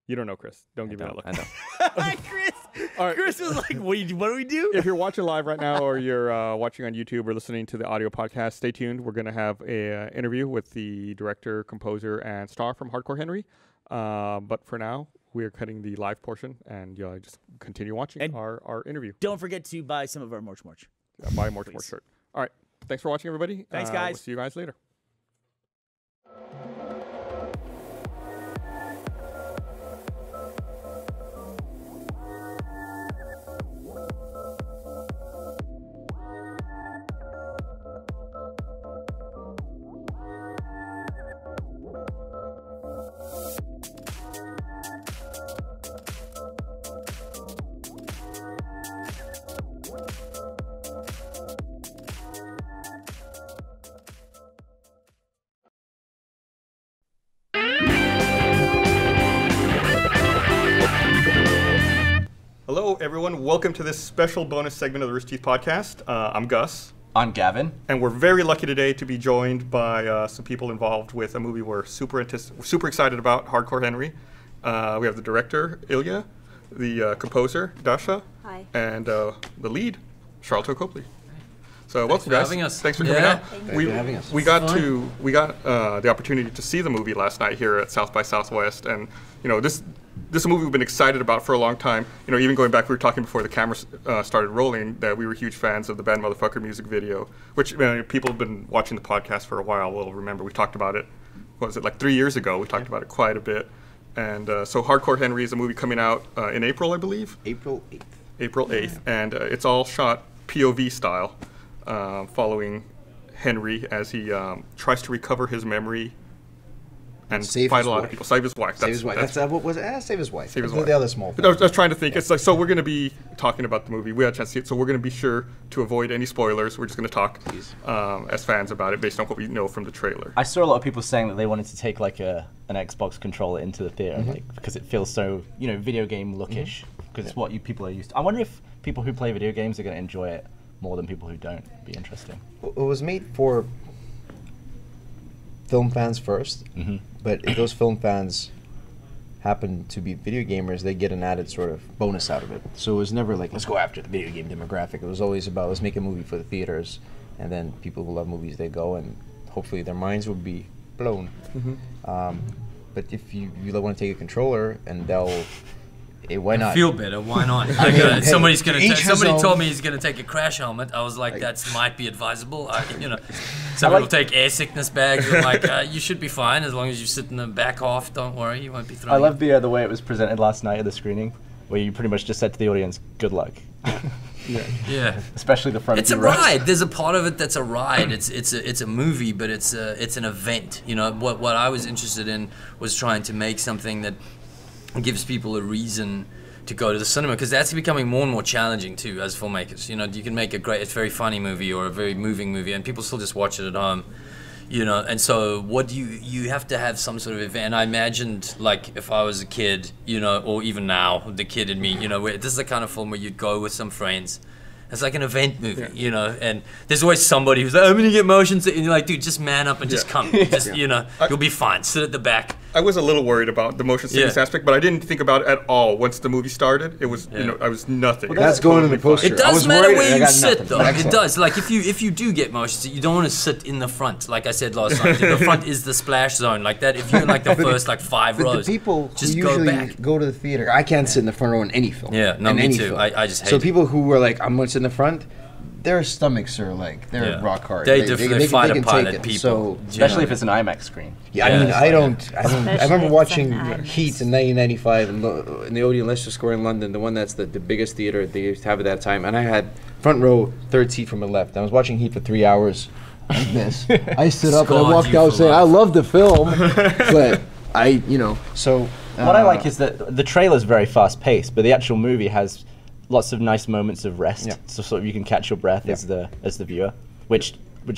You don't know, Chris. Don't give me that look. I know. Chris, All right. Chris was like, what do we do? If you're watching live right now or you're watching on YouTube or listening to the audio podcast, stay tuned. We're going to have a interview with the director, composer, and star from Hardcore Henry. But for now, we're cutting the live portion, and just continue watching And our interview. Don't forget to buy some of our March. Buy more Please. shirt. All right. Thanks for watching, everybody. Thanks, We'll guys. see you guys later. Hello, everyone. Welcome to this special bonus segment of the Rooster Teeth podcast. I'm Gus, I'm Gavin. and we're very lucky today to be joined by some people involved with a movie we're super excited about, Hardcore Henry. We have the director, Ilya, the composer, Dasha, Hi. and the lead, Charlotte Copley. So welcome, for guys. having us. Thanks for coming Yeah. out. Thanks We for having us. we got the opportunity to see the movie last night here at South by Southwest, and this this is a movie we've been excited about for a long time. You know, even going back, we were talking before the camera started rolling that we were huge fans of the Bad Motherfucker music video, which people have been watching the podcast for a while will remember. We talked about it, what was it, like 3 years ago? We talked about it quite a bit. And so Hardcore Henry is a movie coming out in April, I believe? April 8th. April 8th. And it's all shot POV style, following Henry as he tries to recover his memory and Save fight his a lot wife. of people. Save his wife. Save his wife. That's what was it? Save his wife. Save his The wife. other small. But I was trying to think. It's like, so we're going to be talking about the movie. We had a chance to see it, so we're going to be sure to avoid any spoilers. We're just going to talk as fans about it based on what we know from the trailer. I saw a lot of people saying that they wanted to take like an Xbox controller into the theater, like, because it feels so, you know, video game lookish, because it's what you people are used to. I wonder if people who play video games are going to enjoy it more than people who don't. Be interesting. It was made for film fans first, but if those film fans happen to be video gamers, they get an added sort of bonus out of it. So it was never like, let's go after the video game demographic. It was always about, let's make a movie for the theaters, and then people who love movies, they go, and hopefully their minds will be blown. But if you want to take a controller, and why not? Feel better, why not? Somebody told me he's gonna take a crash helmet. I was like, that might be advisable. Some people take air sickness bags. I'm like, you should be fine as long as you sit in the back half. Don't worry, you won't be throwing. I love the way it was presented last night at the screening, where you pretty much just said to the audience, "Good luck." Yeah. Especially the front. It's a ride. There's a part of it that's a ride. It's a movie, but it's an event. You know, what I was interested in was trying to make something that gives people a reason to go to the cinema, because that's becoming more and more challenging too as filmmakers. You know, you can make it's very funny movie or a very moving movie, and people still just watch it at home. You know, and so what do you have to have some sort of event. And I imagined, like, if I was a kid, you know, or even now, the kid in me, you know, where this is the kind of film where you'd go with some friends. It's like an event movie, you know, and there's always somebody who's like, I'm gonna get motion sick, and you're like, dude, just man up and just come, just you know, you'll be fine. Sit at the back. I was a little worried about the motion sickness aspect, but I didn't think about it at all. Once the movie started, it was, you know, I was nothing. Well, that's going in the poster. It does matter where you sit, though. It does. Like, if you do get motion sick, you don't want to sit in the front. Like I said last time, the front is the splash zone. Like that, if you're in like the first like 5 rows, the people just who go usually back. go to the theater, I can't sit in the front row in any film. Yeah, no, in me any too. film. I just hate so it. people who were like, I'm gonna sit in the front, their stomachs are like, they're rock hard. They definitely fight can a pilot take it. people. So, Especially if it's an IMAX screen. yeah, I mean, I remember Especially watching if it's an Heat in 1995 in the Odeon Leicester Square in London, the one that's the biggest theater they used to have at that time, and I had front row, third seat from the left. I was watching Heat for 3 hours like this. I stood up and I Scarred walked you out for saying, life. I love the film, but so. What I like is that the trailer's very fast paced, but the actual movie has lots of nice moments of rest, so sort of you can catch your breath as the viewer, which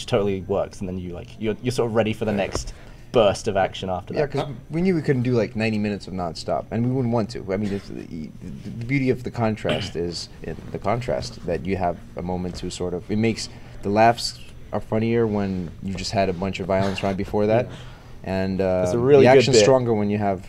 totally works, and then you're sort of ready for the next burst of action after that. Yeah, because we knew we couldn't do like 90 minutes of nonstop, and we wouldn't want to. I mean, the beauty of the contrast is the contrast that you have a moment to sort of. It makes the laughs are funnier when you just had a bunch of violence right before that, and It's a really the good action's bit. stronger when you have.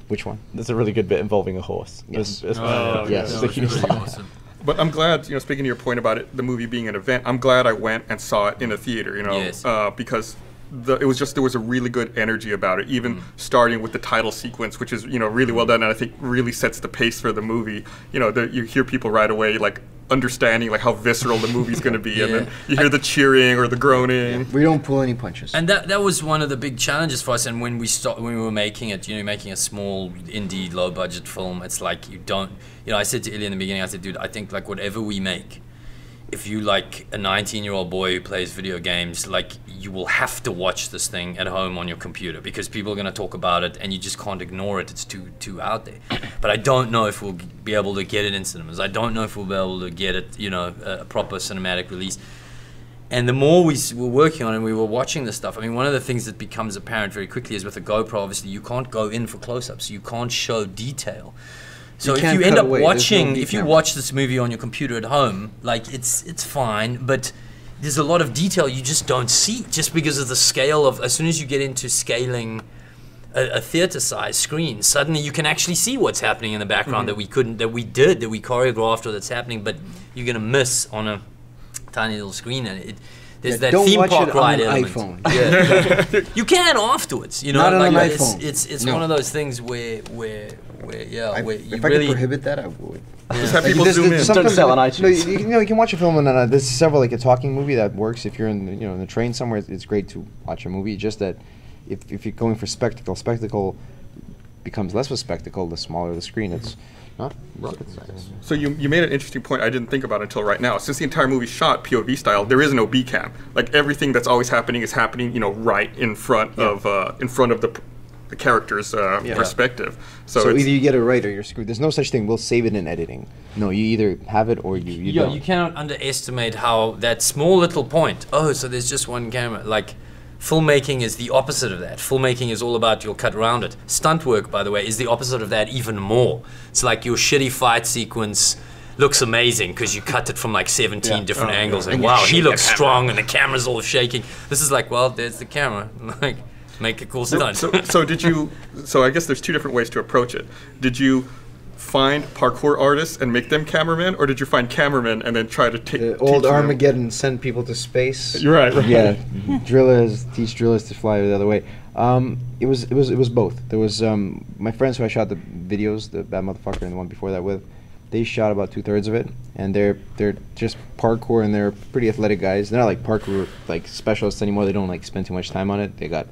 Which one? There's a really good bit involving a horse. Yes. Yes. Yes. That was really awesome. But I'm glad, you know, speaking to your point about it, the movie being an event, I'm glad I went and saw it in a theater, you know, Yes. because there was a really good energy about it, even starting with the title sequence, which is, you know, really well done, and I think really sets the pace for the movie. You know, you hear people right away, like, understanding like how visceral the movie's going to be, and then you hear the cheering or the groaning. We don't pull any punches. And that was one of the big challenges for us. And when we were making it, you know, making a small indie, low budget film, it's like you don't, you know, I said to Ilya in the beginning, I said, dude, I think like whatever we make, if you like a 19-year-old boy who plays video games, like you will have to watch this thing at home on your computer because people are going to talk about it and you just can't ignore it. It's too out there. But I don't know if we'll be able to get it in cinemas. I don't know if we'll be able to get it, you know, a proper cinematic release. And the more we were working on it and we were watching this stuff, I mean, one of the things that becomes apparent very quickly is with a GoPro, obviously, you can't go in for close-ups. You can't show detail. So if you end up watching, if you watch this movie on your computer at home, like it's fine, but there's a lot of detail you just don't see just because of the scale of, as soon as you get into scaling a theater-sized screen, suddenly you can actually see what's happening in the background that we choreographed or that's happening, but you're gonna miss on a tiny little screen. And There's that don't theme watch park it ride on an element. iPhone. Yeah. You can afterwards, you know. Not on like an iPhone. It's No. one of those things where where you If I really could prohibit that, I would. Just have Like, people there's- zoom there's in. sometimes- sell on No, iTunes. you can watch a film and there's several, like a talking movie that works if you're in the train somewhere. It's great to watch a movie. Just that if you're going for spectacle becomes less of a spectacle the smaller the screen. It's not rocket science. So you made an interesting point I didn't think about until right now. Since the entire movie's shot POV style, there is no B cam. Like everything that's always happening is happening, right in front of the character's perspective. So So it's, either you get it right or you're screwed. There's no such thing. We'll save it in editing. No, you either have it or you don't. you cannot underestimate how that small little point. Oh, so there's just one camera. Like, filmmaking is the opposite of that. Filmmaking is all about you'll cut around it. Stunt work, by the way, is the opposite of that even more. It's like your shitty fight sequence looks amazing because you cut it from like 17 different angles. And wow, he looks strong and the camera's all shaking. This is like, well, there's the camera. Like, make a cool stunt. so did you? So I guess there's two different ways to approach it. Did you find parkour artists and make them cameramen, or did you find cameramen and then try to The old Armageddon send people to space. You're right. Yeah, teach drillers to fly the other way. It was both. There was my friends who I shot the videos, the Bad Motherfucker and the one before that with. They shot about 2/3 of it, and they're just parkour, and they're pretty athletic guys. They're not like parkour like specialists anymore. They don't like spend too much time on it. They got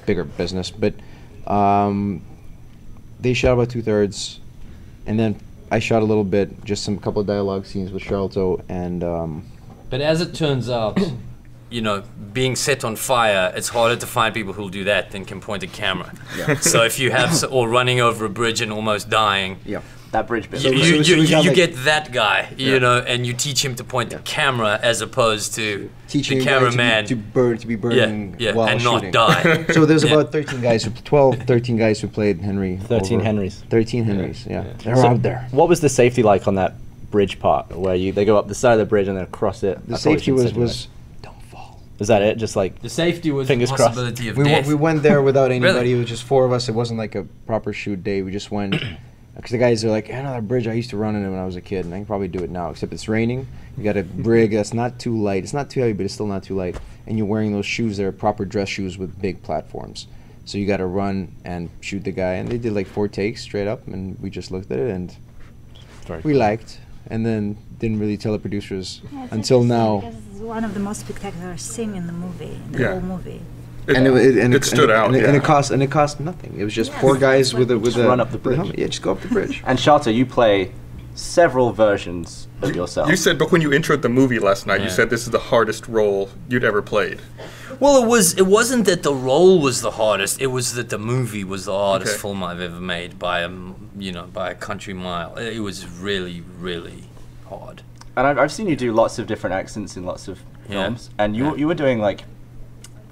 bigger business, but they shot about 2/3, and then I shot a little bit, just a couple of dialogue scenes with Charlton, and But as it turns out, being set on fire, it's harder to find people who'll do that than can point a camera. So if you have, or running over a bridge and almost dying, That bridge bit. you get that guy, and you teach him to point the camera as opposed to teaching the a guy cameraman to be burning while and shooting. not die. So there's about 13 guys who played Henry. 13 over- Henrys. 13 Henrys, yeah. They're So out there. What was the safety like on that bridge part where they go up the side of the bridge and then across it? The I probably safety shouldn't say was don't fall. that. Is that it? Just like The safety was Fingers the crossed. possibility of We death. went there without anybody. Really? It was just 4 of us. It wasn't like a proper shoot day. We just went. Because the guys are like, another bridge. I used to run in it when I was a kid, and I can probably do it now. Except it's raining. You got a brig that's not too light. It's not too heavy, but it's still not too light. And you're wearing those shoes that are proper dress shoes with big platforms. So you got to run and shoot the guy. And they did like 4 takes straight up, and we just looked at it and we liked. And then didn't really tell the producers until now. Because it's one of the most spectacular scenes in the movie, in the Yeah. whole movie. It stood out. And it cost nothing. It was just 4 guys with a run up the with a bridge. helmet. Yeah, just go up the bridge. And Shalta, you play several versions of yourself. You said, but when you introed the movie last night, you Yeah. said this is the hardest role you'd ever played. Well, it wasn't that the role was the hardest. It was that the movie was the hardest Okay. film I've ever made by a country mile. It was really, really hard. And I've seen you do lots of different accents in lots of Yeah. films, and you were doing like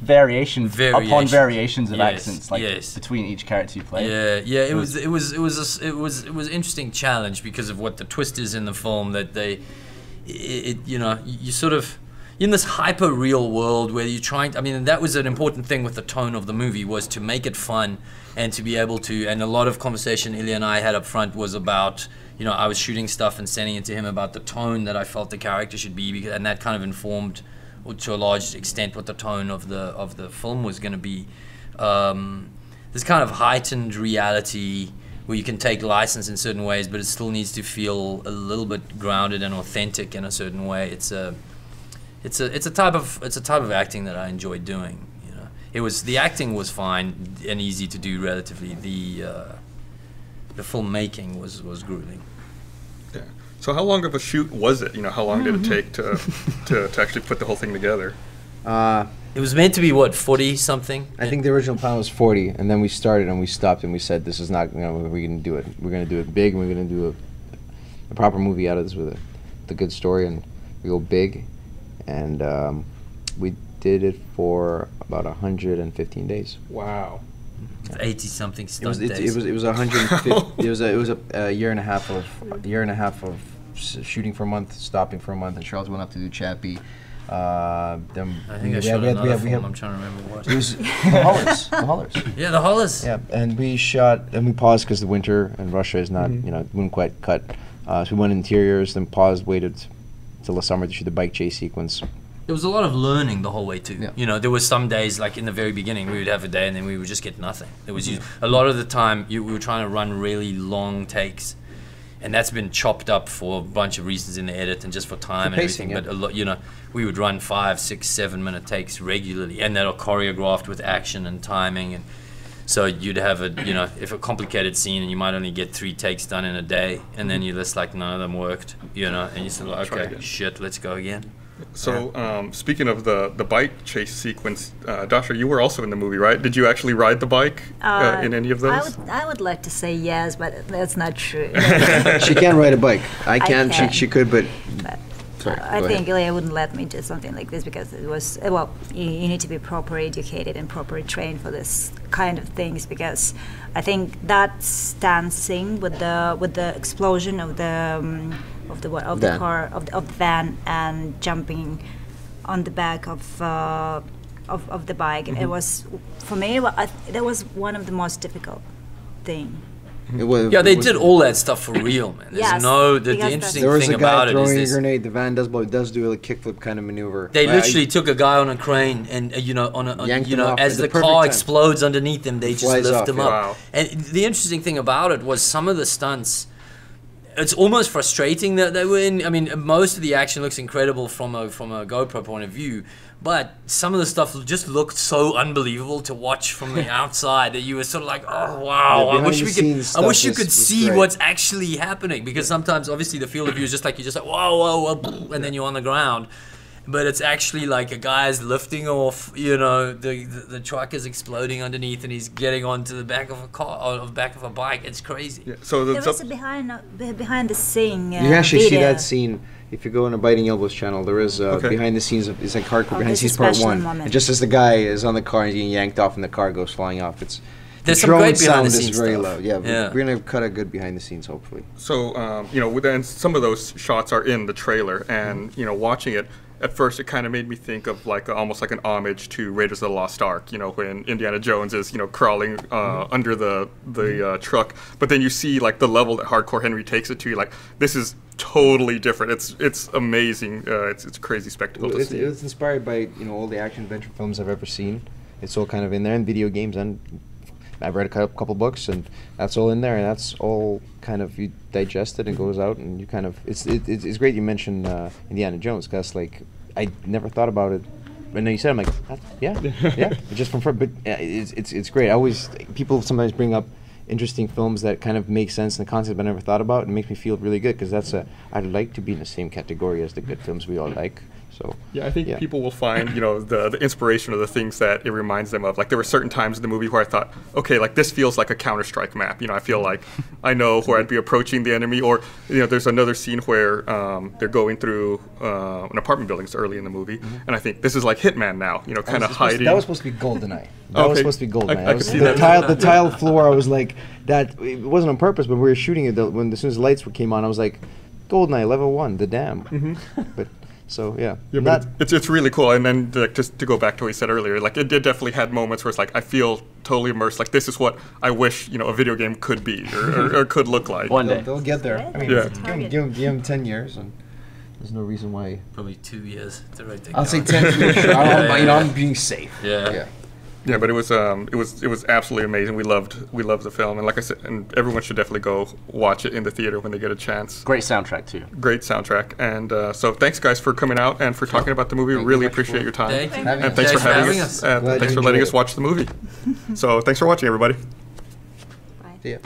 variations upon Variations. variations of Yes, accents, like yes. between each character you play. Yeah. It was an interesting challenge because of what the twist is in the film that you sort of in this hyper real world where you're trying. That was an important thing with the tone of the movie was to make it fun and to be able to. And a lot of conversation Ilya and I had up front was about. I was shooting stuff and sending it to him about the tone that I felt the character should be, and that kind of informed, or to a large extent, what the tone of the film was going to be. This kind of heightened reality where you can take license in certain ways, but it still needs to feel a little bit grounded and authentic in a certain way. It's a type of acting that I enjoyed doing. The acting was fine and easy to do relatively. The filmmaking was grueling. Yeah. So how long of a shoot was it? How long did it take to actually put the whole thing together? It was meant to be what, 40 something? I think the original plan was 40, and then we started and we stopped and we said, this is not, we're going to do it. We're going to do it big, and we're going to do a proper movie out of this with a good story, and we go big. And we did it for about 115 days. Wow. 80 something It stunt was days. it was 150. it was a year and a half of shooting for a month, stopping for a month, and Charles went up to do Chappie. Then I think I shot another film. I'm trying to remember what. It was the Hollers. Yeah, the Hollers. Yeah, and we shot and we paused because the winter in Russia is not wouldn't quite cut. So we went interiors, then paused, waited till the summer to shoot the bike chase sequence, there was a lot of learning the whole way too. Yeah. You know, there was some days, like in the very beginning, we would have a day and then we would just get nothing. There was a lot of the time we were trying to run really long takes, and that's been chopped up for a bunch of reasons in the edit and just for time and pacing, everything. But a lot, you know, we would run 5, 6, 7 minute takes regularly, and that are choreographed with action and timing. And so you'd have if a complicated scene, and you might only get 3 takes done in a day, and then you're just like, none of them worked, you know, and you said, like, okay, shit, let's go again. So, speaking of the bike chase sequence, Dasha, you were also in the movie, right? Did you actually ride the bike in any of those? I would like to say yes, but that's not true. She can ride a bike. I can. can. She could, but. But I think Ilya wouldn't let me do something like this because it was, well, you need to be properly educated and properly trained for this kind of things, because I think that dancing with the explosion of the car, of the van, and jumping on the back of the bike, it was, for me, that was one of the most difficult thing. They did all that stuff for real, man. There's the interesting thing about it is throwing a grenade. The van does do a kickflip kind of maneuver. They literally took a guy on a crane and as the car explodes underneath them, they just lift him up. Wow. And the interesting thing about it was some of the stunts. It's almost frustrating that they were in. I mean, most of the action looks incredible from a GoPro point of view, but some of the stuff just looked so unbelievable to watch from the outside that you were sort of like, oh wow, I wish you could see what's actually happening, because sometimes obviously the field of view is just like, you're just like, whoa, and then you're on the ground. But it's actually like a guy's lifting off, you know, the truck is exploding underneath, and he's getting onto the back of a car, or the back of a bike. It's crazy. Yeah. So there was a behind the scene. You can actually see that scene if you go on a Biting Elbows channel. There is behind the scenes. It's like hardcore behind the scenes part 1. And just as the guy is on the car and he's getting yanked off, and the car goes flying off, there's some great behind the scenes is very stuff. loud. Yeah, we're gonna cut a good behind the scenes, hopefully. So then some of those shots are in the trailer, and watching it. At first, it kind of made me think of like almost like an homage to Raiders of the Lost Ark, when Indiana Jones is, crawling under the truck. But then you see like the level that Hardcore Henry takes it to. You're like, this is totally different. It's amazing. It's a crazy spectacle to see. It's inspired by all the action adventure films I've ever seen. It's all kind of in there, and video games, and I've read a couple books, and that's all in there, and that's all kind of, you digest it and goes out, and you kind of, it's great you mentioned Indiana Jones, because like I never thought about it. But now you said, I'm like, yeah. Just from front, but it's great. People sometimes bring up interesting films that kind of make sense in the concept I never thought about, and it makes me feel really good, because I'd like to be in the same category as the good films we all like. So I think people will find the inspiration of the things that it reminds them of. Like there were certain times in the movie where I thought, okay, like this feels like a Counter-Strike map. I feel like I know where I'd be approaching the enemy. Or there's another scene where they're going through an apartment building early in the movie, and I think this is like Hitman now. Kind of hiding. That was supposed to be GoldenEye. That was supposed to be GoldenEye. I could see that. The tile floor. I was like, that. It wasn't on purpose, but we were shooting it. As soon as the lights came on, I was like, GoldenEye level 1, the dam. But. So yeah, but it's really cool. And then just to go back to what you said earlier, like it definitely had moments where it's like I feel totally immersed. Like this is what I wish a video game could be or could look like. One day they'll get there. I mean, give them 10 years, and there's no reason why. Probably 2 years. I'll say 10 years. Sure. I'm being safe. Yeah, but it was absolutely amazing. We loved the film, and like I said, and everyone should definitely go watch it in the theater when they get a chance. Great soundtrack too. Great soundtrack, and so thanks guys for coming out and for talking about the movie. Really appreciate your time. Thank you. And thanks for having us. Thanks for letting us watch the movie. So thanks for watching, everybody. Bye. See ya.